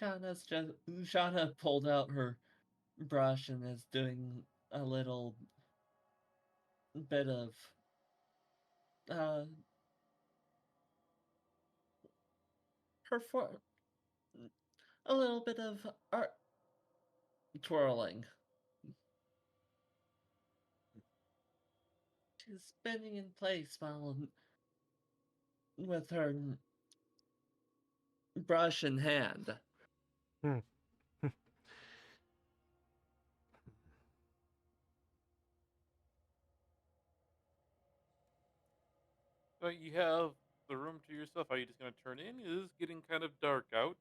Shauna pulled out her brush and is doing a little bit of uh her for a little bit of art twirling. She's spinning in place while with her brush in hand. Hmm. So you have the room to yourself. Are you just going to turn in? It is getting kind of dark out.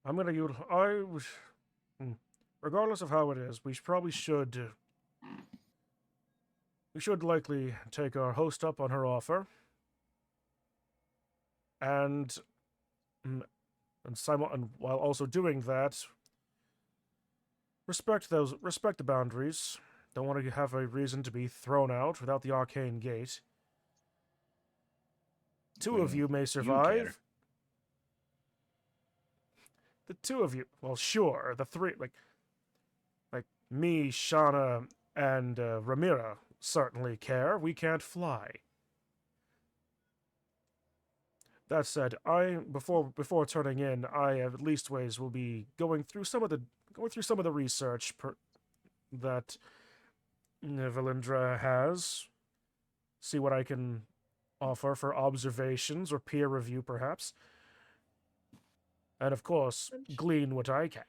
I'm gonna use. Regardless of how it is, probably should. We should likely take our host up on her offer, and and while also doing that, respect the boundaries. Don't want to have a reason to be thrown out without the arcane gate. Two of Well, you may you survive. care. The two of you, well, sure. The three, like me, Shauna, and Ramira, certainly care. We can't fly. That said, before turning in, I at least ways will be going through some of the research that Valindra has. See what I can offer for observations or peer review, perhaps. And of course, glean what I can.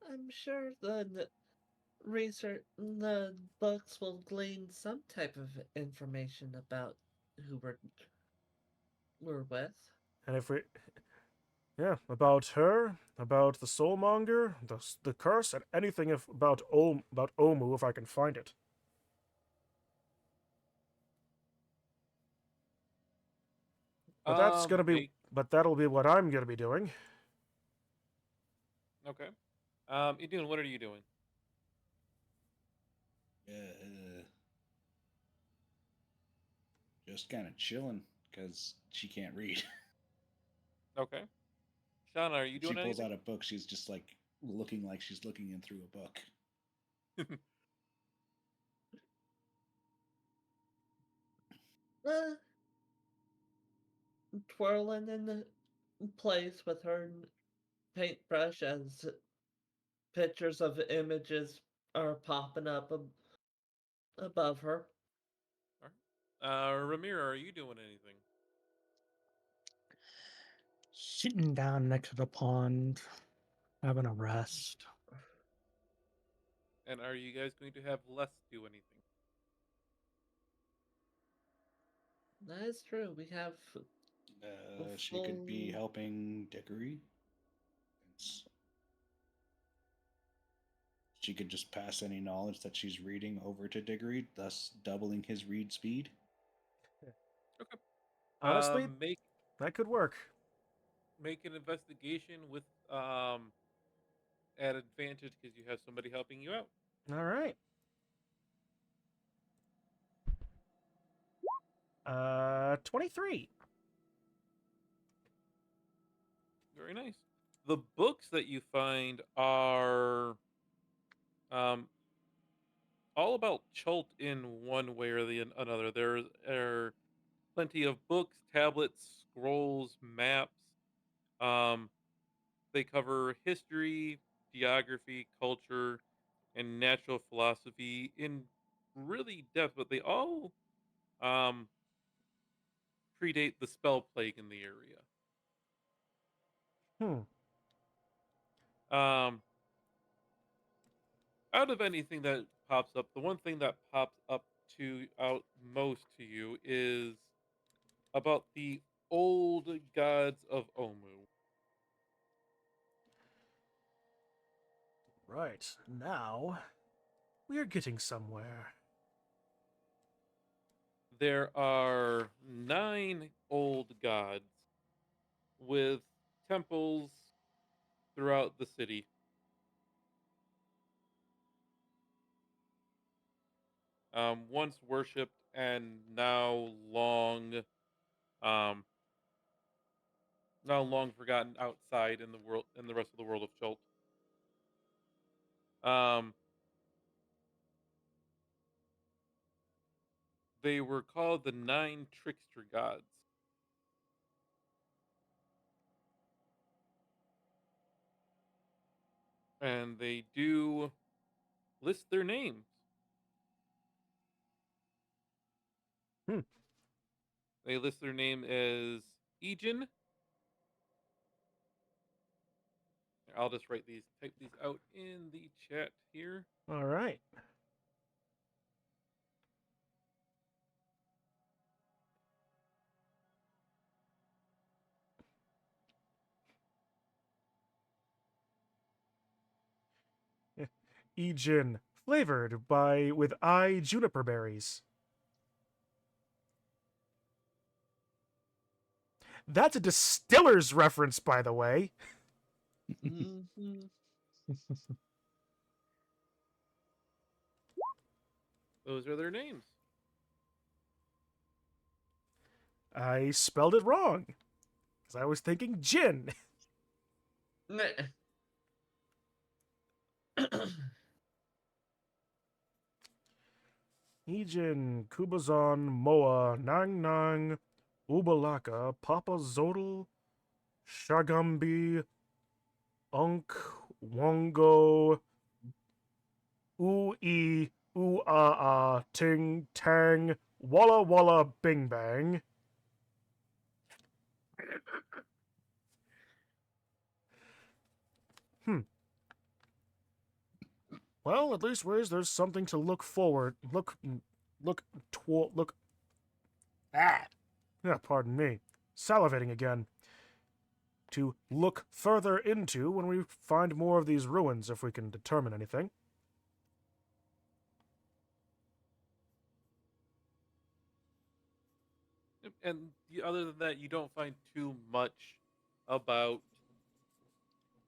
I'm sure the the books will glean some type of information about who we're with. And if we, yeah, about her, about the soulmonger, the curse, and anything about Omu if I can find it. Make But that'll be what I'm gonna be doing. okay. Idun, what are you doing? Just kind of chilling because she can't read. Okay. Shauna, are you She doing pulls anything? out a book. She's just looking like she's looking in through a book. Uh, Twirling in place with her paintbrush as pictures of images are popping up above her. All right. Ramira, are you doing anything? Sitting down next to the pond, having a rest. And are you guys going to have less do anything? That is true. We have She could be full- helping Dickory. She could just pass any knowledge that she's reading over to Diggory, thus doubling his read speed. Okay. Honestly, Make that could work. an investigation with at advantage because you have somebody helping you out. All right. 23. Very nice. The books that you find are all about Chult in one way or the another. There are plenty of books, tablets, scrolls, maps. Um, they cover history, geography, culture, and natural philosophy in really depth, but they all um, predate the spell plague in the area. Hmm. Um, Out of anything that pops up, the one thing that pops up to out most to you is about the old gods of Omu. Right. Now, we're getting somewhere. There are 9 old gods with temples throughout the city. Once worshipped and um, now long forgotten outside in the world, in the rest of the world of Chult. Um, they were called the 9 trickster gods. And they do list their names. Hmm. They list their name as Ejin. I'll just type these out in the chat here. All right. Ejin, flavored with juniper berries. That's a distiller's reference, by the way. Mhm. Those are their names. I spelled it wrong because I was thinking gin. Ejin, Kubazon, Moa, Nang Nang, Ubalaka, Papa Zodal, Shagambi, Unk, Wongo, Ooh-ee, Ooh-ah-ah, Ting, Tang, Walla Walla, Bing Bang. Well, at least there's something to look forward. Look. Ah! Yeah, pardon me. Salivating again. To look further into when we find more of these ruins, if we can determine anything. And other than that, you don't find too much about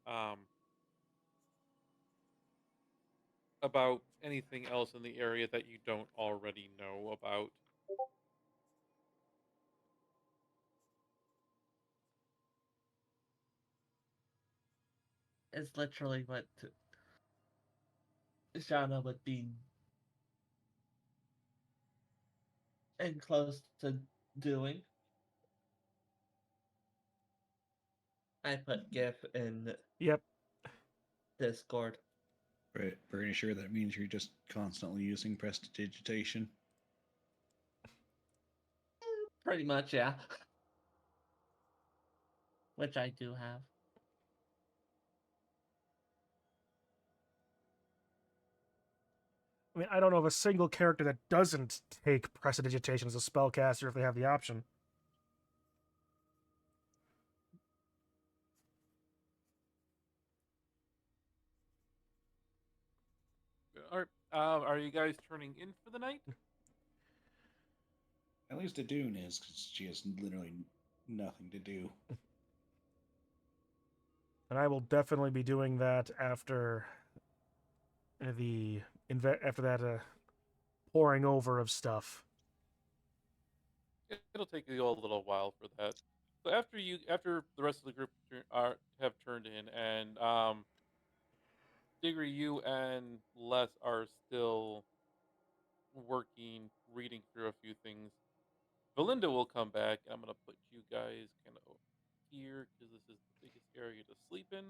um, about anything else in the area that you don't already know about. It's literally what Shauna would be and close to doing. I put GIF in Yep. Discord. Right, pretty sure that means you're just constantly using prestidigitation. Pretty much, yeah. Which I do have. I mean, I don't know of a single character that doesn't take Prestidigitation as a spellcaster if they have the option. Are you guys turning in for the night? At least Adune is, because she has literally nothing to do. And I will definitely be doing that after after that pouring over of stuff. it'll take you a little while for that. So after the rest of the group have turned in, and Diggory, you and Les are still working, reading through a few things. Valinda will come back. I'm gonna put you guys kind of here because this is the biggest area to sleep in,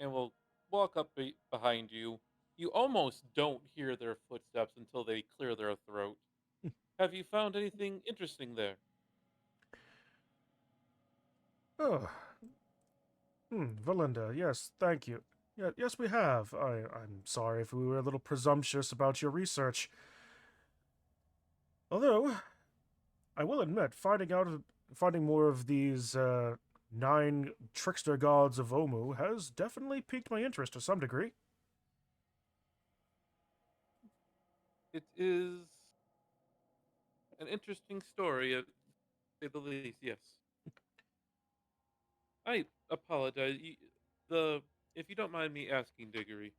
and we'll walk up behind you. You almost don't hear their footsteps until they clear their throat. Have you found anything interesting there? Oh, Valinda, yes, thank you. Yeah, yes, we have. I'm sorry if we were a little presumptuous about your research. Although, I will admit, finding more of these 9 trickster gods of Omu has definitely piqued my interest to some degree. It is an interesting story, to say the least. Yes. I apologize. The If you don't mind me asking, Diggory,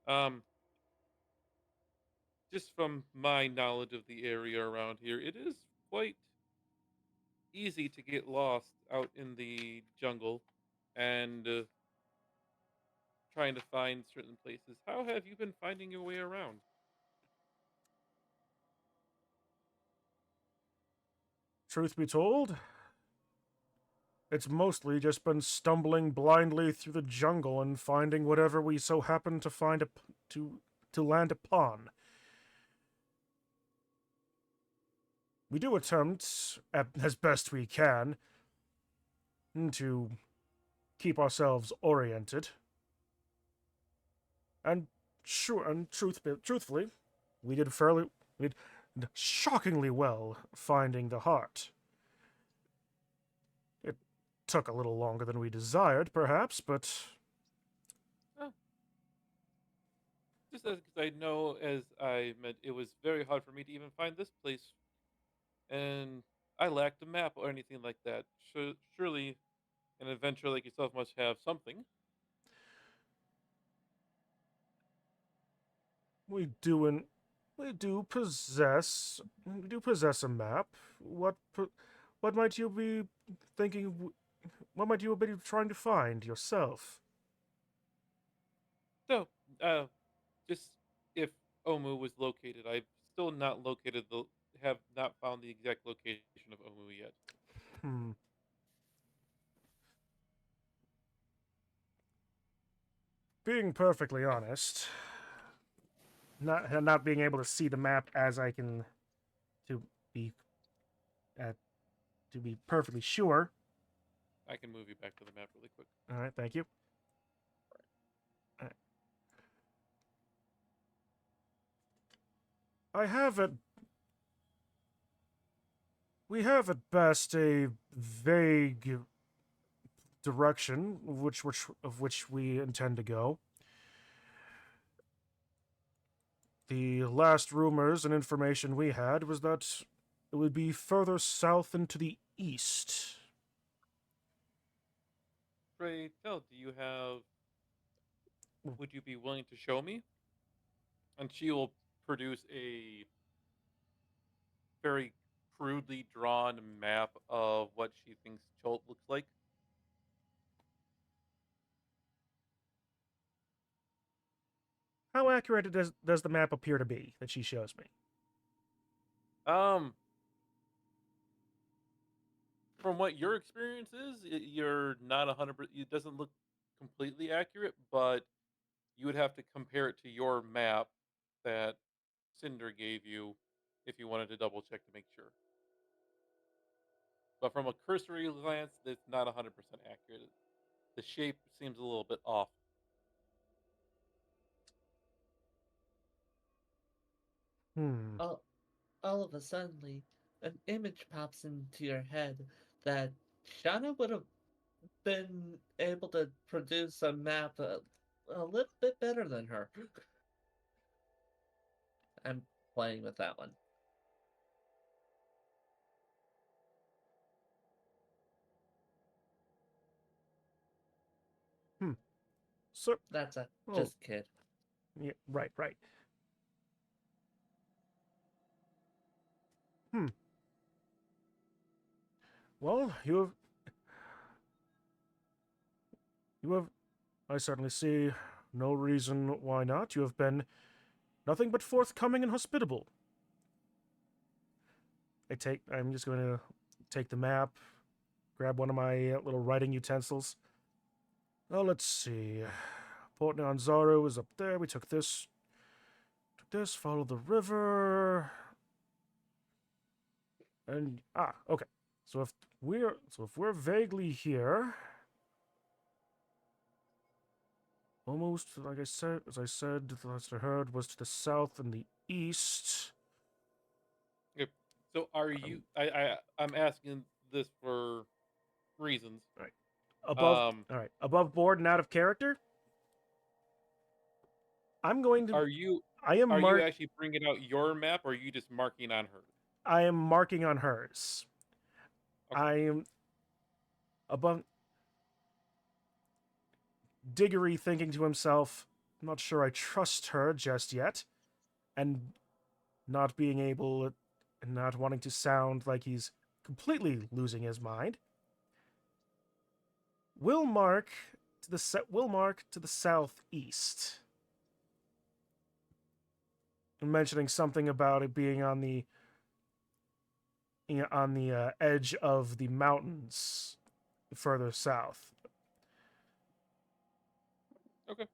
um, just from my knowledge of the area around here, it is quite easy to get lost out in the jungle and trying to find certain places. How have you been finding your way around? Truth be told, it's mostly just been stumbling blindly through the jungle and finding whatever we so happen to to land upon. We do attempt, as best we can, to keep ourselves oriented. And truthfully, we did shockingly well finding the heart. It took a little longer than we desired, perhaps, but Oh, just because I know, as I meant, it was very hard for me to even find this place, and I lacked a map or anything like that. Surely, an adventurer like yourself must have something. we do and we do possess a map. What might you be thinking? What might you be trying to find yourself? So, uh, just if Omu was located, I've still not located have not found the exact location of Omu yet. Hmm. Being perfectly honest, not being able to see the map as I can to be uh, to be perfectly sure. I can move you back to the map really quick. All right, thank you. All right. I have at we have at best a vague direction of which we intend to go. The last rumors and information we had was that it would be further south and to the east. Pray tell, do you have? Would you be willing to show me? And she will produce a very crudely drawn map of what she thinks Cholt looks like. How accurate does the map appear to be that she shows me? Um, from what your experience is, you're not 100%. It doesn't look completely accurate, but you would have to compare it to your map that Cinder gave you if you wanted to double check to make sure. But from a cursory glance, it's not 100% accurate. The shape seems a little bit off. Hmm. All of a sudden, an image pops into your head that Shauna would have been able to produce a map a little bit better than her. I'm playing with that one. So, That's a oh, just kid. yeah, right. Well, you have, I certainly see no reason why not. You have been nothing but forthcoming and hospitable. I'm just going to take the map, grab one of my little writing utensils. Oh, let's see. Port Nyanzaru is up there. We took this. Follow the river. And, okay. So if we're vaguely here, almost like I said, the last I heard was to the south and the east. Yep. So are you? I'm asking this for reasons. Above, all right, above board and out of character. I'm going to. Are you? I am. Are you actually bringing out your map, or are you just marking on hers? I am marking on hers. Okay. I am above. Diggory thinking to himself, "I'm not sure I trust her just yet," and not being able, and not wanting to sound like he's completely losing his mind. Will mark to the southeast. Mentioning something about it being on the edge of the mountains further south. Okay.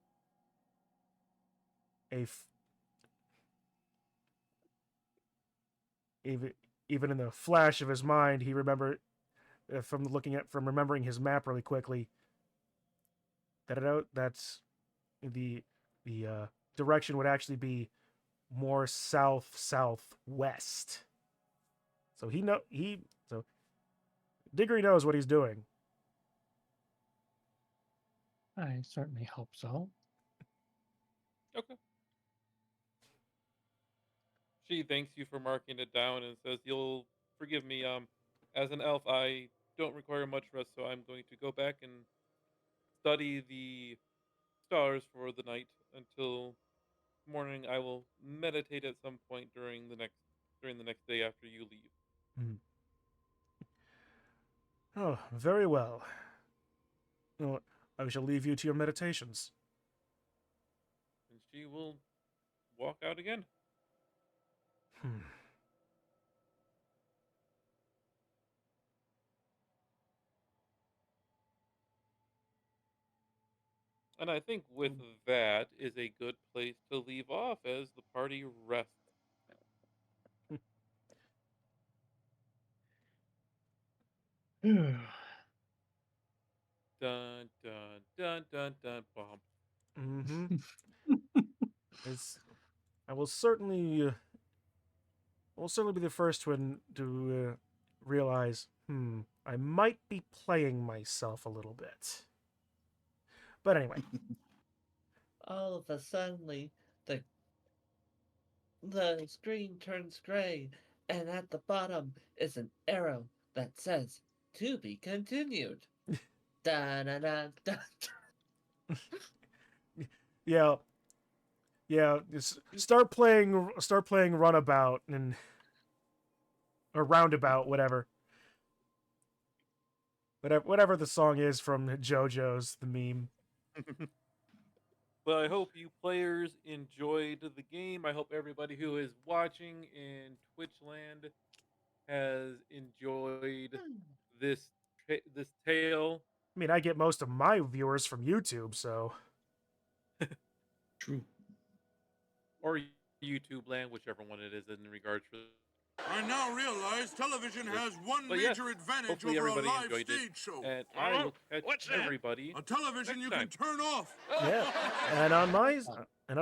Even in the flash of his mind, he remembered from remembering his map really quickly that's the direction would actually be more southwest. So Diggory knows what he's doing. I certainly hope so. Okay. She thanks you for marking it down and says, "You'll forgive me. As an elf, I don't require much rest, so I'm going to go back and study the stars for the night until morning. I will meditate at some point during the next day after you leave." Oh, very well. Well, I shall leave you to your meditations. And she will walk out again. And I think with that is a good place to leave off as the party rests. Dun dun dun dun dun bomb. I will certainly be the first one to realize, I might be playing myself a little bit. But anyway. All of a sudden, the screen turns gray, and at the bottom is an arrow that says "To be continued." Da da da da. Yeah. Start playing Runabout or Roundabout, whatever the song is from JoJo's the meme. Well, I hope you players enjoyed the game. I hope everybody who is watching in Twitch land has enjoyed this tale. I mean, I get most of my viewers from YouTube, so. True. Or YouTube land, whichever one it is in regards to. I now realize television has one major advantage over a live stage show. And I will catch everybody. A television you can turn off. Yeah. And on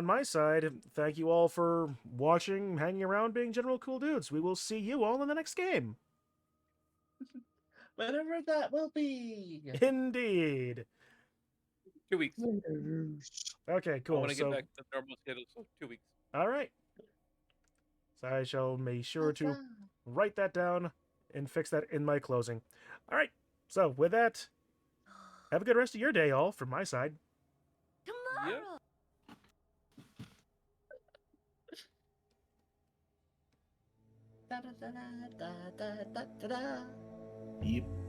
my side, thank you all for watching, hanging around, being general cool dudes. We will see you all in the next game. Whatever that will be. Indeed. 2 weeks. Okay, cool. I want to get back to the normal schedule, so 2 weeks. All right. So I shall make sure to write that down and fix that in my closing. All right. So with that, have a good rest of your day, all, from my side. Yeah. Da da da da da da da da da. Beep.